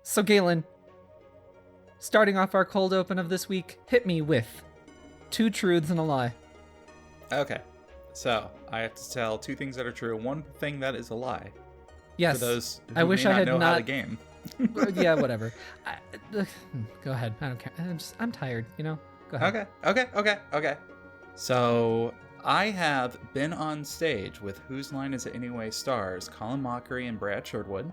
So Galen, starting off our cold open of this week, hit me with 2 truths and a lie. Okay, so I have to tell 2 things that are true, 1 thing that is a lie. Yes. For those who I wish may I had not know not how the game. Yeah, whatever. Go ahead. I don't care. I'm tired, Go ahead. Okay. So I have been on stage with Whose Line Is It Anyway stars Colin Mockery and Brad Sherwood.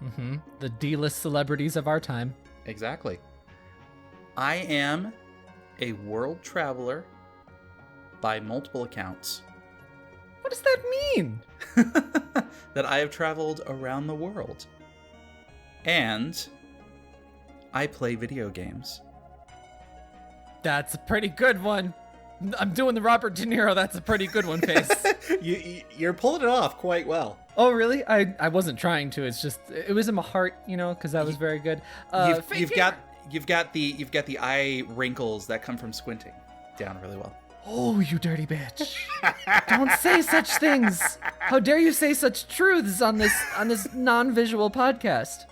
Mm-hmm. The D-list celebrities of our time. Exactly. I am a world traveler by multiple accounts. What does that mean? That I have traveled around the world. And I play video games. That's a pretty good one. I'm doing the Robert De Niro. That's a pretty good one face. You're pulling it off quite well. Oh, really? I wasn't trying to. It's just, it was in my heart, because that was very good. You've got the eye wrinkles that come from squinting down really well. Oh, you dirty bitch. Don't say such things. How dare you say such truths on this non-visual podcast?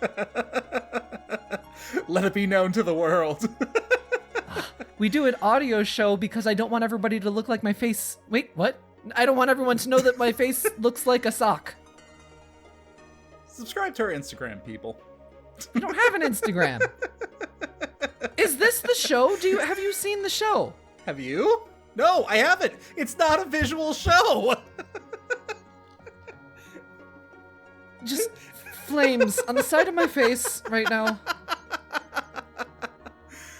Let it be known to the world. We do an audio show because I don't want everybody to look like my face. Wait, what? I don't want everyone to know that my face looks like a sock. Subscribe to our Instagram, people. We don't have an Instagram. Is this the show? Have you seen the show? Have you? No, I haven't. It's not a visual show. Just flames on the side of my face right now.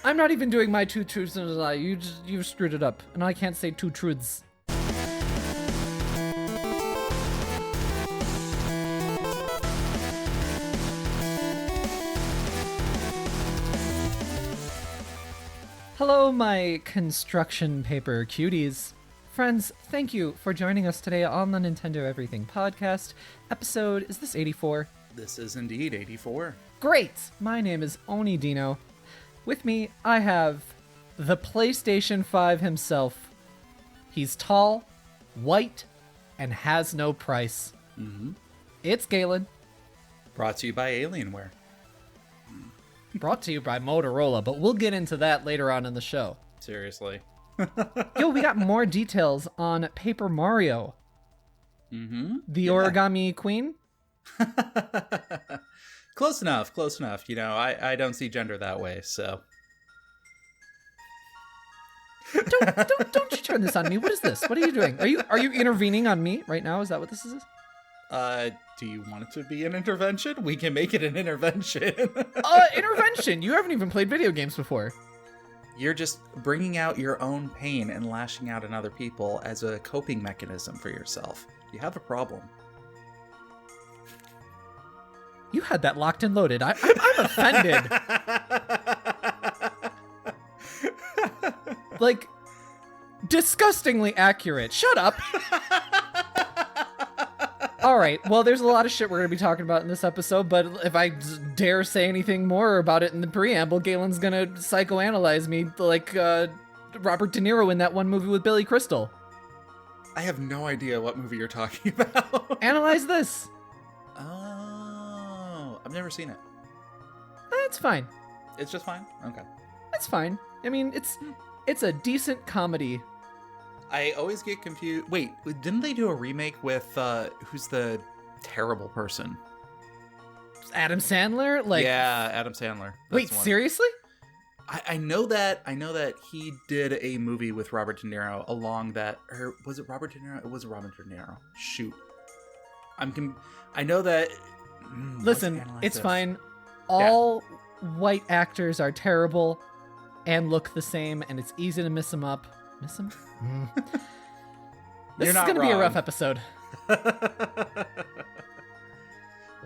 I'm not even doing my 2 truths and a lie. You screwed it up, and I can't say 2 truths. Hello, my construction paper cuties. Friends, thank you for joining us today on the Nintendo Everything podcast. Episode, is this 84? This is indeed 84. Great! My name is Oni Dino. With me, I have the PlayStation 5 himself. He's tall, white, and has no price. Mm-hmm. It's Galen. Brought to you by Alienware. Brought to you by Motorola, but we'll get into that later on in the show. Seriously. Yo, we got more details on Paper Mario. Mm-hmm. The Origami Queen? Close enough. I don't see gender that way, so. Don't you turn this on me. What is this? What are you doing? Are you intervening on me right now? Is that what this is? Do you want it to be an intervention? We can make it an intervention. Intervention. You haven't even played video games before. You're just bringing out your own pain and lashing out on other people as a coping mechanism for yourself. You have a problem. You had that locked and loaded. I'm offended. Like, disgustingly accurate. Shut up. All right, well, there's a lot of shit we're going to be talking about in this episode, but if I dare say anything more about it in the preamble, Galen's going to psychoanalyze me like Robert De Niro in that one movie with Billy Crystal. I have no idea what movie you're talking about. Analyze this. Oh, I've never seen it. That's fine. It's just fine? Okay. That's fine. I mean, it's a decent comedy. I always get confused. Wait, didn't they do a remake with, who's the terrible person? Adam Sandler? Yeah, Adam Sandler. Wait, seriously? I know that he did a movie with Robert De Niro along that, or was it Robert De Niro? It was Robert De Niro. Shoot. I know that... Listen, it's fine. All white actors are terrible and look the same, and it's easy to miss them up. Miss him? This is going to be a rough episode. Well,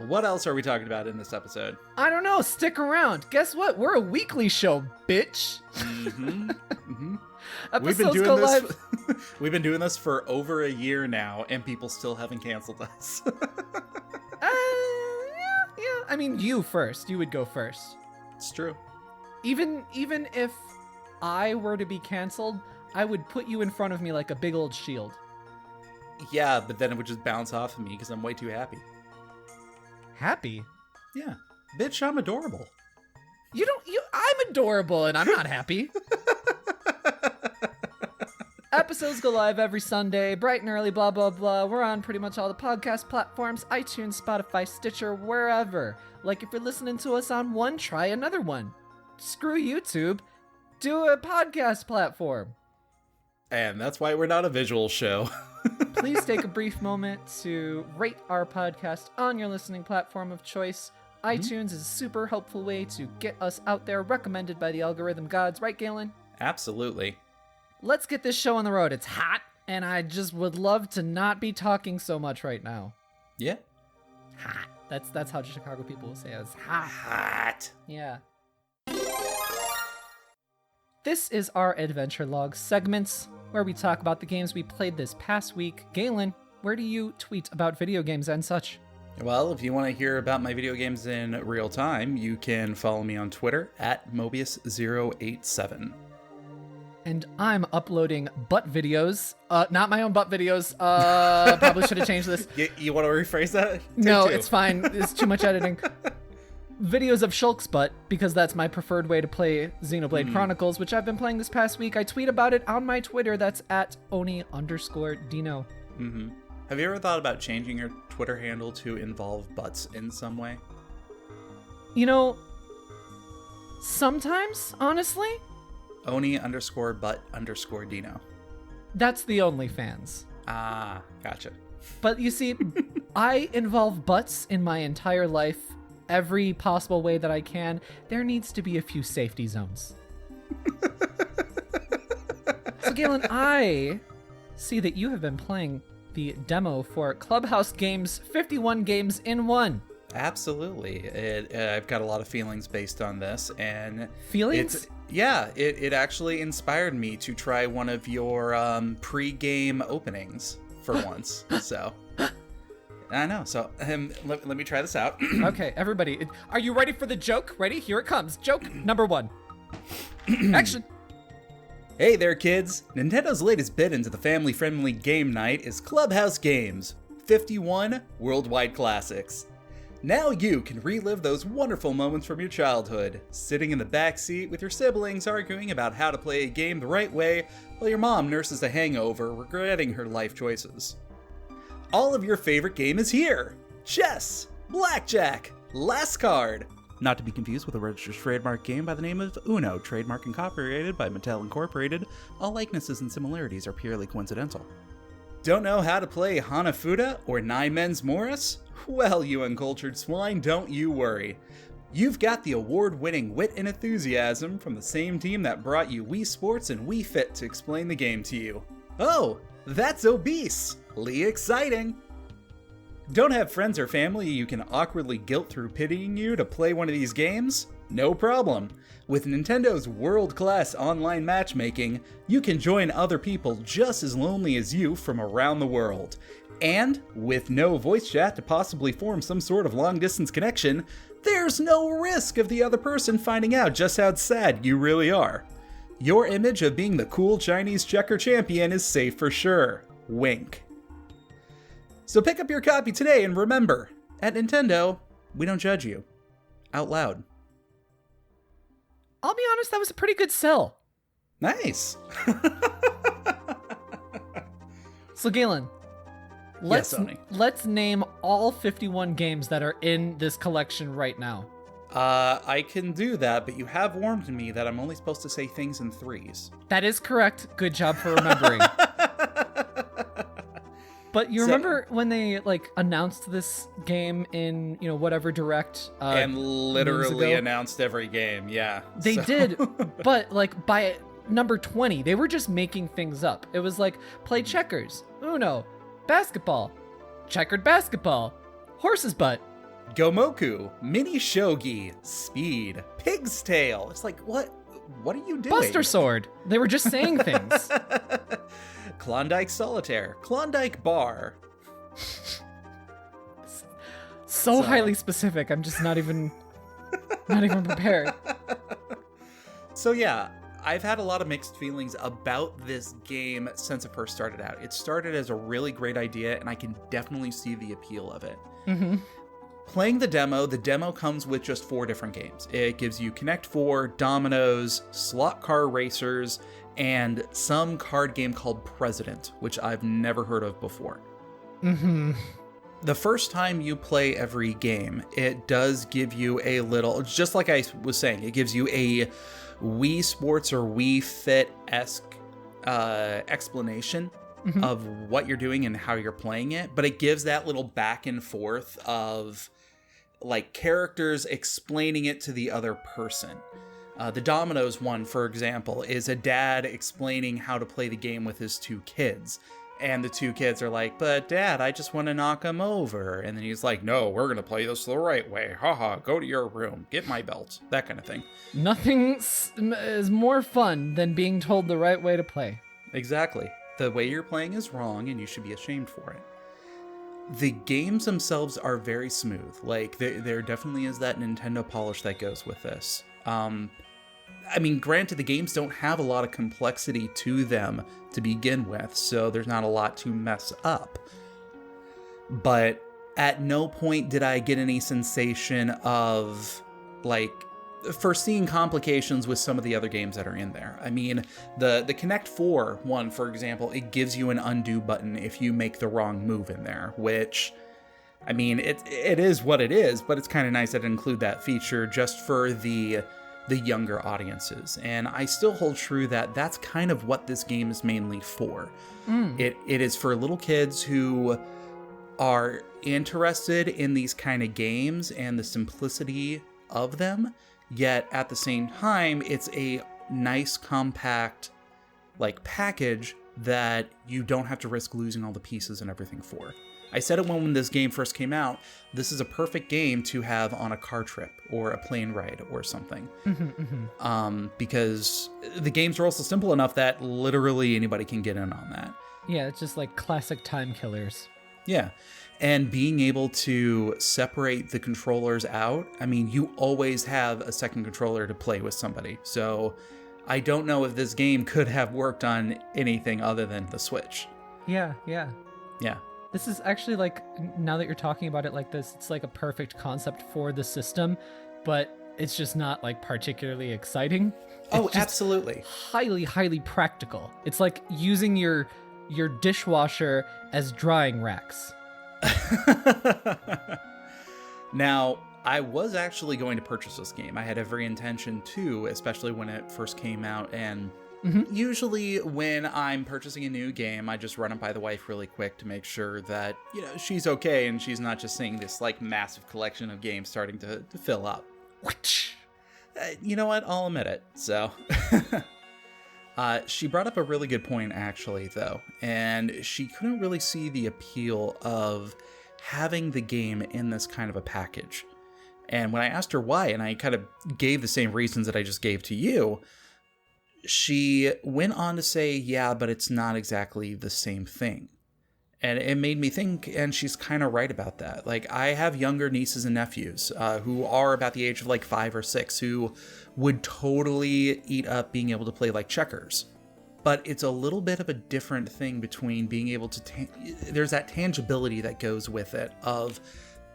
what else are we talking about in this episode? I don't know. Stick around. Guess what? We're a weekly show, bitch. Mm-hmm. Mm-hmm. Episodes go live. We've been doing this for over a year now, and people still haven't canceled us. Yeah. I mean, you first. You would go first. It's true. Even if I were to be canceled, I would put you in front of me like a big old shield. Yeah, but then it would just bounce off of me because I'm way too happy. Happy? Yeah. Bitch, I'm adorable. I'm adorable and I'm not happy. Episodes go live every Sunday, bright and early, blah, blah, blah. We're on pretty much all the podcast platforms, iTunes, Spotify, Stitcher, wherever. Like, if you're listening to us on one, try another one. Screw YouTube. Do a podcast platform. And that's why we're not a visual show. Please take a brief moment to rate our podcast on your listening platform of choice. iTunes is a super helpful way to get us out there, recommended by the algorithm gods. Right, Galen? Absolutely. Let's get this show on the road. It's hot, and I just would love to not be talking so much right now. Yeah. Hot. That's how Chicago people will say it. It's hot. Hot. Yeah. This is our Adventure Log segments, where we talk about the games we played this past week. Galen, where do you tweet about video games and such? Well, if you want to hear about my video games in real time, you can follow me on Twitter at Mobius087. And I'm uploading butt videos. Not my own butt videos. Probably should have changed this. You want to rephrase that? No, it's fine. It's too much editing. Videos of Shulk's butt, because that's my preferred way to play Xenoblade Chronicles, which I've been playing this past week. I tweet about it on my Twitter. That's at Oni_Dino. Mm-hmm. Have you ever thought about changing your Twitter handle to involve butts in some way? You know, sometimes, honestly. Oni_butt_Dino. That's the OnlyFans. Ah, gotcha. But you see, I involve butts in my entire life, every possible way that I can. There needs to be a few safety zones. So Galen, I see that you have been playing the demo for Clubhouse Games 51 Games in 1. Absolutely. I've got a lot of feelings based on this, and feelings? It actually inspired me to try one of your pre-game openings for once. So I know. So let me try this out. Okay, everybody, are you ready for the joke? Ready? Here it comes. Joke number 1. Action. Hey there, kids. Nintendo's latest bid into the family-friendly game night is Clubhouse Games 51 Worldwide Classics. Now you can relive those wonderful moments from your childhood, sitting in the back seat with your siblings arguing about how to play a game the right way while your mom nurses a hangover, regretting her life choices. All of your favorite game is here! Chess! Blackjack! Last Card! Not to be confused with a registered trademark game by the name of Uno, trademark and copyrighted by Mattel Incorporated. All likenesses and similarities are purely coincidental. Don't know how to play Hanafuda or Nine Men's Morris? Well, you uncultured swine, don't you worry. You've got the award-winning wit and enthusiasm from the same team that brought you Wii Sports and Wii Fit to explain the game to you. Oh, that's obese-ly exciting! Don't have friends or family you can awkwardly guilt through pitying you to play one of these games? No problem. With Nintendo's world-class online matchmaking, you can join other people just as lonely as you from around the world. And, with no voice chat to possibly form some sort of long-distance connection, there's no risk of the other person finding out just how sad you really are. Your image of being the cool Chinese checker champion is safe for sure. Wink. So pick up your copy today and remember, at Nintendo, we don't judge you. Out loud. I'll be honest, that was a pretty good sell. Nice. So Galen, let's name all 51 games that are in this collection right now. I can do that, but you have warned me that I'm only supposed to say things in threes. That is correct. Good job for remembering. But you remember when they announced this game in whatever direct and literally announced every game, yeah. They did, but by number 20, they were just making things up. It was play checkers, Uno, basketball, checkered basketball, horse's butt, Gomoku, mini shogi, speed, pig's tail. It's what are you doing? Buster Sword. They were just saying things. Klondike Solitaire, Klondike Bar. So highly specific. I'm just not even prepared. So yeah, I've had a lot of mixed feelings about this game since it first started out. It started as a really great idea, and I can definitely see the appeal of it. Mm-hmm. Playing the demo comes with just 4 different games. It gives you Connect 4, Dominoes, Slot Car Racers, and some card game called President, which I've never heard of before. Mm-hmm. The first time you play every game, it does give you a little, just like I was saying, it gives you a Wii Sports or Wii Fit-esque explanation of what you're doing and how you're playing it, but it gives that little back and forth of like characters explaining it to the other person. The Dominoes one, for example, is a dad explaining how to play the game with his 2 kids. And the 2 kids are like, but Dad, I just want to knock him over. And then he's like, no, we're going to play this the right way. Haha, go to your room. Get my belt. That kind of thing. Nothing is more fun than being told the right way to play. Exactly. The way you're playing is wrong, and you should be ashamed for it. The games themselves are very smooth. Like, there definitely is that Nintendo polish that goes with this. I mean, granted, the games don't have a lot of complexity to them to begin with, so there's not a lot to mess up. But at no point did I get any sensation of, like, foreseeing complications with some of the other games that are in there. I mean, the Connect 4 one, for example, it gives you an undo button if you make the wrong move in there, which, I mean, it is what it is, but it's kind of nice that it include that feature just for the younger audiences. And I still hold true that that's kind of what this game is mainly for. It is for little kids who are interested in these kind of games and the simplicity of them, yet at the same time, it's a nice, compact, like, package that you don't have to risk losing all the pieces and everything for. I said it when this game first came out, this is a perfect game to have on a car trip or a plane ride or something. Because the games are also simple enough that literally anybody can get in on that. Yeah, it's just like classic time killers. Yeah. And being able to separate the controllers out, I mean, you always have a second controller to play with somebody. So I don't know if this game could have worked on anything other than the Switch. Yeah. Yeah. This is actually, like, now that you're talking about it like this, it's like a perfect concept for the system, but it's just not, like, particularly exciting. Oh, It's just absolutely. highly, highly practical. It's like using your dishwasher as drying racks. Now, I was actually going to purchase this game. I had every intention to, especially when it first came out, and usually when I'm purchasing a new game, I just run it by the wife really quick to make sure that, you know, she's okay and she's not just seeing this, like, massive collection of games starting to fill up. You know what? I'll admit it. So, she brought up a really good point, actually, though, and she couldn't really see the appeal of having the game in this kind of a package. And when I asked her why, and I kind of gave the same reasons that I just gave to you, she went on to say, yeah, but it's not exactly the same thing. And it made me think, and she's kind of right about that. Like, I have younger nieces and nephews who are about the age of, like, 5 or 6 who would totally eat up being able to play, like, checkers. But it's a little bit of a different thing between being able to... there's that tangibility that goes with it of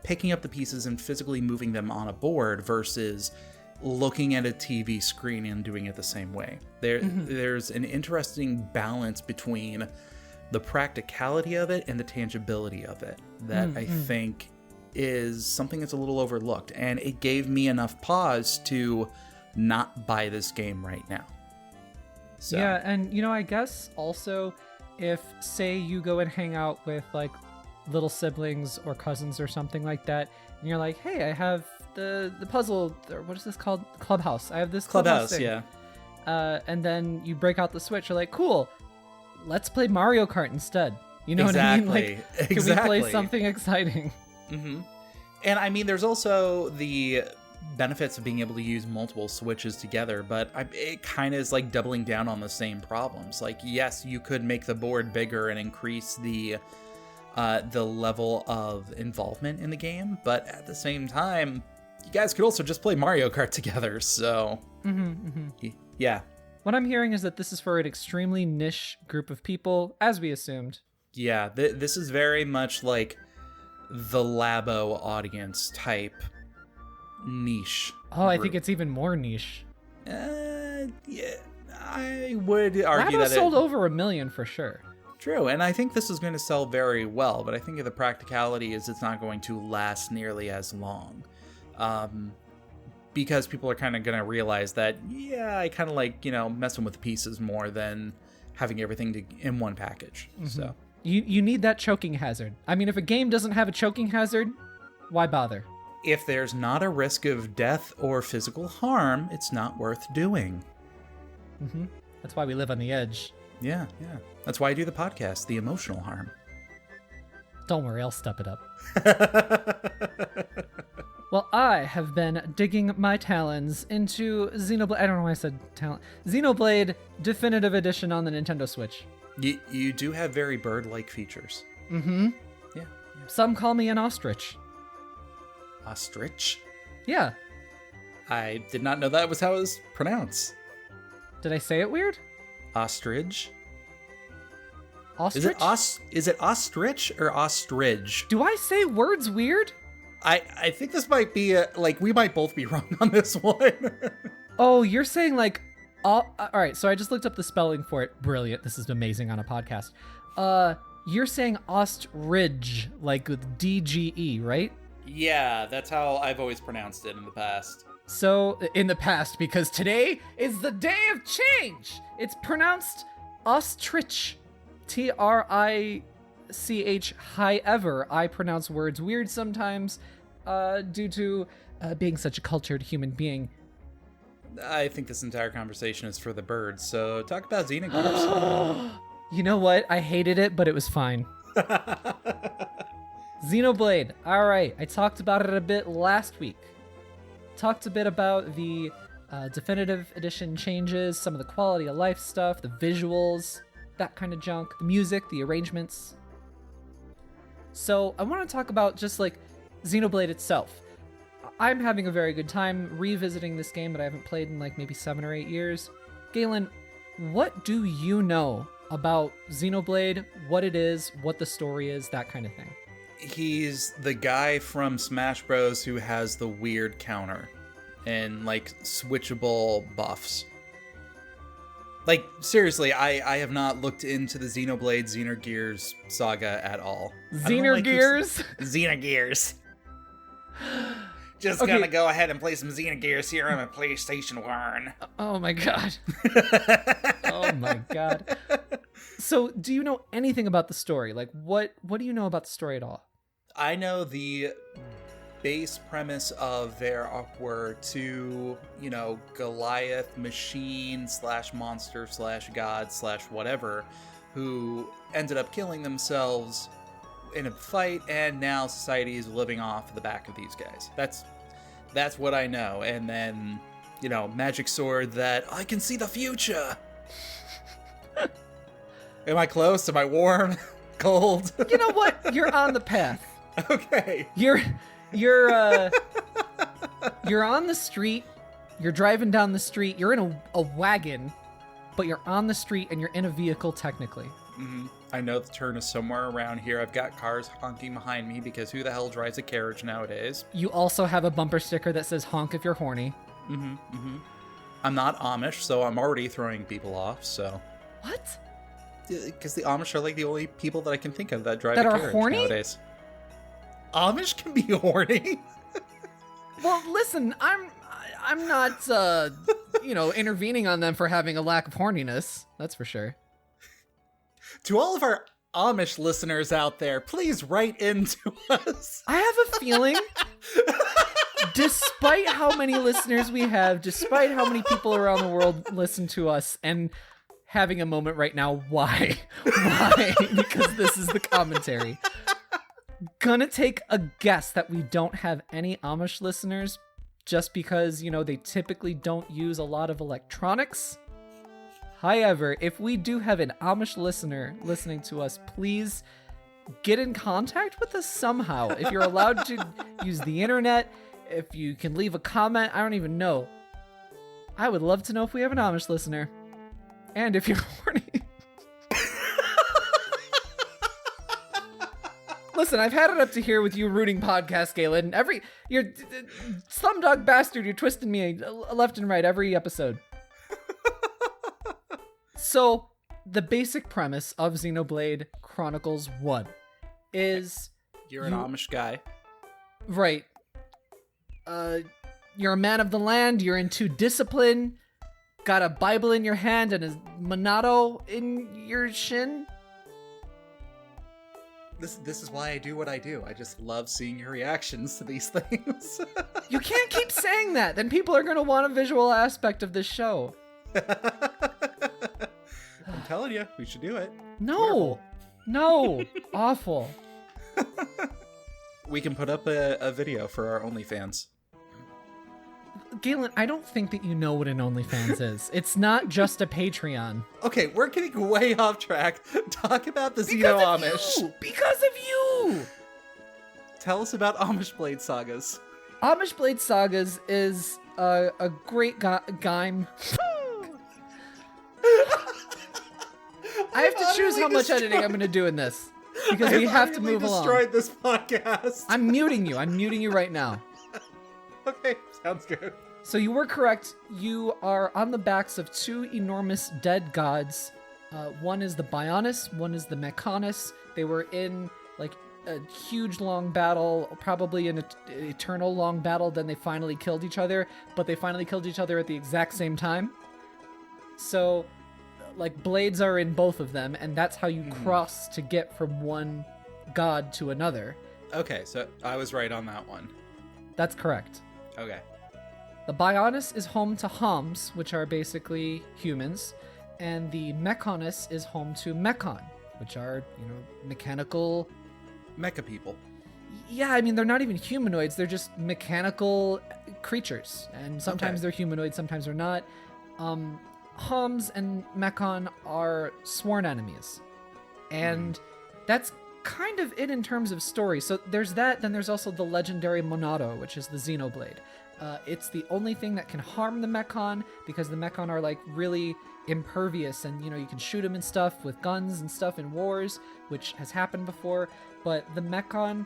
picking up the pieces and physically moving them on a board versus looking at a TV screen and doing it the same way. There's an interesting balance between the practicality of it and the tangibility of it that I think is something that's a little overlooked. And it gave me enough pause to not buy this game right now. So. Yeah, and, you know, I guess also if, say, you go and hang out with, like, little siblings or cousins or something like that, and you're like, hey, I have the puzzle, or what is this called? Clubhouse. I have this Clubhouse thing. Yeah. And then you break out the Switch, you're like, cool, let's play Mario Kart instead. You know exactly. what I mean? Like, can we play something exciting? And I mean, there's also the benefits of being able to use multiple Switches together, but it kind of is like doubling down on the same problems. Like, yes, you could make the board bigger and increase the level of involvement in the game, but at the same time, you guys could also just play Mario Kart together, so... Yeah. What I'm hearing is that this is for an extremely niche group of people, as we assumed. Yeah, this is very much like the Labo audience type niche. Oh, I think it's even more niche. Yeah, I would argue Labo that sold over 1 million for sure. True, and I think this is going to sell very well, but I think the practicality is it's not going to last nearly as long. Because people are kind of going to realize that, yeah, I kind of like, messing with the pieces more than having everything in one package. Mm-hmm. So you need that choking hazard. I mean, if a game doesn't have a choking hazard, why bother? If there's not a risk of death or physical harm, it's not worth doing. Mm-hmm. That's why we live on the edge. Yeah. That's why I do the podcast, the emotional harm. Don't worry, I'll step it up. Well, I have been digging my talons into Xenoblade. I don't know why I said talent. Xenoblade Definitive Edition on the Nintendo Switch. You do have very bird-like features. Mm-hmm. Yeah. Some call me an ostrich. Ostrich? Yeah. I did not know that was how it was pronounced. Did I say it weird? Ostrich? Ostrich? Is it ostrich or ostrich? Do I say words weird? I think this might be we might both be wrong on this one. Oh, you're saying all right, so I just looked up the spelling for it. Brilliant. This is amazing on a podcast. You're saying ostrich, like with DGE, right? Yeah, that's how I've always pronounced it in the past. So, in the past, because today is the day of change. It's pronounced ostrich. TRICH. However, I pronounce words weird sometimes due to being such a cultured human being. I think this entire conversation is for the birds, so talk about Xenogears. You know what? I hated it, but it was fine. Xenoblade. All right. I talked about it a bit last week. Talked a bit about the definitive edition changes, some of the quality of life stuff, the visuals, that kind of junk, the music, the arrangements. So I want to talk about just Xenoblade itself. I'm having a very good time revisiting this game that I haven't played in maybe 7 or 8 years. Galen, what do you know about Xenoblade, what it is, what the story is, that kind of thing? He's the guy from Smash Bros. Who has the weird counter and switchable buffs. Seriously, I have not looked into the Xenoblade Xenogears saga at all. Xenogears? Xenogears. Just gonna go ahead and play some Xenogears here on my PlayStation 1. Oh my god. Oh my god. So, do you know anything about the story? What do you know about the story at all? I know the base premise of there were two, Goliath machine / monster / god / whatever, who ended up killing themselves in a fight, and now society is living off the back of these guys. That's what I know. And then, magic sword that I can see the future. Am I close? Am I warm? Cold? You know what? You're on the path. Okay. You're on the street. You're driving down the street. You're in a wagon, but you're on the street and you're in a vehicle technically. Mm-hmm. I know the turn is somewhere around here. I've got cars honking behind me because who the hell drives a carriage nowadays? You also have a bumper sticker that says honk if you're horny. Mm-hmm. Mm-hmm. I'm not Amish, so I'm already throwing people off, so. What? Because the Amish are the only people that I can think of that drive that a are carriage horny? Nowadays. Amish can be horny. Well, listen, I'm not intervening on them for having a lack of horniness. That's for sure. To all of our Amish listeners out there, please write into us. I have a feeling, despite how many listeners we have, despite how many people around the world listen to us, and having a moment right now, why? Why? Because this is the commentary. Gonna take a guess that we don't have any Amish listeners just because, they typically don't use a lot of electronics. However, if we do have an Amish listener listening to us, please get in contact with us somehow. If you're allowed to use the internet, if you can leave a comment, I don't even know. I would love to know if we have an Amish listener. And if you're horny. Listen, I've had it up to here with you rooting podcast, Galen. You're slumdog bastard. You're twisting me left and right every episode. So, the basic premise of Xenoblade Chronicles 1 is... You're an Amish guy. Right. You're a man of the land, you're into discipline, got a Bible in your hand and a Monado in your shin. This is why I do what I do. I just love seeing your reactions to these things. You can't keep saying that. Then people are going to want a visual aspect of this show. I'm telling you, we should do it. No. Awful. We can put up a video for our OnlyFans. Galen, I don't think that you know what an OnlyFans is. It's not just a Patreon. Okay, we're getting way off track. Talk about the Xeno Amish. Because of you! Tell us about Amish Blade Sagas. Amish Blade Sagas is a great game. I have to choose how much editing I'm going to do in this. Because we have to move along. Destroyed this podcast. I'm muting you right now. Okay, sounds good. So you were correct. You are on the backs of two enormous dead gods. One is the Bionis, one is the Mechanus. They were in like a huge long battle, probably an eternal long battle. Then they finally killed each other, but they finally killed each other at the exact same time. So like blades are in both of them, and that's how you cross to get from one god to another. Okay, so I was right on that one. That's correct. Okay. The Bionis is home to Homs, which are basically humans, and the Mechanus is home to Mechon, which are, mechanical... Mecha people. Yeah, I mean, they're not even humanoids, they're just mechanical creatures, and sometimes they're humanoids, sometimes they're not. Homs and Mechon are sworn enemies, and that's kind of it in terms of story. So there's that, then there's also the legendary Monado, which is the Xenoblade. It's the only thing that can harm the Mechon, because the Mechon are like really impervious, and you can shoot them and stuff with guns and stuff in wars, which has happened before, but the Mechon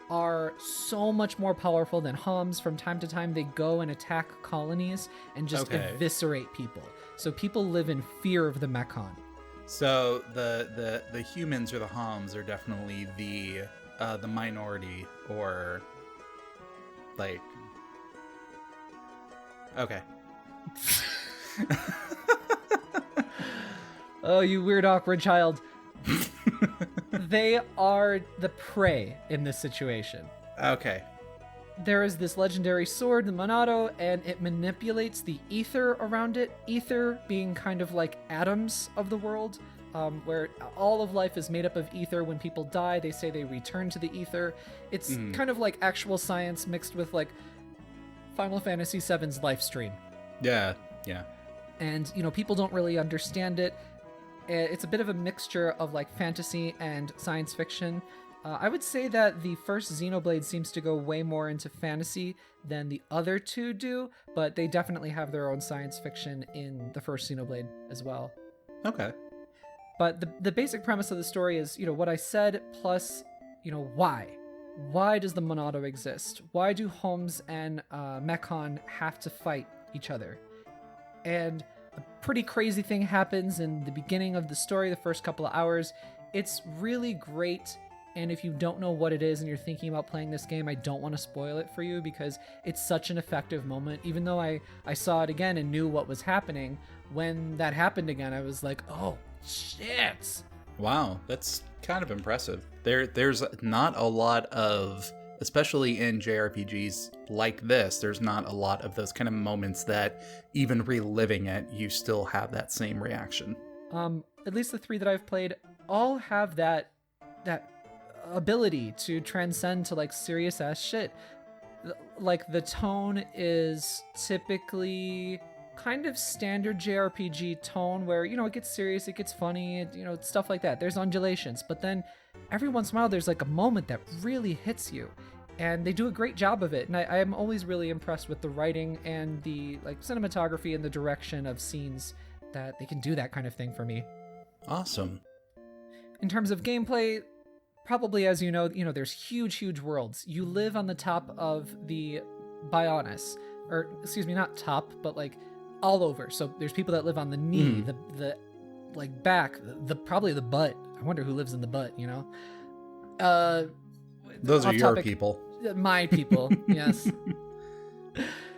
are so much more powerful than Homs. From time to time they go and attack colonies and just eviscerate people. So people live in fear of the Mechon. So the humans or the Homs are definitely the minority, or like... Okay. Oh, you weird, awkward child. They are the prey in this situation. Okay. There is this legendary sword, the Monado, and it manipulates the ether around it. Ether being kind of like atoms of the world, where all of life is made up of ether. When people die, they say they return to the ether. It's kind of like actual science mixed with like Final Fantasy VII's life stream. Yeah. And, people don't really understand it. It's a bit of a mixture of like fantasy and science fiction. I would say that the first Xenoblade seems to go way more into fantasy than the other two do, but they definitely have their own science fiction in the first Xenoblade as well. Okay. But the basic premise of the story is, what I said, plus, why? Why does the Monado exist? Why do Homs and Mechon have to fight each other? And a pretty crazy thing happens in the beginning of the story, the first couple of hours. It's really great, and if you don't know what it is and you're thinking about playing this game, I don't want to spoil it for you because it's such an effective moment. Even though I saw it again and knew what was happening, when that happened again, I was like, oh, shit. Wow, that's kind of impressive. There's not a lot of, especially in JRPGs like this, there's not a lot of those kind of moments that even reliving it, you still have that same reaction. At least the 3 that I've played all have that ability to transcend to like serious ass shit. Like the tone is typically kind of standard JRPG tone where, it gets serious, it gets funny, stuff like that. There's undulations, but then every once in a while there's like a moment that really hits you, and they do a great job of it. And I am always really impressed with the writing and the like cinematography and the direction of scenes, that they can do that kind of thing for me. Awesome. In terms of gameplay, probably, as you know, there's huge worlds. You live on the top of the Bionis, or excuse me, not top, but like all over. So there's people that live on the knee, the like back, probably the butt. I wonder who lives in the butt, Those are your topic, people. My people, yes.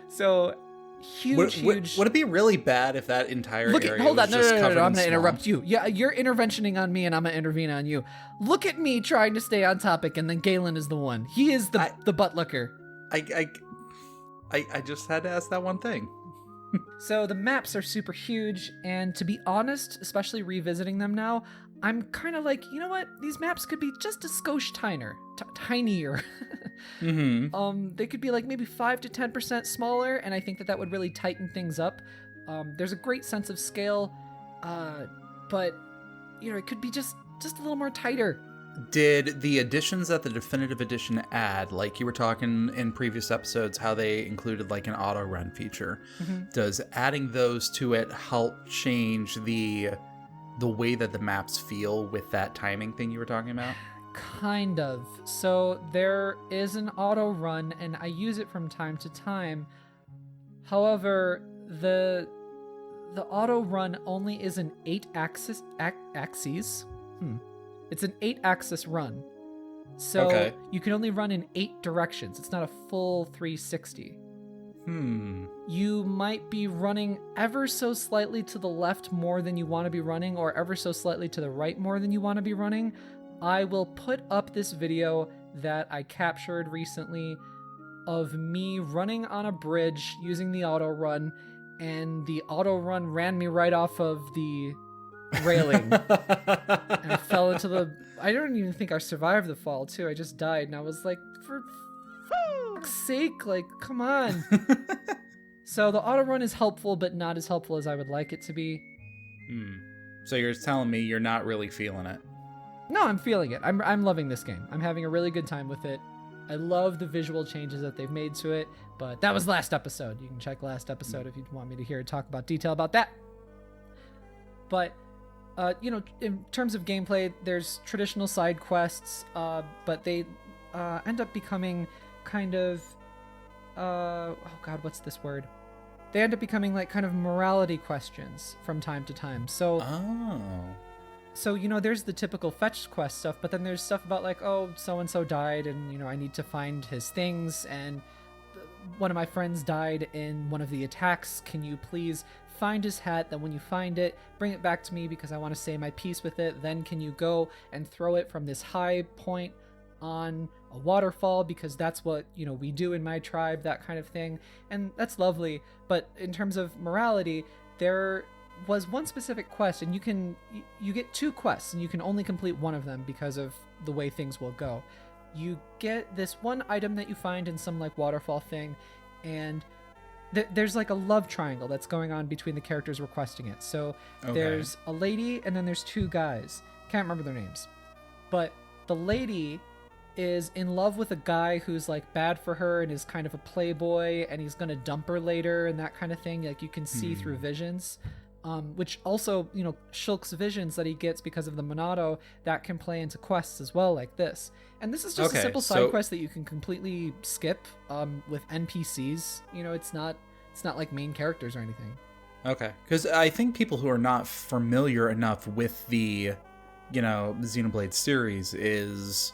So huge. Would it be really bad if that entire area hold on, was just covered in I'm gonna swamp? interrupt you. Yeah, you're interventioning on me, and I'm gonna intervene on you. Look at me trying to stay on topic, and then Galen is the one. He is the butt licker. I just had to ask that one thing. So the maps are super huge, and to be honest, especially revisiting them now, I'm kind of like, you know what? These maps could be just a skosh tinier. They could be like maybe 5 to 10% smaller, and I think that would really tighten things up. There's a great sense of scale, but it could be just a little more tighter. Did the additions that the definitive edition add, like you were talking in previous episodes, how they included like an auto run feature, does adding those to it help change the way that the maps feel with that timing thing you were talking about? Kind of. So there is an auto run, and I use it from time to time. However, the auto run only is an 8-axis axes. It's an 8-axis run. So you can only run in 8 directions. It's not a full 360. You might be running ever so slightly to the left more than you want to be running, or ever so slightly to the right more than you want to be running. I will put up this video that I captured recently of me running on a bridge using the auto run, and the auto run ran me right off of the railing. And I fell into I don't even think I survived the fall too. I just died, and I was like, for fuck's sake, like, come on. So the auto run is helpful, but not as helpful as I would like it to be. So you're telling me you're not really feeling it? No, I'm feeling it. I'm loving this game. I'm having a really good time with it. I love the visual changes that they've made to it, but that was last episode. You can check last episode if you want me to hear talk about detail about that. But in terms of gameplay, there's traditional side quests, but they end up becoming kind of, what's this word? They end up becoming like kind of morality questions from time to time. So, there's the typical fetch quest stuff, but then there's stuff about like, oh, so-and-so died, and, I need to find his things, and one of my friends died in one of the attacks. Can you please find his hat? Then when you find it, bring it back to me because I want to say my piece with it. Then can you go and throw it from this high point on a waterfall, because that's what we do in my tribe, that kind of thing. And that's lovely. But in terms of morality, there was one specific quest, and you get 2 quests, and you can only complete one of them because of the way things will go. You get this one item that you find in some like waterfall thing, and there's like a love triangle that's going on between the characters requesting it. So there's a lady, and then there's 2 guys. Can't remember their names, but the lady is in love with a guy who's like bad for her and is kind of a playboy, and he's gonna dump her later and that kind of thing. Like you can see through visions, which also Shulk's visions that he gets because of the Monado that can play into quests as well, like this. And this is just a simple side quest that you can completely skip with NPCs. It's not like main characters or anything. Okay, because I think people who are not familiar enough with the Xenoblade series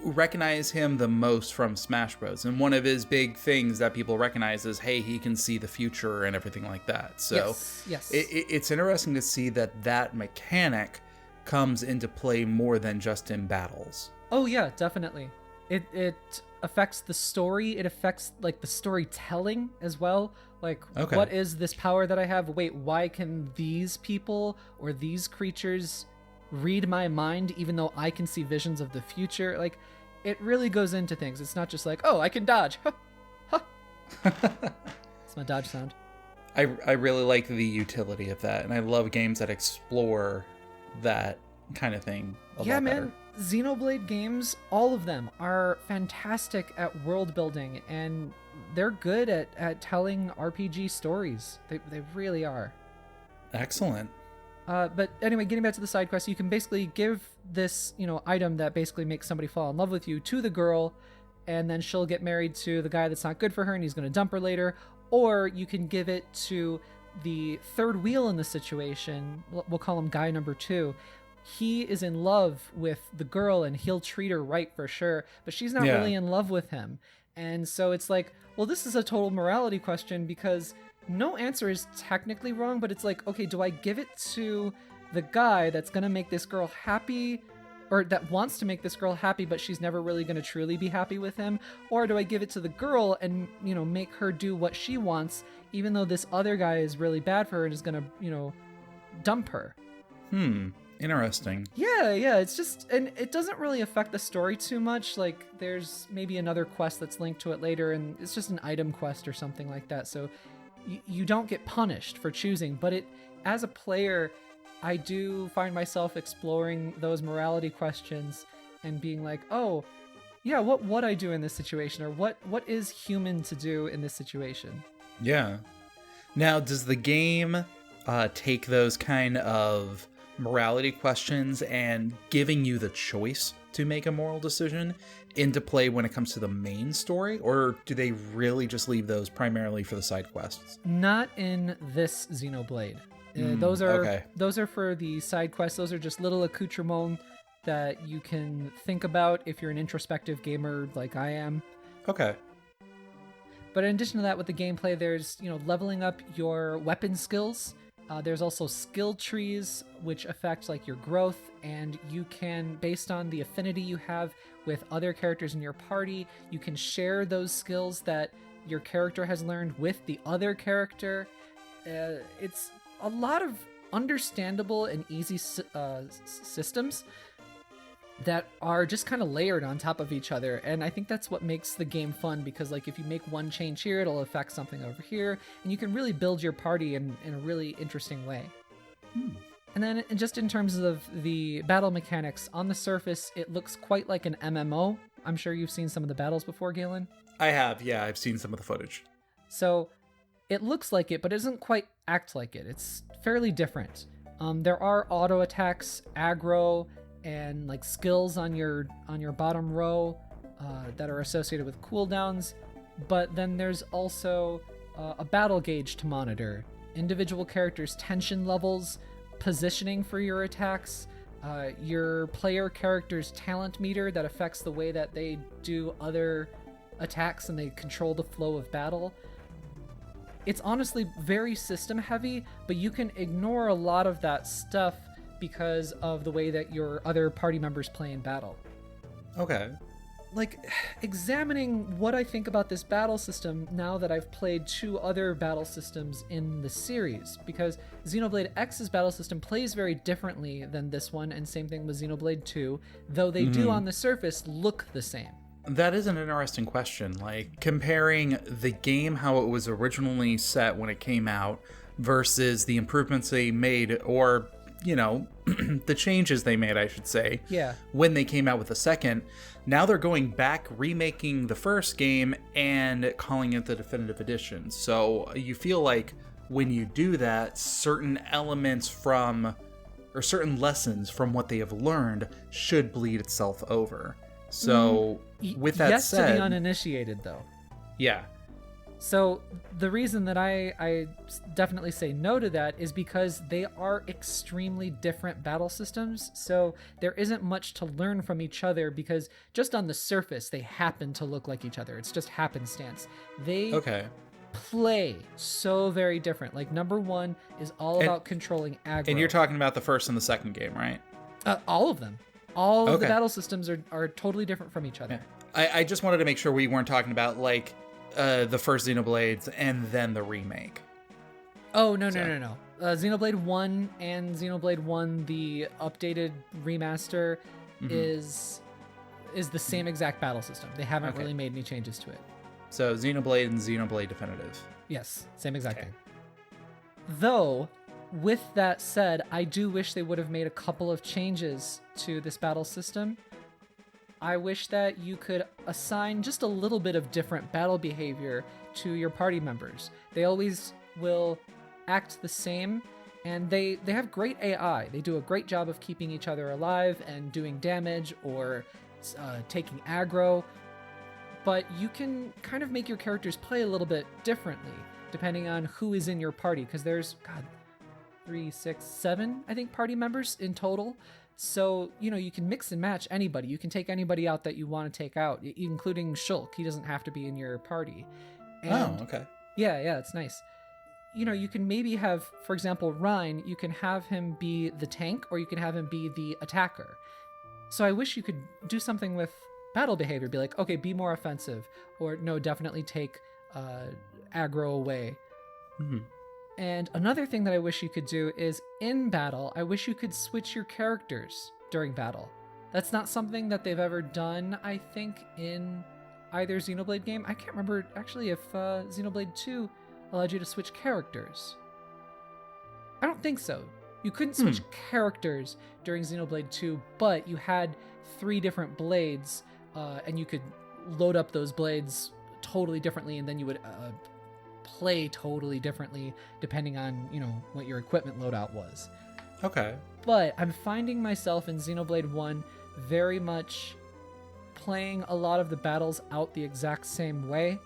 recognize him the most from Smash Bros. And one of his big things that people recognize is, hey, he can see the future and everything like that. So yes. It's interesting to see that mechanic comes into play more than just in battles. Oh yeah, definitely. It affects the story. It affects like the storytelling as well. Like, what is this power that I have? Wait, why can these people or these creatures read my mind even though I can see visions of the future? Like, it really goes into things. It's not just like, oh, I can dodge. It's my dodge sound. I really like the utility of that, and I love games that explore that kind of thing a lot better. Xenoblade games, all of them are fantastic at world building, and they're good at telling RPG stories. They really are. Excellent. But anyway, getting back to the side quest, you can basically give this, item that basically makes somebody fall in love with you to the girl, and then she'll get married to the guy that's not good for her and he's going to dump her later. Or you can give it to the third wheel in the situation. We'll call him guy number 2. He is in love with the girl and he'll treat her right for sure, but she's not really in love with him. And so it's like, well, this is a total morality question, because no answer is technically wrong, but it's like, okay, do I give it to the guy that's going to make this girl happy, or that wants to make this girl happy, but she's never really going to truly be happy with him? Or do I give it to the girl and, make her do what she wants, even though this other guy is really bad for her and is going to, dump her? Interesting. Yeah, it's just, and it doesn't really affect the story too much. Like, there's maybe another quest that's linked to it later, and it's just an item quest or something like that. So you don't get punished for choosing, but as a player, I do find myself exploring those morality questions and being like, oh, yeah, what would I do in this situation? Or what is human to do in this situation? Yeah. Now, does the game take those kind of morality questions and giving you the choice to make a moral decision into play when it comes to the main story, or do they really just leave those primarily for the side quests? Not in this Xenoblade. Those are for the side quests. Those are just little accoutrements that you can think about if you're an introspective gamer like I am. Okay. But in addition to that, with the gameplay, there's leveling up your weapon skills. There's also skill trees, which affect like your growth, and you can, based on the affinity you have with other characters in your party, you can share those skills that your character has learned with the other character. It's a lot of understandable and easy systems that are just kind of layered on top of each other. And I think that's what makes the game fun, because like if you make one change here, it'll affect something over here, and you can really build your party in a really interesting way. And then just in terms of the battle mechanics, on the surface, it looks quite like an MMO. I'm sure you've seen some of the battles before, Galen. I have, yeah, I've seen some of the footage. So it looks like it, but it doesn't quite act like it. It's fairly different. There are auto attacks, aggro, and like skills on your bottom row that are associated with cooldowns, but then there's also a battle gauge to monitor, individual characters' tension levels, positioning for your attacks, your player character's talent meter that affects the way that they do other attacks and they control the flow of battle. It's honestly very system heavy, but you can ignore a lot of that stuff because of the way that your other party members play in battle. Okay. Like, examining what I think about this battle system now that I've played 2 other battle systems in the series, because Xenoblade X's battle system plays very differently than this one, and same thing with Xenoblade 2, though they do on the surface look the same. That is an interesting question. Like, comparing the game, how it was originally set when it came out, versus the improvements they made, or the changes they made, I should say, when they came out with the second. Now they're going back, remaking the first game and calling it the definitive edition. So you feel like when you do that, certain elements from, or certain lessons from what they have learned should bleed itself over. So with that said... Yes, to the uninitiated, though. Yeah. So the reason that I definitely say no to that is because they are extremely different battle systems. So there isn't much to learn from each other, because just on the surface, they happen to look like each other. It's just happenstance. They play so very different. Like, number 1 is all about controlling aggro. And you're talking about the first and the second game, right? All of them. All of the battle systems are totally different from each other. Yeah. I just wanted to make sure we weren't talking about, like, the first Xenoblades and then the remake. Oh, no. Xenoblade 1 and Xenoblade 1, the updated remaster, is the same exact battle system. They haven't really made any changes to it. So Xenoblade and Xenoblade Definitive. Yes, same exact thing. Though, with that said, I do wish they would have made a couple of changes to this battle system. I wish that you could assign just a little bit of different battle behavior to your party members. They always will act the same, And they have great AI. They do a great job of keeping each other alive and doing damage or taking aggro. But you can kind of make your characters play a little bit differently depending on who is in your party, because there's, 3, 6, 7, I think, party members in total. So, you can mix and match anybody. You can take anybody out that you want to take out, including Shulk. He doesn't have to be in your party. And okay. Yeah, it's nice. You can maybe have, for example, Rhine, you can have him be the tank or you can have him be the attacker. So I wish you could do something with battle behavior, be like, okay, be more offensive, or no, definitely take aggro away. Mm-hmm. And another thing that I wish you could do is in battle, I wish you could switch your characters during battle. That's not something that they've ever done, I think, in either Xenoblade game. I can't remember actually if Xenoblade 2 allowed you to switch characters. I don't think so. You couldn't switch characters during Xenoblade 2, but you had 3 different blades, and you could load up those blades totally differently, and then you would play totally differently depending on, what your equipment loadout was. Okay. But I'm finding myself in Xenoblade 1 very much playing a lot of the battles out the exact same way.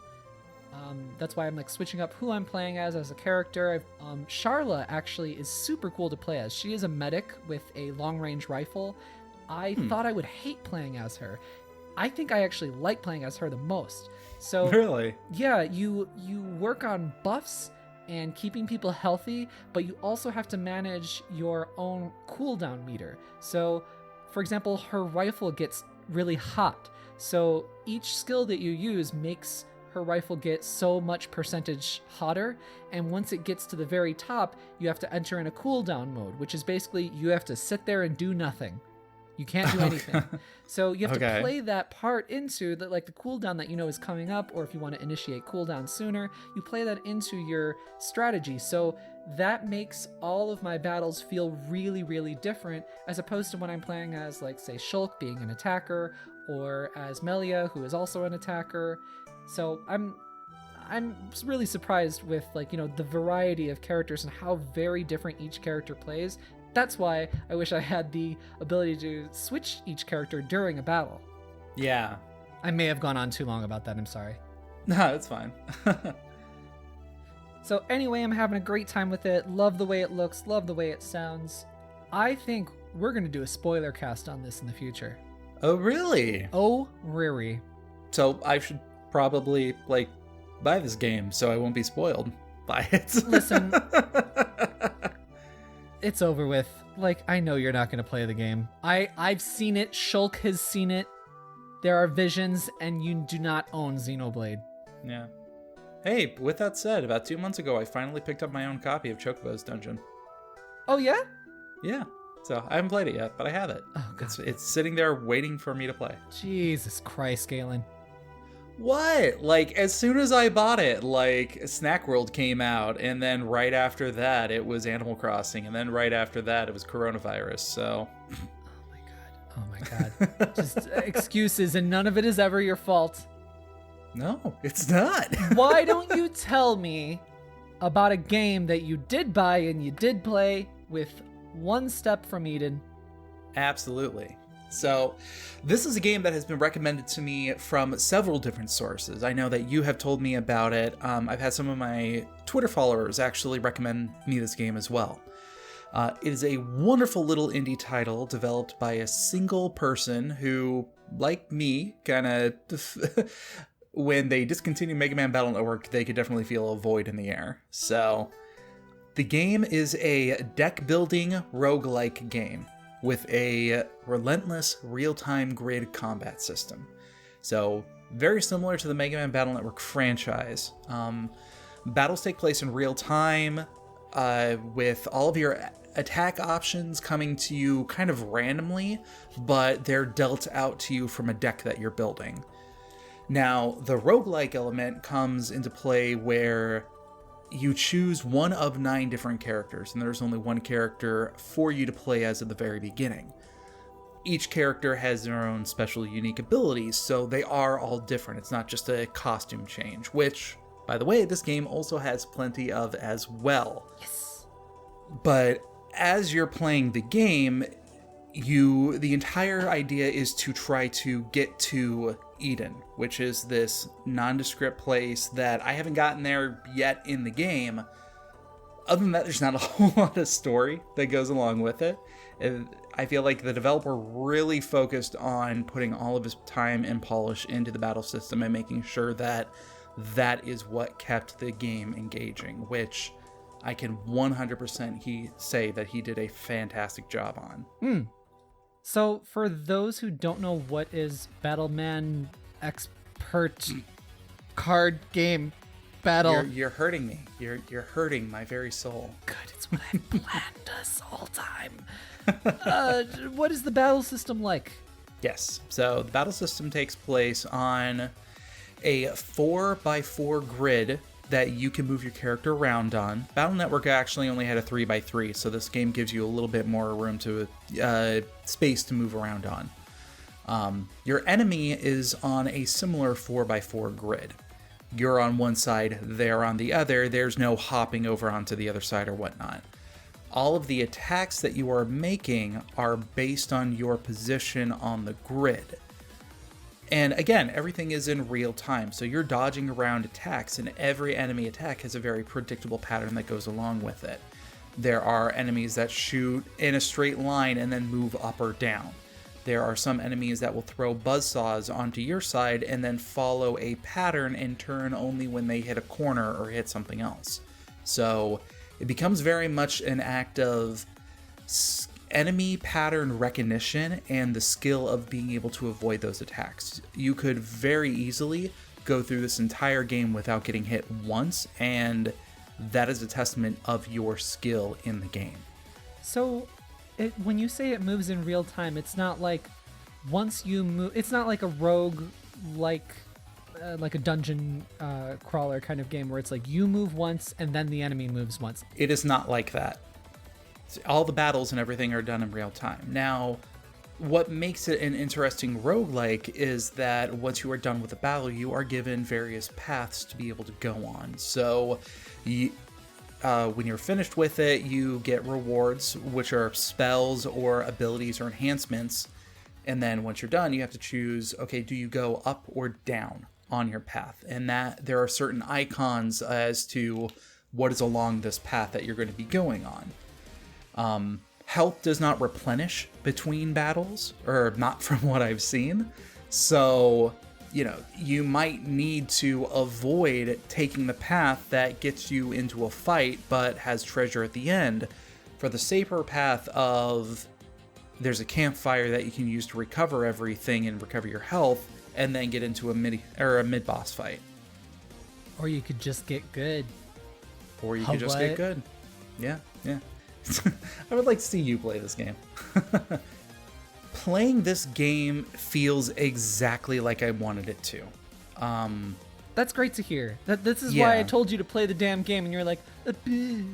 That's why I'm switching up who I'm playing as a character. Charla actually is super cool to play as. She is a medic with a long-range rifle. I thought I would hate playing as her. I think I actually like playing as her the most. So really, yeah, you work on buffs and keeping people healthy, but you also have to manage your own cooldown meter. So, for example, her rifle gets really hot. So each skill that you use makes her rifle get so much percentage hotter, and once it gets to the very top, you have to enter in a cooldown mode, which is basically you have to sit there and do nothing. You can't do anything. So you have to play that part into the cooldown that is coming up, or if you want to initiate cooldown sooner, you play that into your strategy. So that makes all of my battles feel really, really different, as opposed to when I'm playing as, say, Shulk being an attacker, or as Melia, who is also an attacker. So I'm really surprised with the variety of characters and how very different each character plays. That's why I wish I had the ability to switch each character during a battle. Yeah. I may have gone on too long about that, I'm sorry. No, it's fine. So anyway, I'm having a great time with it. Love the way it looks, love the way it sounds. I think we're going to do a spoiler cast on this in the future. Oh, really? Oh, Riri. So I should probably, buy this game so I won't be spoiled by it. Listen, it's over with. I know you're not going to play the game. I've seen it. Shulk has seen it. There are visions, and you do not own Xenoblade. Yeah. Hey, with that said, about 2 months ago, I finally picked up my own copy of Chocobo's Dungeon. Oh, yeah? Yeah. So I haven't played it yet, but I have it. Oh, God. It's sitting there waiting for me to play. Jesus Christ, Galen. What? As soon as I bought it, Snack World came out, and then right after that, it was Animal Crossing, and then right after that, it was coronavirus, so... Oh my god. Just excuses, and none of it is ever your fault. No, it's not. Why don't you tell me about a game that you did buy and you did play with one step from Eden? Absolutely. So, this is a game that has been recommended to me from several different sources. I know that you have told me about it. I've had some of my Twitter followers actually recommend me this game as well. It is a wonderful little indie title developed by a single person who, like me, kind of... when they discontinued Mega Man Battle Network, they could definitely feel a void in the air. So, the game is a deck-building roguelike game with a relentless real-time grid combat system. So, very similar to the Mega Man Battle Network franchise. Battles take place in real time, with all of your attack options coming to you kind of randomly, but they're dealt out to you from a deck that you're building. Now, the roguelike element comes into play where you choose one of 9 different characters, and there's only one character for you to play as at the very beginning. Each character has their own special unique abilities, so they are all different. It's not just a costume change, which, by the way, this game also has plenty of as well. Yes. But as you're playing the game, the entire idea is to try to get to Eden, which is this nondescript place that I haven't gotten there yet in the game. Other than that, there's not a whole lot of story that goes along with it. I feel like the developer really focused on putting all of his time and polish into the battle system and making sure that that is what kept the game engaging, which I can 100% say that he did a fantastic job on. So for those who don't know, what is Battleman Expert card game battle? You're hurting me. You're hurting my very soul. Good, it's what I planned this whole time. What is the battle system like? Yes. So the battle system takes place on a 4x4 grid that you can move your character around on. Battle Network actually only had a 3x3, so this game gives you a little bit more room to space to move around on. Your enemy is on a similar 4x4 grid. You're on one side, they're on the other. There's no hopping over onto the other side or whatnot. All of the attacks that you are making are based on your position on the grid. And again, everything is in real time, so you're dodging around attacks, and every enemy attack has a very predictable pattern that goes along with it. There are enemies that shoot in a straight line and then move up or down. There are some enemies that will throw buzzsaws onto your side and then follow a pattern and turn only when they hit a corner or hit something else. So it becomes very much an act of enemy pattern recognition and the skill of being able to avoid those attacks. You could very easily go through this entire game without getting hit once, and that is a testament of your skill in the game. So when you say it moves in real time, it's not like once you move, it's not like a rogue like a dungeon crawler kind of game where it's like you move once and then the enemy moves once. It is not like that. All the battles and everything are done in real time. Now, what makes it an interesting roguelike is that once you are done with the battle, you are given various paths to be able to go on. So when you're finished with it, you get rewards, which are spells or abilities or enhancements. And then once you're done, you have to choose, okay, do you go up or down on your path? And that there are certain icons as to what is along this path that you're going to be going on. Health does not replenish between battles, or not from what I've seen. So, you might need to avoid taking the path that gets you into a fight but has treasure at the end, for the safer path of there's a campfire that you can use to recover everything and recover your health and then get into a mid-boss fight. Or you could just get good. Get good. Yeah. I would like to see you play this game. Playing this game feels exactly like I wanted it to. That's great to hear. This is why I told you to play the damn game, and you're like, the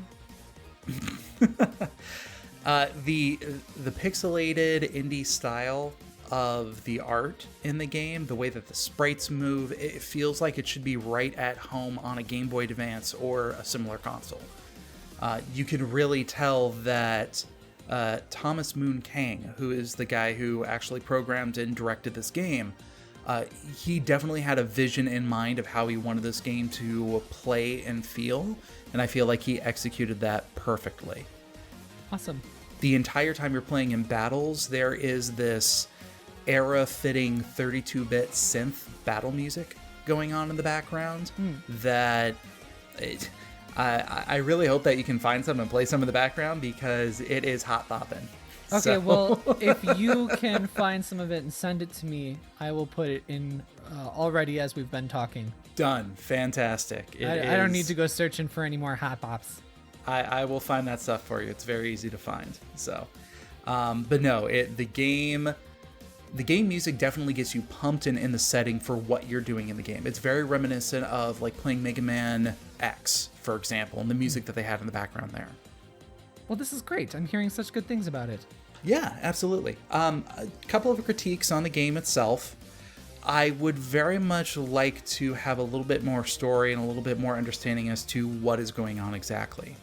pixelated indie style of the art in the game, the way that the sprites move, it feels like it should be right at home on a Game Boy Advance or a similar console. You can really tell that Thomas Moon Kang, who is the guy who actually programmed and directed this game, he definitely had a vision in mind of how he wanted this game to play and feel, and I feel like he executed that perfectly. Awesome. The entire time you're playing in battles, there is this era-fitting 32-bit synth battle music going on in the background that... I really hope that you can find some and play some in the background because it is hot bopping. Okay, well, if you can find some of it and send it to me, I will put it in already as we've been talking. Done. Fantastic. I don't need to go searching for any more hot bops. I will find that stuff for you. It's very easy to find. So, but no, the game music definitely gets you pumped in the setting for what you're doing in the game. It's very reminiscent of like playing Mega Man X, for example, and the music that they had in the background there. Well, this is great. I'm hearing such good things about it. Yeah, absolutely. A couple of critiques on the game itself. I would very much like to have a little bit more story and a little bit more understanding as to what is going on exactly.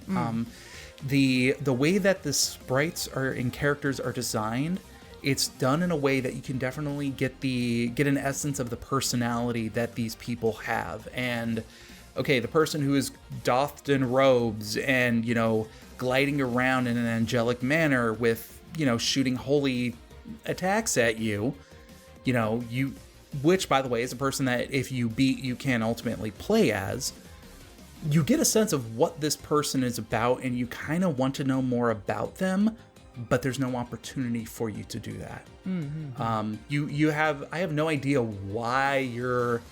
The way that the sprites and characters are designed, it's done in a way that you can definitely get an essence of the personality that these people have. And okay, the person who is dothed in robes and, gliding around in an angelic manner with, shooting holy attacks at you, which, by the way, is a person that if you beat, you can ultimately play as. You get a sense of what this person is about, and you kind of want to know more about them, but there's no opportunity for you to do that. I have no idea why you're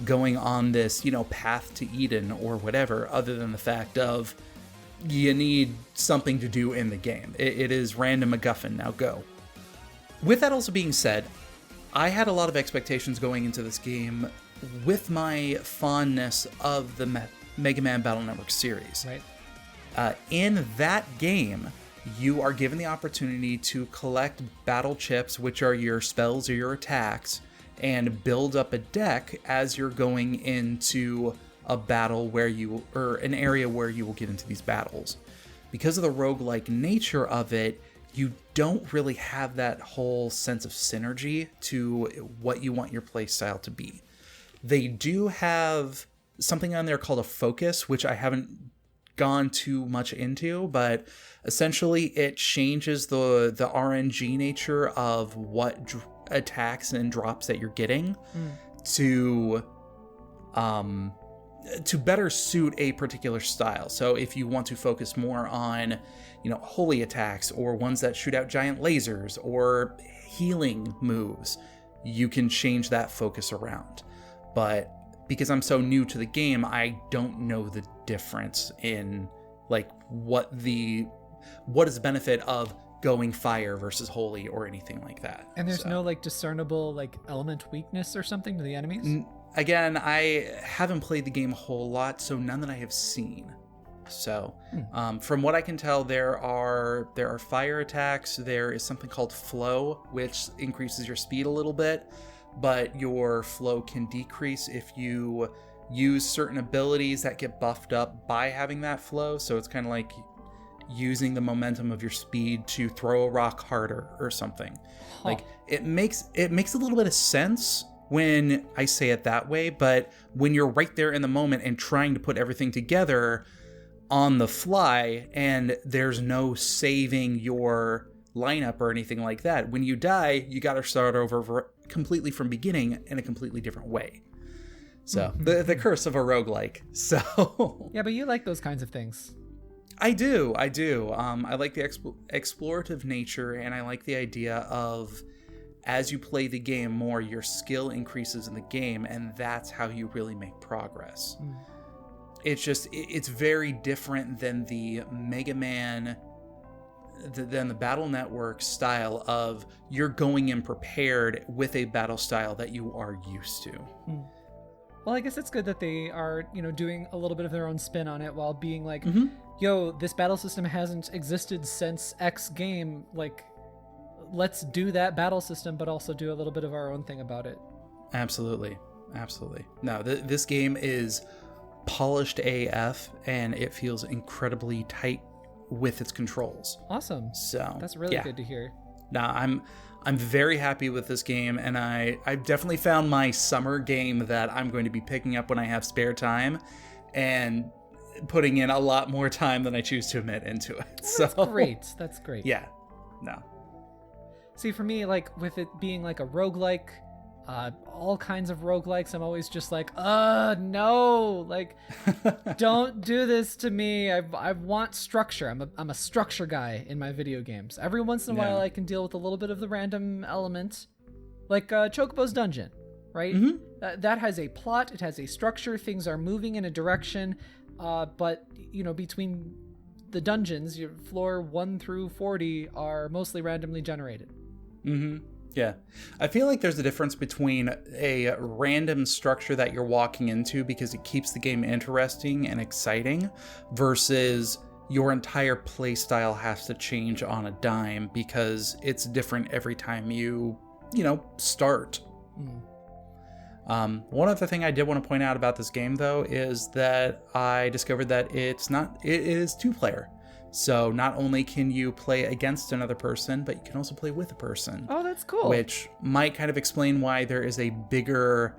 going on this, path to Eden or whatever, other than the fact of you need something to do in the game. It is random MacGuffin, now go. With that also being said, I had a lot of expectations going into this game with my fondness of the Mega Man Battle Network series. Right. In that game, you are given the opportunity to collect battle chips, which are your spells or your attacks, and build up a deck as you're going into a battle or an area where you will get into these battles. Because of the roguelike nature of it, you don't really have that whole sense of synergy to what you want your playstyle to be. They do have something on there called a focus, which I haven't gone too much into, but essentially it changes the RNG nature of what attacks and drops that you're getting to better suit a particular style. So if you want to focus more on, holy attacks or ones that shoot out giant lasers or healing moves, you can change that focus around. But because I'm so new to the game, I don't know the difference in what is the benefit of going fire versus holy or anything like that. And there's no discernible element weakness or something to the enemies? Again, I haven't played the game a whole lot, so none that I have seen. So from what I can tell, there are fire attacks. There is something called flow, which increases your speed a little bit, but your flow can decrease if you use certain abilities that get buffed up by having that flow. So it's kind of like using the momentum of your speed to throw a rock harder or something. It makes a little bit of sense when I say it that way, but when you're right there in the moment and trying to put everything together on the fly and there's no saving your lineup or anything like that, when you die, you got to start over completely from beginning in a completely different way. So the curse of a roguelike. So yeah, but you like those kinds of things. I do. I like the explorative nature, and I like the idea of as you play the game more, your skill increases in the game, and that's how you really make progress. It's very different than the Mega Man, than the Battle Network style of you're going in prepared with a battle style that you are used to. Well, I guess it's good that they are, doing a little bit of their own spin on it while being like, yo, this battle system hasn't existed since X game. Let's do that battle system, but also do a little bit of our own thing about it. Absolutely. No, this game is polished AF, and it feels incredibly tight with its controls. Awesome. So that's really good to hear. No, I'm very happy with this game, and I've definitely found my summer game that I'm going to be picking up when I have spare time, and putting in a lot more time than I choose to admit into it. That's great. Yeah. No. See, for me, with it being a roguelike, all kinds of roguelikes, I'm always just no, don't do this to me. I want structure. I'm a structure guy in my video games. Every once in a while, I can deal with a little bit of the random element, Chocobo's Dungeon, right? That has a plot. It has a structure. Things are moving in a direction, but between the dungeons, your floor 1 through 40 are mostly randomly generated. Yeah. I feel like there's a difference between a random structure that you're walking into because it keeps the game interesting and exciting versus your entire play style has to change on a dime because it's different every time you start. One other thing I did want to point out about this game, though, is that I discovered that it is 2-player. So not only can you play against another person, but you can also play with a person. Oh, that's cool. Which might kind of explain why there is a bigger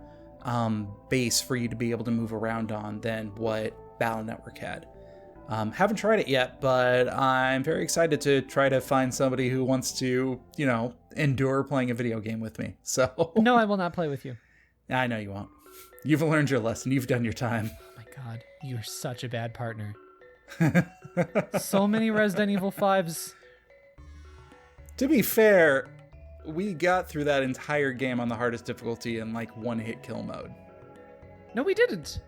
base for you to be able to move around on than what Battle Network had. Haven't tried it yet, but I'm very excited to try to find somebody who wants to, endure playing a video game with me. So No, I will not play with you. I know you won't. You've learned your lesson. You've done your time. Oh my god, you're such a bad partner. So many Resident Evil 5s. To be fair, we got through that entire game on the hardest difficulty in like one-hit kill mode. No, we didn't.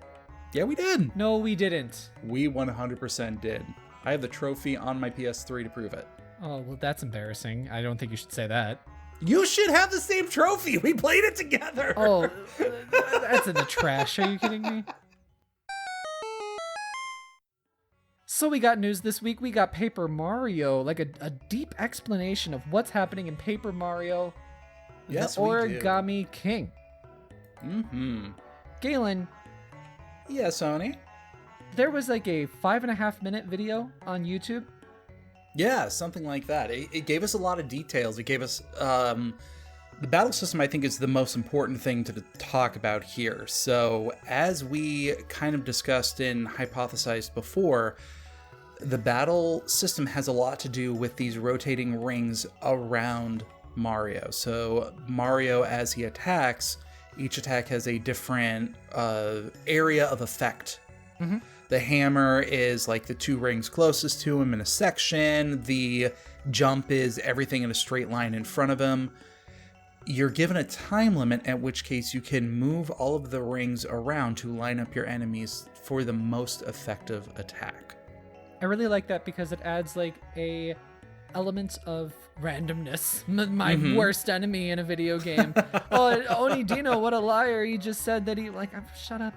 Yeah, we did. No, we didn't. We 100% did. I have the trophy on my PS3 to prove it. Oh, well, that's embarrassing. I don't think you should say that. You should have the same trophy. We played it together. Oh, that's in the trash. Are you kidding me? So we got news this week. We got Paper Mario, like a deep explanation of what's happening in Paper Mario, Yes, the we Origami King. Mm-hmm. Galen, Yeah, Sony. there was like a 5.5-minute video on YouTube. Yeah, something like that. It gave us a lot of details. It gave us the battle system. I think is the most important thing to talk about here. So as we kind of discussed and hypothesized before, the battle system has a lot to do with these rotating rings around Mario. So Mario, as he attacks, each attack has a different area of effect. Mm-hmm. The hammer is like the 2 rings closest to him in a section. The jump is everything in a straight line in front of him. You're given a time limit, at which case you can move all of the rings around to line up your enemies for the most effective attack. I really like that because it adds like a element of randomness. My worst enemy in a video game. Oh, Oni Dino, what a liar! He just said that he shut up.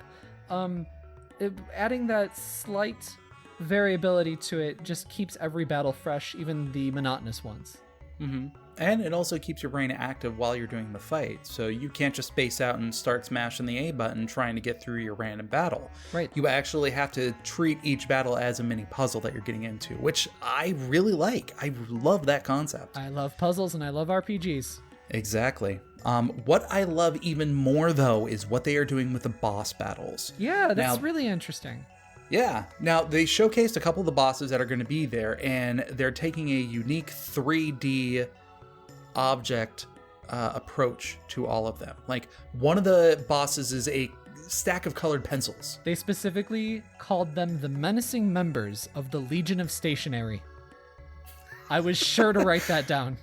Adding that slight variability to it just keeps every battle fresh, even the monotonous ones. Mm-hmm. And it also keeps your brain active while you're doing the fight. So you can't just space out and start smashing the A button trying to get through your random battle. Right. You actually have to treat each battle as a mini puzzle that you're getting into, which I really like. I love that concept. I love puzzles and I love RPGs. Exactly. What I love even more, though, is what they are doing with the boss battles. Yeah, that's Now, really interesting. Yeah. Now, they showcased a couple of the bosses that are going to be there, and they're taking a unique 3D object approach to all of them. Like, one of the bosses is a stack of colored pencils. They specifically called them the menacing members of the Legion of Stationery. I was sure to write that down.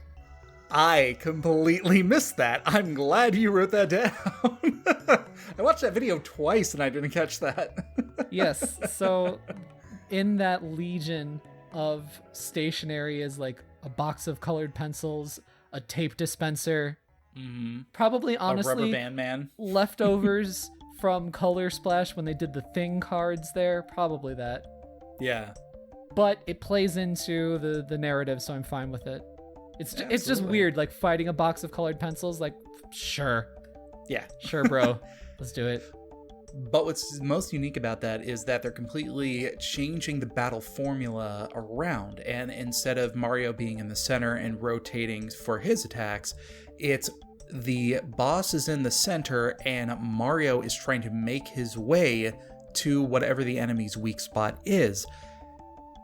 I completely missed that. I'm glad you wrote that down. I watched that video twice and I didn't catch that. Yes, so in that legion of stationery is like a box of colored pencils, a tape dispenser, probably honestly a rubber band man. leftovers from Color Splash when they did the Thing cards there, probably that. Yeah. But it plays into the narrative, so I'm fine with it. It's just Absolutely. weird, like fighting a box of colored pencils. Like, sure, Yeah. bro, let's do it. But what's most unique about that is that they're completely changing the battle formula around. And instead of Mario being in the center and rotating for his attacks, it's the boss is in the center and Mario is trying to make his way to whatever the enemy's weak spot is.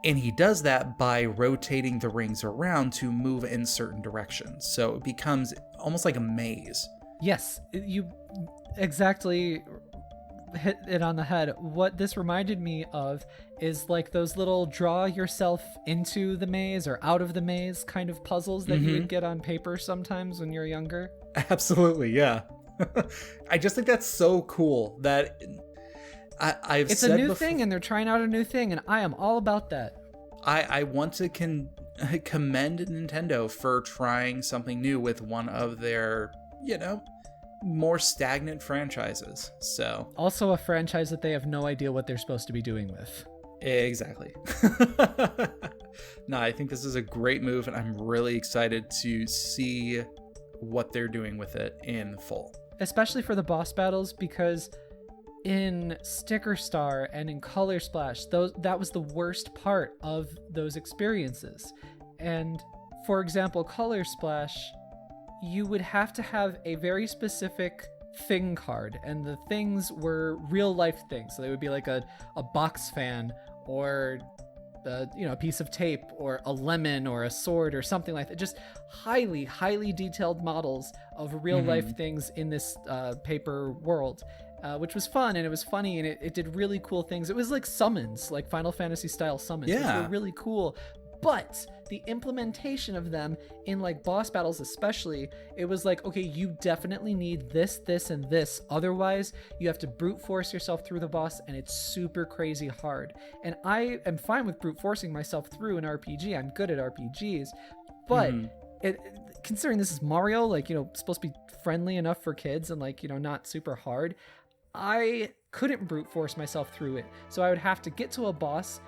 And he does that by rotating the rings around to move in certain directions. So it becomes almost like a maze. Yes, you exactly hit it on the head. What this reminded me of is like those little draw yourself into the maze or out of the maze kind of puzzles that you would get on paper sometimes when you're younger. Absolutely, yeah. I just think that's so cool that I've It's said a new before, thing and they're trying out a new thing and I am all about that. I want to commend Nintendo for trying something new with one of their, more stagnant franchises. So Also a franchise that they have no idea what they're supposed to be doing with. exactly. No, I think this is a great move and I'm really excited to see what they're doing with it in full. especially for the boss battles, because in Sticker Star and in Color Splash, that was the worst part of those experiences. And for example, Color Splash, you would have to have a very specific thing card, and the things were real life things. So they would be like a box fan, or a piece of tape, or a lemon, or a sword, or something like that. Just highly detailed models of real life things in this paper world, which was fun, and it was funny, and it did really cool things. It was like summons, like Final Fantasy style summons, which were really cool. But the implementation of them in like boss battles especially, it was like, okay, you definitely need this, and this. Otherwise, you have to brute force yourself through the boss, and it's super crazy hard. And I am fine with brute forcing myself through an RPG. I'm good at RPGs. But considering this is Mario, like, supposed to be friendly enough for kids and like, not super hard, I couldn't brute force myself through it. So I would have to get to a boss,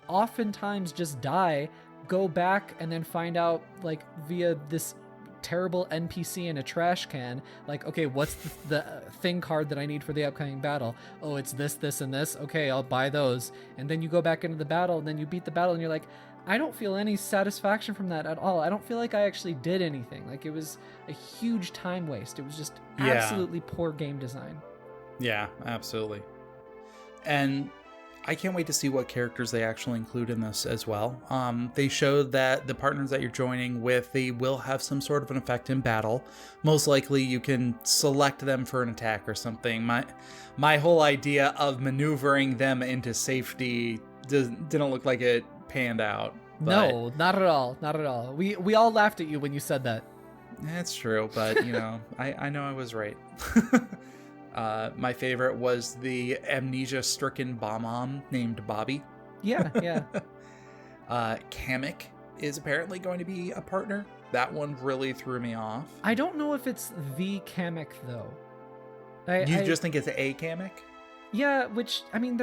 oftentimes just die, go back, and then find out like via this terrible NPC in a trash can, like, okay, what's the thing card that I need for the upcoming battle? Oh, it's this, and this. Okay, I'll buy those. And then you go back into the battle, and then you beat the battle, and you're like, I don't feel any satisfaction from that at all. I don't feel like I actually did anything. Like, it was a huge time waste. It was just absolutely poor game design. Yeah, absolutely. And I can't wait to see what characters they actually include in this as well. They showed that the partners that you're joining with, they will have some sort of an effect in battle. Most likely you can select them for an attack or something. My whole idea of maneuvering them into safety didn't look like it panned out. No, not at all. Not at all. We all laughed at you when you said that. That's true, but I know I was right. My favorite was the amnesia-stricken Bomb named Bobby. Yeah. Kamek is apparently going to be a partner. That one really threw me off. I don't know if it's the Kamek, though. You just think it's a Kamek? Yeah, which, I mean,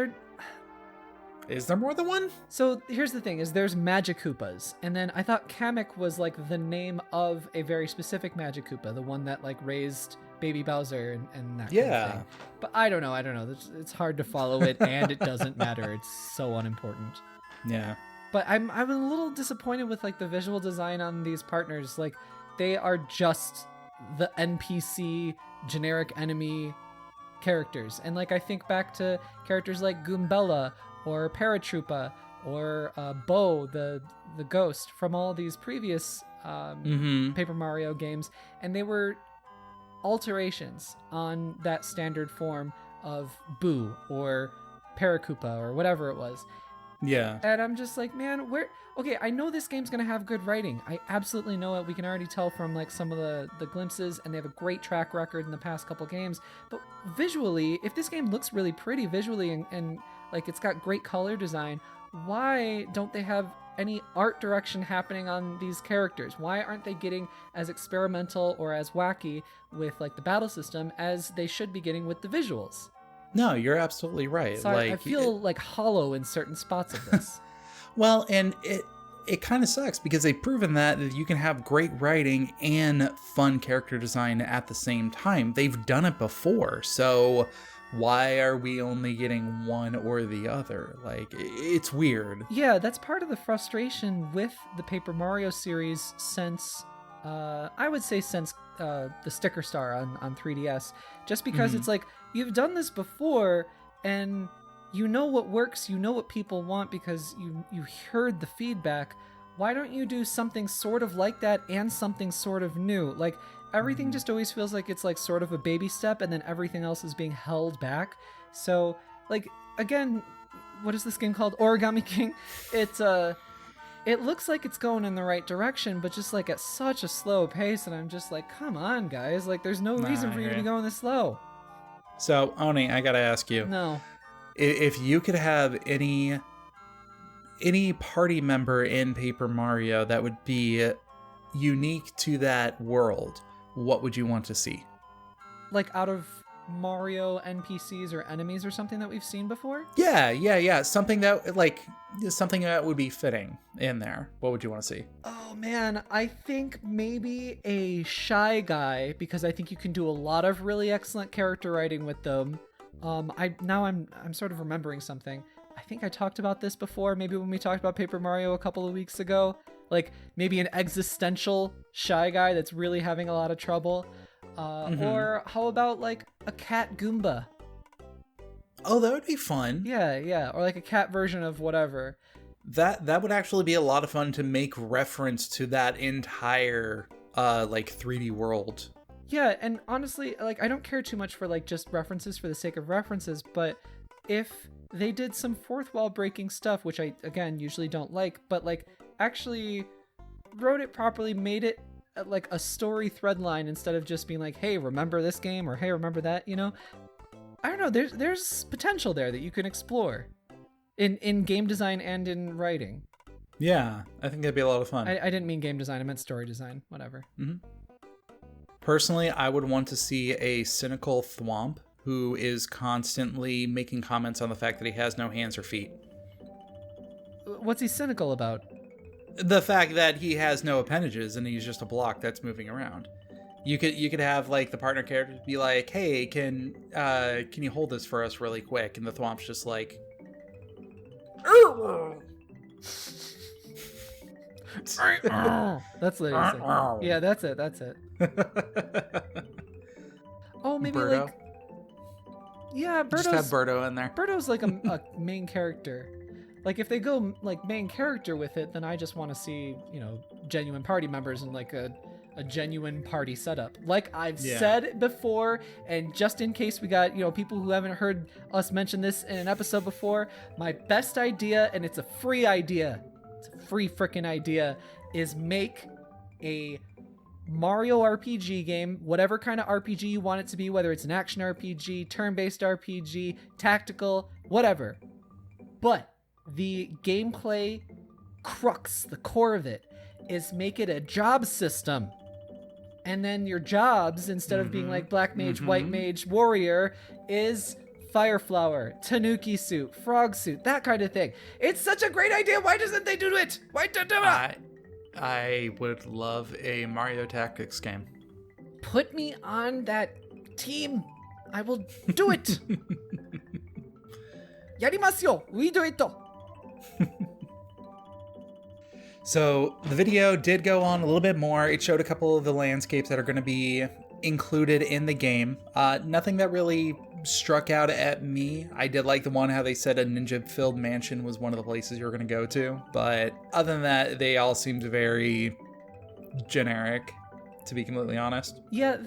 Is there more than one? So here's the thing, is there's Magic Koopas, and then I thought Kamek was like the name of a very specific Magic Koopa, the one that like raised Baby Bowser and that kind of thing. But I don't know. It's hard to follow it, and it doesn't matter. It's so unimportant. Yeah. But I'm a little disappointed with like the visual design on these partners. Like, they are just the NPC generic enemy characters. And like, I think back to characters like Goombella or Paratroopa or Bo, the ghost from all these previous Paper Mario games, and they were alterations on that standard form of Boo or Paracoopa or whatever it was. Yeah. And I'm just like, man, okay, I know this game's gonna have good writing. I absolutely know it. We can already tell from like some of the glimpses, and they have a great track record in the past couple games. But visually, if this game looks really pretty visually and like it's got great color design, why don't they have any art direction happening on these characters? Why aren't they getting as experimental or as wacky with like the battle system as they should be getting with the visuals? No, you're absolutely right. So I feel like hollow in certain spots of this. Well, and it kind of sucks because they've proven that you can have great writing and fun character design at the same time. They've done it before, so why are we only getting one or the other? Like, it's weird. Yeah, that's part of the frustration with the Paper Mario series since, I would say since the Sticker Star on 3DS. Just because it's like, you've done this before, and you know what works, you know what people want because you heard the feedback. Why don't you do something sort of like that and something sort of new? Like, everything just always feels like it's like sort of a baby step, and then everything else is being held back. So, like, again, what is this game called? Origami King? It looks like it's going in the right direction, but just like at such a slow pace, and I'm just like, come on, guys. Like, there's no reason for you to be going this slow. So, Oni, I gotta ask you. No. If you could have any party member in Paper Mario that would be unique to that world, what would you want to see? Like, out of Mario NPCs or enemies or something that we've seen before? Yeah. Something that would be fitting in there. What would you want to see? Oh man, I think maybe a shy guy, because I think you can do a lot of really excellent character writing with them. I'm sort of remembering something. I think I talked about this before, maybe when we talked about Paper Mario a couple of weeks ago. Like maybe an existential shy guy that's really having a lot of trouble. Or how about like a cat Goomba? Oh, that would be fun. Yeah. Or like a cat version of whatever. That would actually be a lot of fun to make reference to that entire like 3D world. Yeah, and honestly, like I don't care too much for like just references for the sake of references, but if they did some fourth wall breaking stuff, which I again usually don't like, but like actually wrote it properly, made it like a story thread line instead of just being like, hey, remember this game, or hey, remember that, you know? I don't know, there's potential there that you can explore in game design and in writing. Yeah, I think that'd be a lot of fun. I didn't mean game design, I meant story design, whatever. Personally, I would want to see a cynical thwomp who is constantly making comments on the fact that he has no hands or feet. What's he cynical about? The fact that he has no appendages and he's just a block that's moving around. You could have like the partner character be like, "Hey, can you hold this for us really quick?" And the thwomp's just like, that's what he said. Yeah, that's it. Oh, maybe Birdo. like, yeah, Just have Birdo in there. Birdo's like a main character. Like if they go like main character with it, then I just want to see, you know, genuine party members and like a genuine party setup. Like I've said before, and just in case we got, you know, people who haven't heard us mention this in an episode before, my best idea, and it's a free idea, it's a free freaking idea, is make a Mario RPG game, whatever kind of RPG you want it to be, whether it's an action RPG, turn-based RPG, tactical, whatever. But the gameplay crux, the core of it, is make it a job system. And then your jobs, instead of being like Black Mage, White Mage, Warrior, is Fire Flower, Tanuki Suit, Frog Suit, that kind of thing. It's such a great idea. Why doesn't they do it? Why don't do it? I would love a Mario Tactics game. Put me on that team. I will do it. Yarimasu yo. We do it. So the video did go on a little bit more. It showed a couple of the landscapes that are going to be included in the game. Nothing that really struck out at me. I did like the one how they said a ninja-filled mansion was one of the places you were going to go to. But other than that, they all seemed very generic, to be completely honest. Yeah,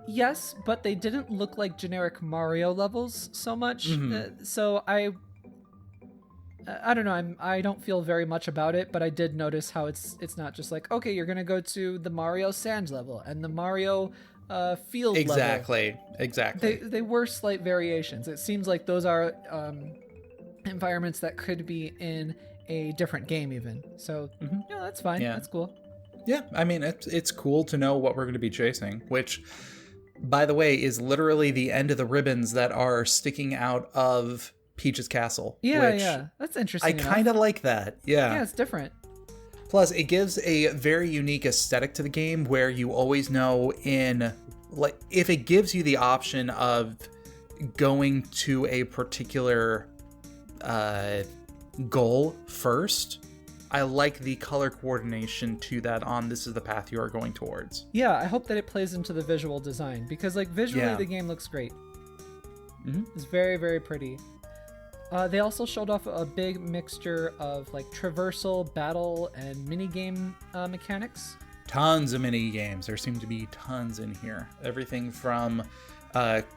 yes, but they didn't look like generic Mario levels so much. So I don't know. I don't feel very much about it, but I did notice how it's not just like, okay, you're gonna go to the Mario Sand level and the Mario field level. Exactly. They were slight variations. It seems like those are environments that could be in a different game even. So yeah, that's fine. Yeah. That's cool. Yeah, I mean it's cool to know what we're going to be chasing, which, by the way, is literally the end of the ribbons that are sticking out of Peach's castle. Yeah, that's interesting. I kind of like that. Yeah, it's different. Plus, it gives a very unique aesthetic to the game where you always know if it gives you the option of going to a particular goal first. I like the color coordination to that on this is the path you are going towards. Yeah, I hope that it plays into the visual design because like visually the game looks great. It's very, very pretty. They also showed off a big mixture of like traversal, battle, and minigame mechanics. Tons of mini games. There seem to be tons in here. Everything from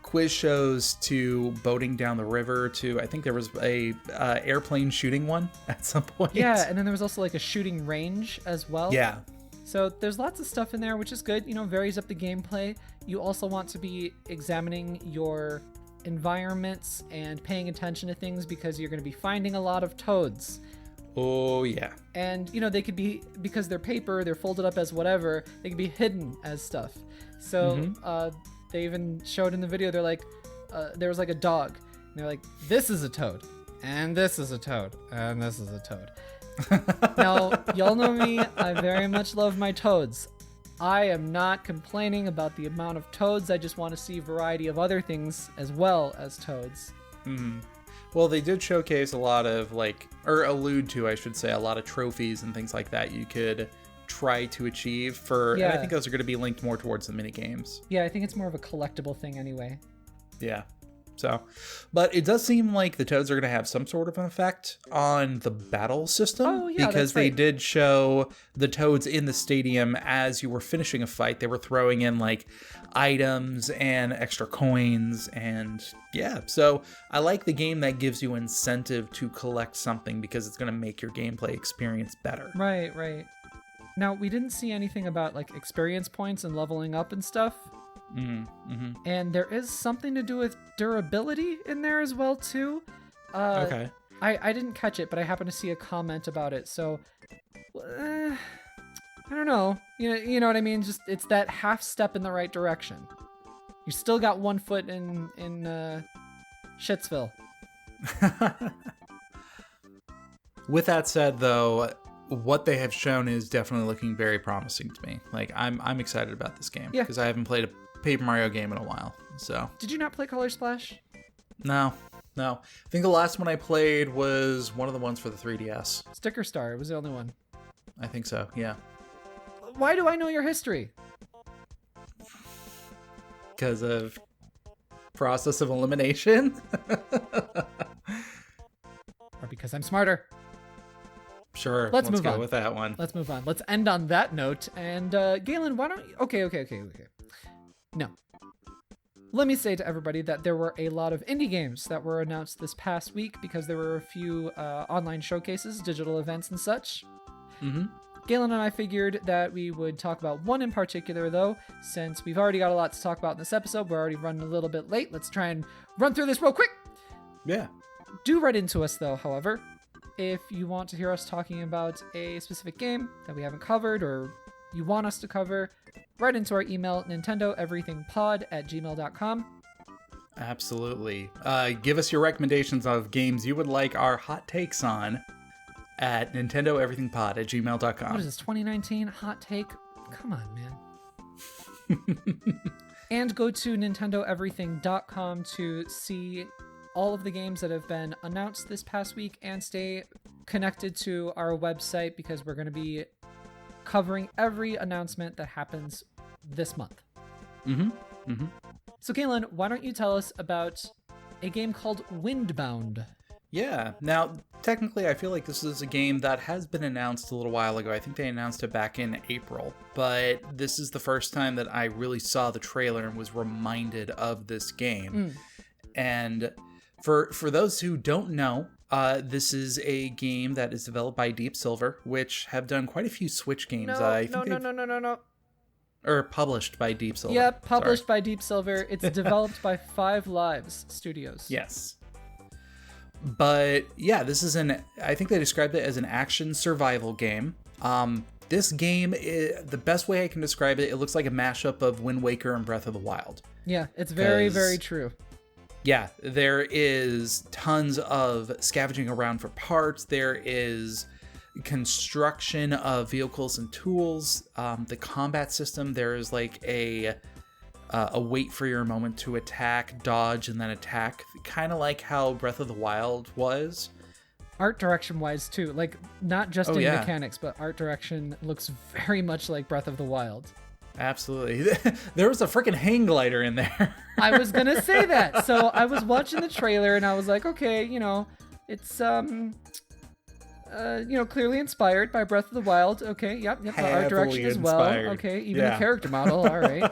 quiz shows to boating down the river to I think there was a airplane shooting one at some point. Yeah, and then there was also like a shooting range as well. Yeah. So there's lots of stuff in there, which is good. You know, varies up the gameplay. You also want to be examining your environments and paying attention to things because you're going to be finding a lot of toads. Oh yeah. And you know, they could be, because they're paper, they're folded up as whatever, they could be hidden as stuff. So they even showed in the video, they're like, there was like a dog. And they're like, this is a toad. And this is a toad. And this is a toad. Now, y'all know me. I very much love my toads. I am not complaining about the amount of toads. I just want to see variety of other things as well as toads. Mm-hmm. Well, they did showcase a lot of, like, or allude to, I should say, a lot of trophies and things like that you could try to achieve for, and I think those are going to be linked more towards the mini games. Yeah, I think it's more of a collectible thing anyway. Yeah. So, but it does seem like the toads are going to have some sort of an effect on the battle system. Oh, yeah, because they did show the toads in the stadium as you were finishing a fight. They were throwing in like items and extra coins, and yeah. So I like the game that gives you incentive to collect something because it's going to make your gameplay experience better. Right, right. Now, we didn't see anything about like experience points and leveling up and stuff. Mm-hmm. And there is something to do with durability in there as well too. Okay. I didn't catch it, but I happened to see a comment about it. So I don't know. You know what I mean? Just it's that half step in the right direction. You still got 1 foot in Shitsville. With that said, though, what they have shown is definitely looking very promising to me. Like I'm excited about this game because I haven't played a Paper Mario game in a while. So did you not play Color Splash? No. I think the last one I played was one of the ones for the 3DS. Sticker Star. It was the only one. I think so. Yeah. Why do I know your history? Because of process of elimination. Or because I'm smarter. Sure. Let's move go on with that one. Let's move on. Let's end on that note. And Galen, why don't you... Okay. No. Let me say to everybody that there were a lot of indie games that were announced this past week because there were a few online showcases, digital events and such. Mm-hmm. Galen and I figured that we would talk about one in particular, though, since we've already got a lot to talk about in this episode. We're already running a little bit late. Let's try and run through this real quick. Yeah. Do write into us, though, however, if you want to hear us talking about a specific game that we haven't covered or you want us to cover, write into our email, nintendoeverythingpod@gmail.com. Absolutely. Give us your recommendations of games you would like our hot takes on at nintendoeverythingpod@gmail.com. What is this, 2019? Hot take? Come on, man. And go to nintendoeverything.com to see all of the games that have been announced this past week and stay connected to our website because we're going to be covering every announcement that happens this month. So, Galen, why don't you tell us about a game called Windbound? Yeah. Now, technically, I feel like this is a game that has been announced a little while ago. I think they announced it back in April, but this is the first time that I really saw the trailer and was reminded of this game. And for those who don't know, this is a game that is developed by Deep Silver, which have done quite a few Switch games. No. Or published by Deep Silver. Yeah, published by Deep Silver. It's developed by Five Lives Studios. Yes. But yeah, this is I think they described it as an action survival game. This game, the best way I can describe it, it looks like a mashup of Wind Waker and Breath of the Wild. Yeah, it's very, very true. Yeah, there is tons of scavenging around for parts. There is construction of vehicles and tools. The combat system, there is like a wait for your moment to attack, dodge, and then attack. Kind of like how Breath of the Wild was. Art direction wise too, like not just in mechanics, but art direction looks very much like Breath of the Wild. Absolutely. There was a freaking hang glider in there. I was gonna say that. So I was watching the trailer and I was like, okay, it's clearly inspired by Breath of the Wild. Okay, yep, the art direction as well. Okay, even the character model. All right.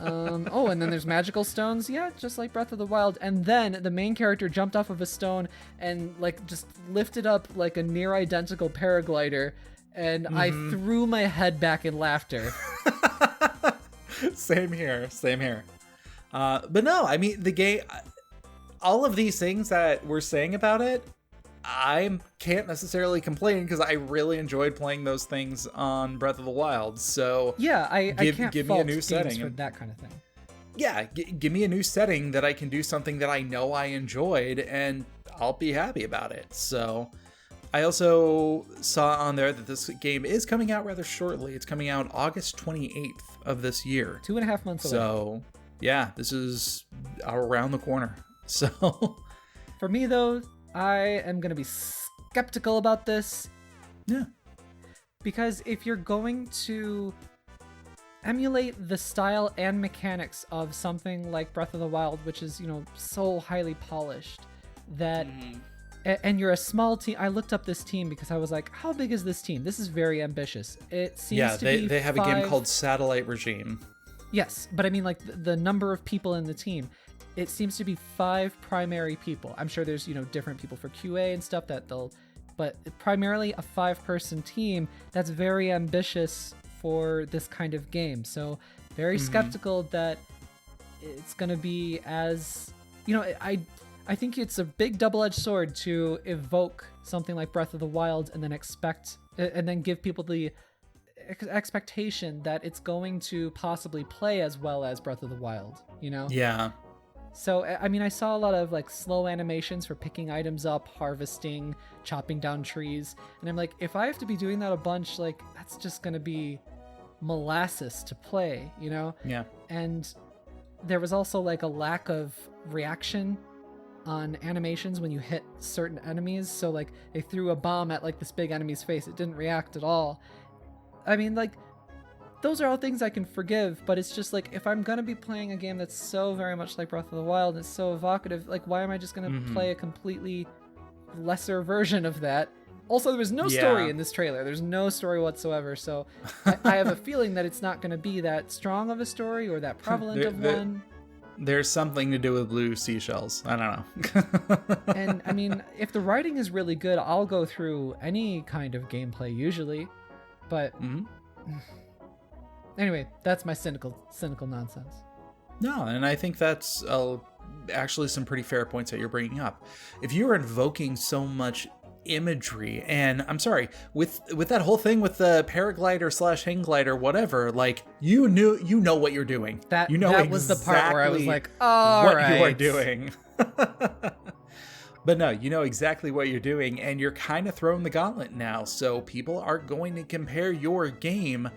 And then there's magical stones. Yeah, just like Breath of the Wild. And then the main character jumped off of a stone and like just lifted up like a near identical paraglider, and I threw my head back in laughter. Same here. But no, I mean the game. All of these things that we're saying about it, I can't necessarily complain because I really enjoyed playing those things on Breath of the Wild. So yeah, I can't give fault me a new games setting for that kind of thing. yeah, give me a new setting that I can do something that I know I enjoyed, and I'll be happy about it. So I also saw on there that this game is coming out rather shortly. It's coming out August 28th of this year. 2.5 months away. So yeah, this is around the corner. So for me, though, I am going to be skeptical about this. Yeah. Because if you're going to emulate the style and mechanics of something like Breath of the Wild, which is, so highly polished, that... And you're a small team. I looked up this team because I was like, how big is this team? This is very ambitious. It seems to be they have a game called Satellite Regime. Yes, but I mean, like, the number of people in the team, it seems to be 5 primary people. I'm sure there's, different people for QA and stuff but primarily a 5-person team that's very ambitious for this kind of game. So very skeptical that it's going to be as, I think it's a big double-edged sword to evoke something like Breath of the Wild and then give people the expectation that it's going to possibly play as well as Breath of the Wild, Yeah. So, I mean, I saw a lot of like slow animations for picking items up, harvesting, chopping down trees. And I'm like, if I have to be doing that a bunch, like, that's just going to be molasses to play, Yeah. And there was also like a lack of reaction on animations when you hit certain enemies. So like they threw a bomb at like this big enemy's face. It didn't react at all. I mean, like, those are all things I can forgive, but it's just like, if I'm going to be playing a game that's so very much like Breath of the Wild and it's so evocative, like, why am I just going to play a completely lesser version of that? Also, there was no story in this trailer. There's no story whatsoever, so I have a feeling that it's not going to be that strong of a story or that prevalent of one. There's something to do with blue seashells. I don't know. And, I mean, if the writing is really good, I'll go through any kind of gameplay, usually. But... Anyway, that's my cynical nonsense. No, and I think that's actually some pretty fair points that you're bringing up. If you're invoking so much imagery, and I'm sorry, with that whole thing with the paraglider / hang glider, whatever, like, you know what you're doing. That exactly was the part where I was like, all what right. you are doing. But no, you know exactly what you're doing, and you're kind of throwing the gauntlet now, so people are going to compare your game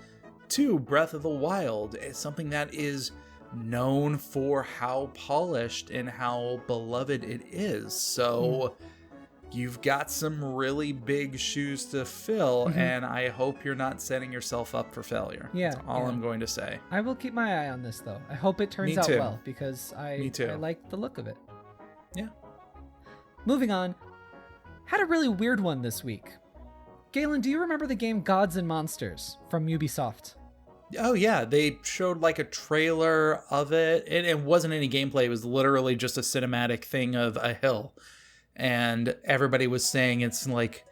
to Breath of the Wild as something that is known for how polished and how beloved it is. So you've got some really big shoes to fill, and I hope you're not setting yourself up for failure. Yeah, that's all I'm going to say. I will keep my eye on this, though. I hope it turns out well, because I like the look of it. Yeah. Moving on, had a really weird one this week. Galen, do you remember the game Gods and Monsters from Ubisoft? Oh yeah, they showed like a trailer of it. It wasn't any gameplay. It was literally just a cinematic thing of a hill. And everybody was saying it's like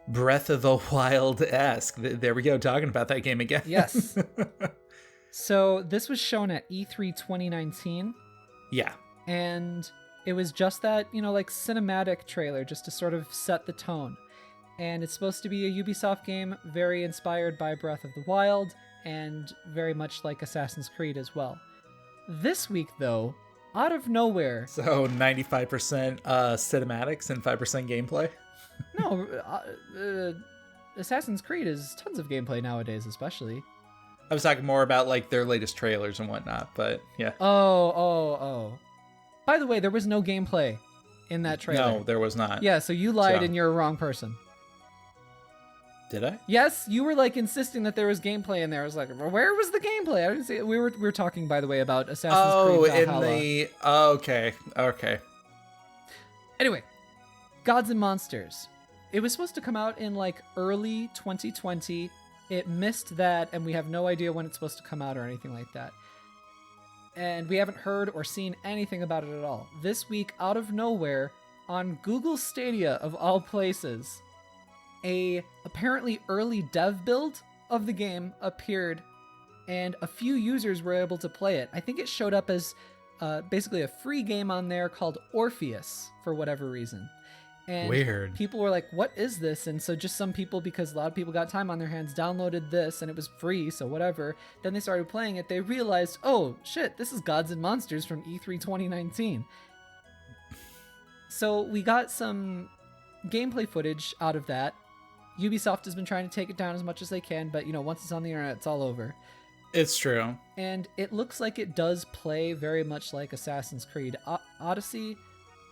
Breath of the Wild-esque. There we go, talking about that game again. Yes. So this was shown at E3 2019. Yeah. And it was just that, like cinematic trailer just to sort of set the tone. And it's supposed to be a Ubisoft game very inspired by Breath of the Wild, and very much like Assassin's Creed as well. This week, though, out of nowhere... So 95% cinematics and 5% gameplay? No, Assassin's Creed is tons of gameplay nowadays, especially. I was talking more about like their latest trailers and whatnot, but yeah. Oh. By the way, there was no gameplay in that trailer. No, there was not. Yeah, so you lied and you're a wrong person. Did I? Yes, you were like insisting that there was gameplay in there. I was like, well, where was the gameplay? I didn't see it. We were talking, by the way, about Assassin's Creed Valhalla. Okay. Anyway, Gods and Monsters. It was supposed to come out in like early 2020. It missed that, and we have no idea when it's supposed to come out or anything like that. And we haven't heard or seen anything about it at all. This week, out of nowhere, on Google Stadia of all places, a apparently early dev build of the game appeared, and a few users were able to play it. I think it showed up as basically a free game on there called Orpheus for whatever reason. And Weird. people were like, what is this? And so just some people, because a lot of people got time on their hands, downloaded this and it was free, so whatever. Then they started playing it. They realized, oh shit, this is Gods and Monsters from E3 2019. So we got some gameplay footage out of that. Ubisoft has been trying to take it down as much as they can, but once it's on the internet, it's all over. It's true. And it looks like it does play very much like Assassin's Creed Odyssey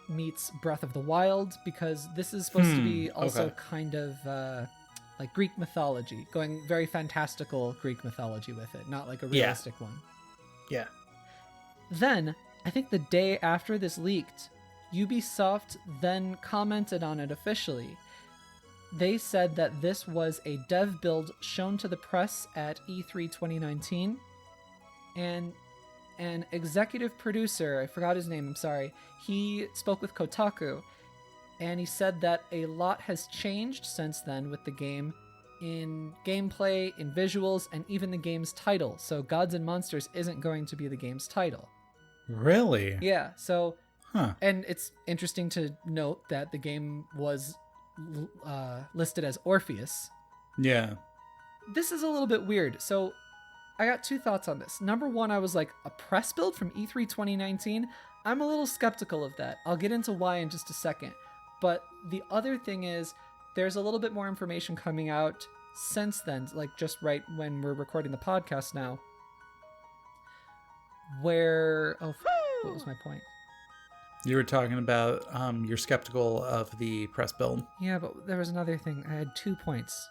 meets Breath of the Wild, because this is supposed to be also kind of like Greek mythology, going very fantastical Greek mythology with it, not like a realistic one. Yeah. Then, I think the day after this leaked, Ubisoft then commented on it officially. They said that this was a dev build shown to the press at E3 2019, and an executive producer, I forgot his name, I'm sorry, he spoke with Kotaku, and he said that a lot has changed since then with the game, in gameplay, in visuals, and even the game's title. So Gods and Monsters isn't going to be the game's title. Really? Yeah, so, and it's interesting to note that the game was listed as Orpheus. Yeah. This is a little bit weird. So I got two thoughts on this. Number one, I was like, a press build from E3 2019? I'm a little skeptical of that. I'll get into why in just a second. But the other thing is, there's a little bit more information coming out since then, like just right when we're recording the podcast now, where... Oh, what was my point? You were talking about you're skeptical of the press build. Yeah, but there was another thing. I had 2 points.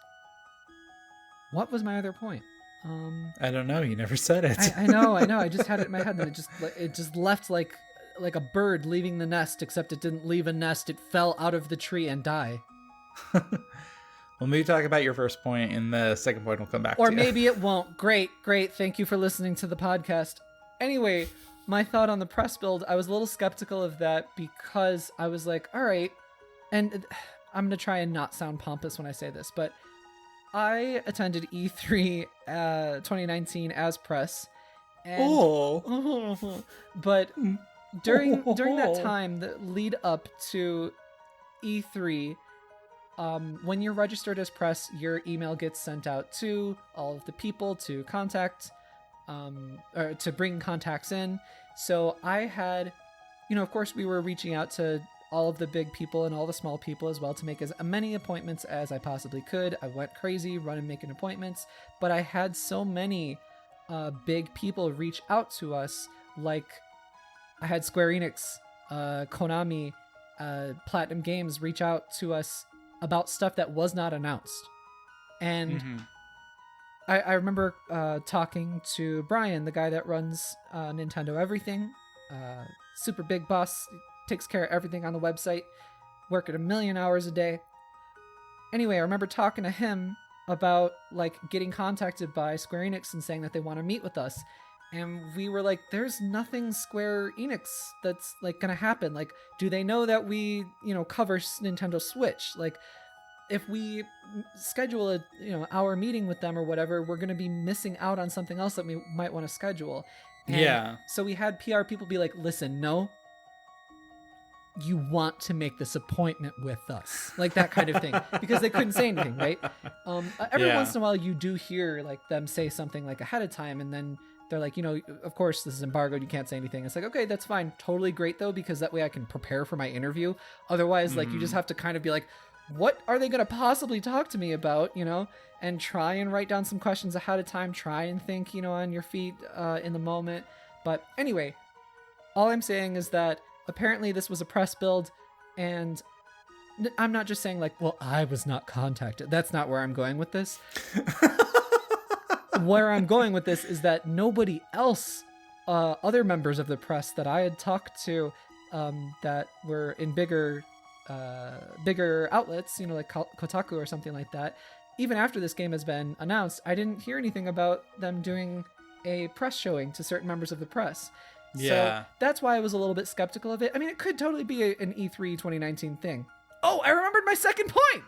What was my other point? I don't know. You never said it. I know. I just had it in my head, and it just left like a bird leaving the nest, except it didn't leave a nest. It fell out of the tree and died. Well, maybe talk about your first point, and the second point will come back or to you. Maybe it won't. Great. Thank you for listening to the podcast. Anyway, my thought on the press build, I was a little skeptical of that because I was like, all right, and I'm going to try and not sound pompous when I say this, but I attended E3 2019 as press. And, but during that time, the lead up to E3, when you're registered as press, your email gets sent out to all of the people to contact, or to bring contacts in. So I had, of course we were reaching out to all of the big people and all the small people as well to make as many appointments as I possibly could. I went crazy running, making appointments, but I had so many big people reach out to us. Like I had Square Enix, Konami, Platinum Games reach out to us about stuff that was not announced. And I remember talking to Brian, the guy that runs Nintendo Everything, super big boss, takes care of everything on the website, working 1 million hours a day. Anyway, I remember talking to him about like getting contacted by Square Enix and saying that they want to meet with us. And we were like, there's nothing Square Enix that's like gonna happen. Like, do they know that we, cover Nintendo Switch? Like, if we schedule a, hour meeting with them or whatever, we're gonna be missing out on something else that we might want to schedule. And yeah. So we had PR people be like, listen, no, you want to make this appointment with us, like that kind of thing, because they couldn't say anything, right? Every once in a while you do hear like them say something like ahead of time, and then they're like, of course this is embargoed, you can't say anything. It's like, okay, that's fine, totally great though, because that way I can prepare for my interview. Otherwise, like you just have to kind of be like, what are they going to possibly talk to me about, and try and write down some questions ahead of time, try and think, on your feet in the moment. But anyway, all I'm saying is that apparently this was a press build, and I'm not just saying like, well, I was not contacted. That's not where I'm going with this. Where I'm going with this is that nobody else, other members of the press that I had talked to that were in bigger outlets, like Kotaku or something like that, even after this game has been announced, I didn't hear anything about them doing a press showing to certain members of the press. Yeah. So that's why I was a little bit skeptical of it. I mean, it could totally be an E3 2019 thing. Oh, I remembered my second point!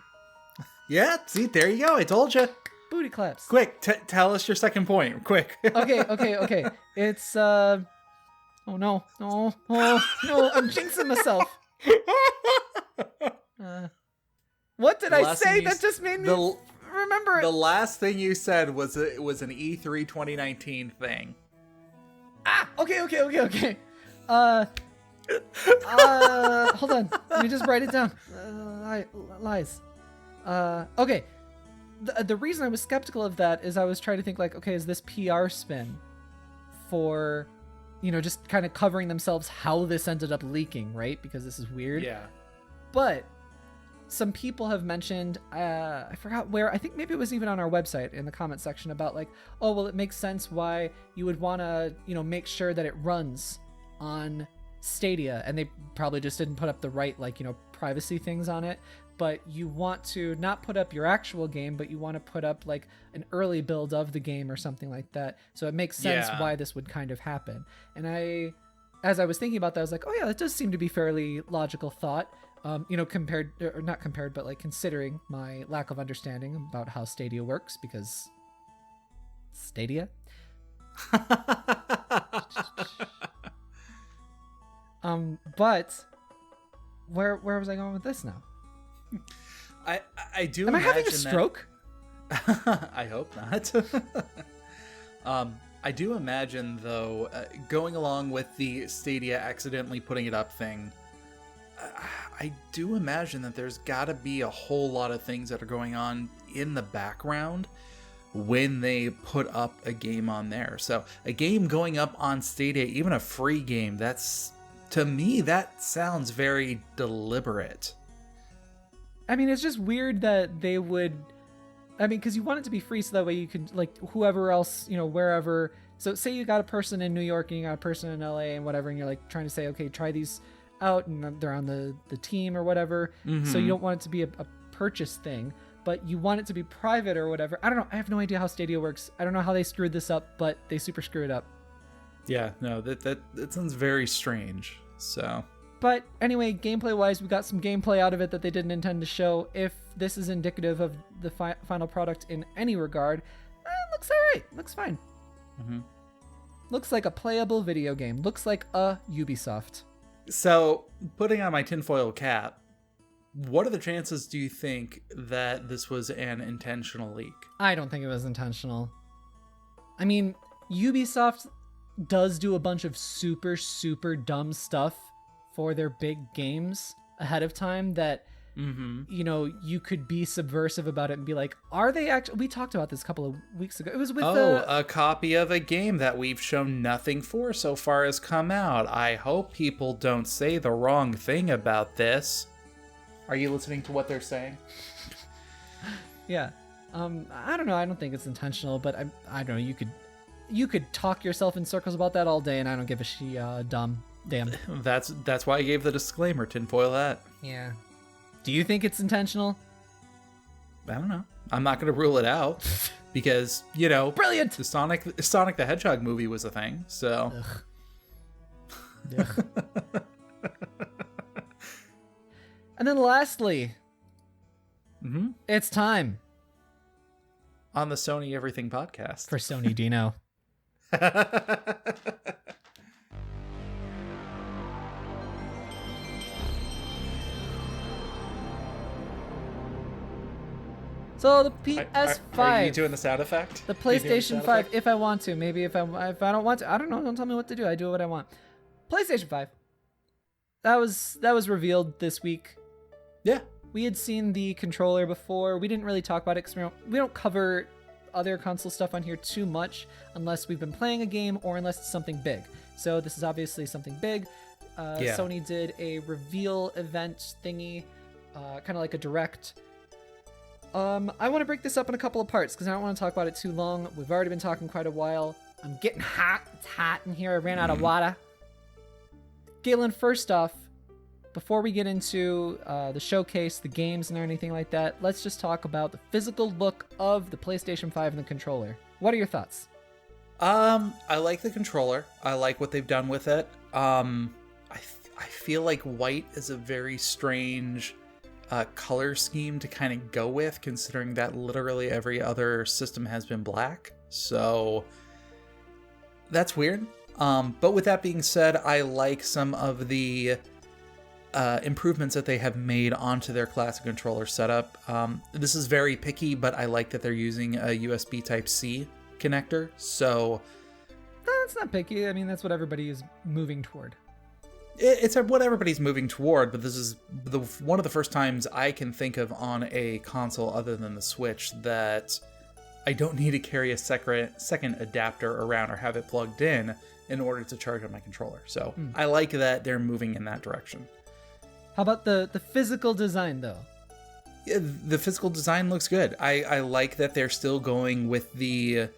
Yeah, see, there you go. I told you. Booty claps. Quick, tell us your second point. Quick. Okay. It's, oh no, I'm jinxing myself. What did The I last say? thing you That just made me remember it. The last thing you said was it was an E3 2019 thing. Okay. Hold on. Let me just write it down. Lies. Okay. The reason I was skeptical of that is I was trying to think like, okay, is this PR spin for, just kind of covering themselves how this ended up leaking, right? Because this is weird. Yeah. But some people have mentioned, I forgot where, I think maybe it was even on our website in the comment section about like, oh, well, it makes sense why you would want to, make sure that it runs on Stadia. And they probably just didn't put up the right, privacy things on it. But you want to not put up your actual game, but you want to put up like an early build of the game or something like that. So it makes sense why this would kind of happen. And as I was thinking about that, I was like, oh yeah, that does seem to be fairly logical thought. Compared, or not compared, but like considering my lack of understanding about how Stadia works, because Stadia. But where was I going with this now? I do. Am I having a stroke? I hope not. I do imagine though, going along with the Stadia accidentally putting it up thing. I do imagine that there's got to be a whole lot of things that are going on in the background when they put up a game on there. So a game going up on Stadia, even a free game, to me, that sounds very deliberate. I mean, it's just weird that they would... because you want it to be free so that way you can, like, whoever else, wherever... So say you got a person in New York and you got a person in LA and whatever, and you're like trying to say, okay, try these out, and they're on the team or whatever. Mm-hmm. So you don't want it to be a purchase thing, but you want it to be private or whatever. I don't know. I have no idea how Stadia works. I don't know how they screwed this up, but they super screwed it up. Yeah, no, that sounds very strange. So, but anyway, gameplay wise, we got some gameplay out of it that they didn't intend to show. If this is indicative of the final product in any regard, looks alright. Looks fine. Mm-hmm. Looks like a playable video game. Looks like a Ubisoft. So, putting on my tinfoil cap, what are the chances, do you think, that this was an intentional leak? I don't think it was intentional. I mean, Ubisoft does do a bunch of super, super dumb stuff for their big games ahead of time that, you could be subversive about it and be like, are they actually... We talked about this a couple of weeks ago. It was with a copy of a game that we've shown nothing for so far has come out. I hope people don't say the wrong thing about this. Are you listening to what they're saying? Yeah. I don't know. I don't think it's intentional, but I don't know. You could talk yourself in circles about that all day, and I don't give a damn. That's why I gave the disclaimer, tinfoil hat. Yeah. Do you think it's intentional? I don't know. I'm not going to rule it out because, brilliant. The Sonic the Hedgehog movie was a thing, so. Ugh. And then lastly, it's time on the Sony Everything podcast for Sony Dino. So the PS5. Are you doing the sound effect? The PlayStation 5, if I want to. Maybe if I don't want to. I don't know. Don't tell me what to do. I do what I want. PlayStation 5. That was revealed this week. Yeah. We had seen the controller before. We didn't really talk about it because we don't cover other console stuff on here too much unless we've been playing a game or unless it's something big. So this is obviously something big. Sony did a reveal event thingy, kind of like a direct. I want to break this up in a couple of parts because I don't want to talk about it too long. We've already been talking quite a while. I'm getting hot. It's hot in here. I ran out of water. Galen, first off, before we get into the showcase, the games, and anything like that, let's just talk about the physical look of the PlayStation 5 and the controller. What are your thoughts? I like the controller. I like what they've done with it. I feel like white is a very strange color scheme to kind of go with, considering that literally every other system has been black. So that's weird. But with that being said, I like some of the improvements that they have made onto their classic controller setup. This is very picky, but I like that they're using a USB Type-C connector. So it's not picky. I mean, that's what everybody is moving toward. It's what everybody's moving toward, but this is one of the first times I can think of on a console other than the Switch that I don't need to carry a second adapter around or have it plugged in order to charge on my controller. So I like that they're moving in that direction. How about the physical design, though? Yeah, the physical design looks good. I like that they're still going with the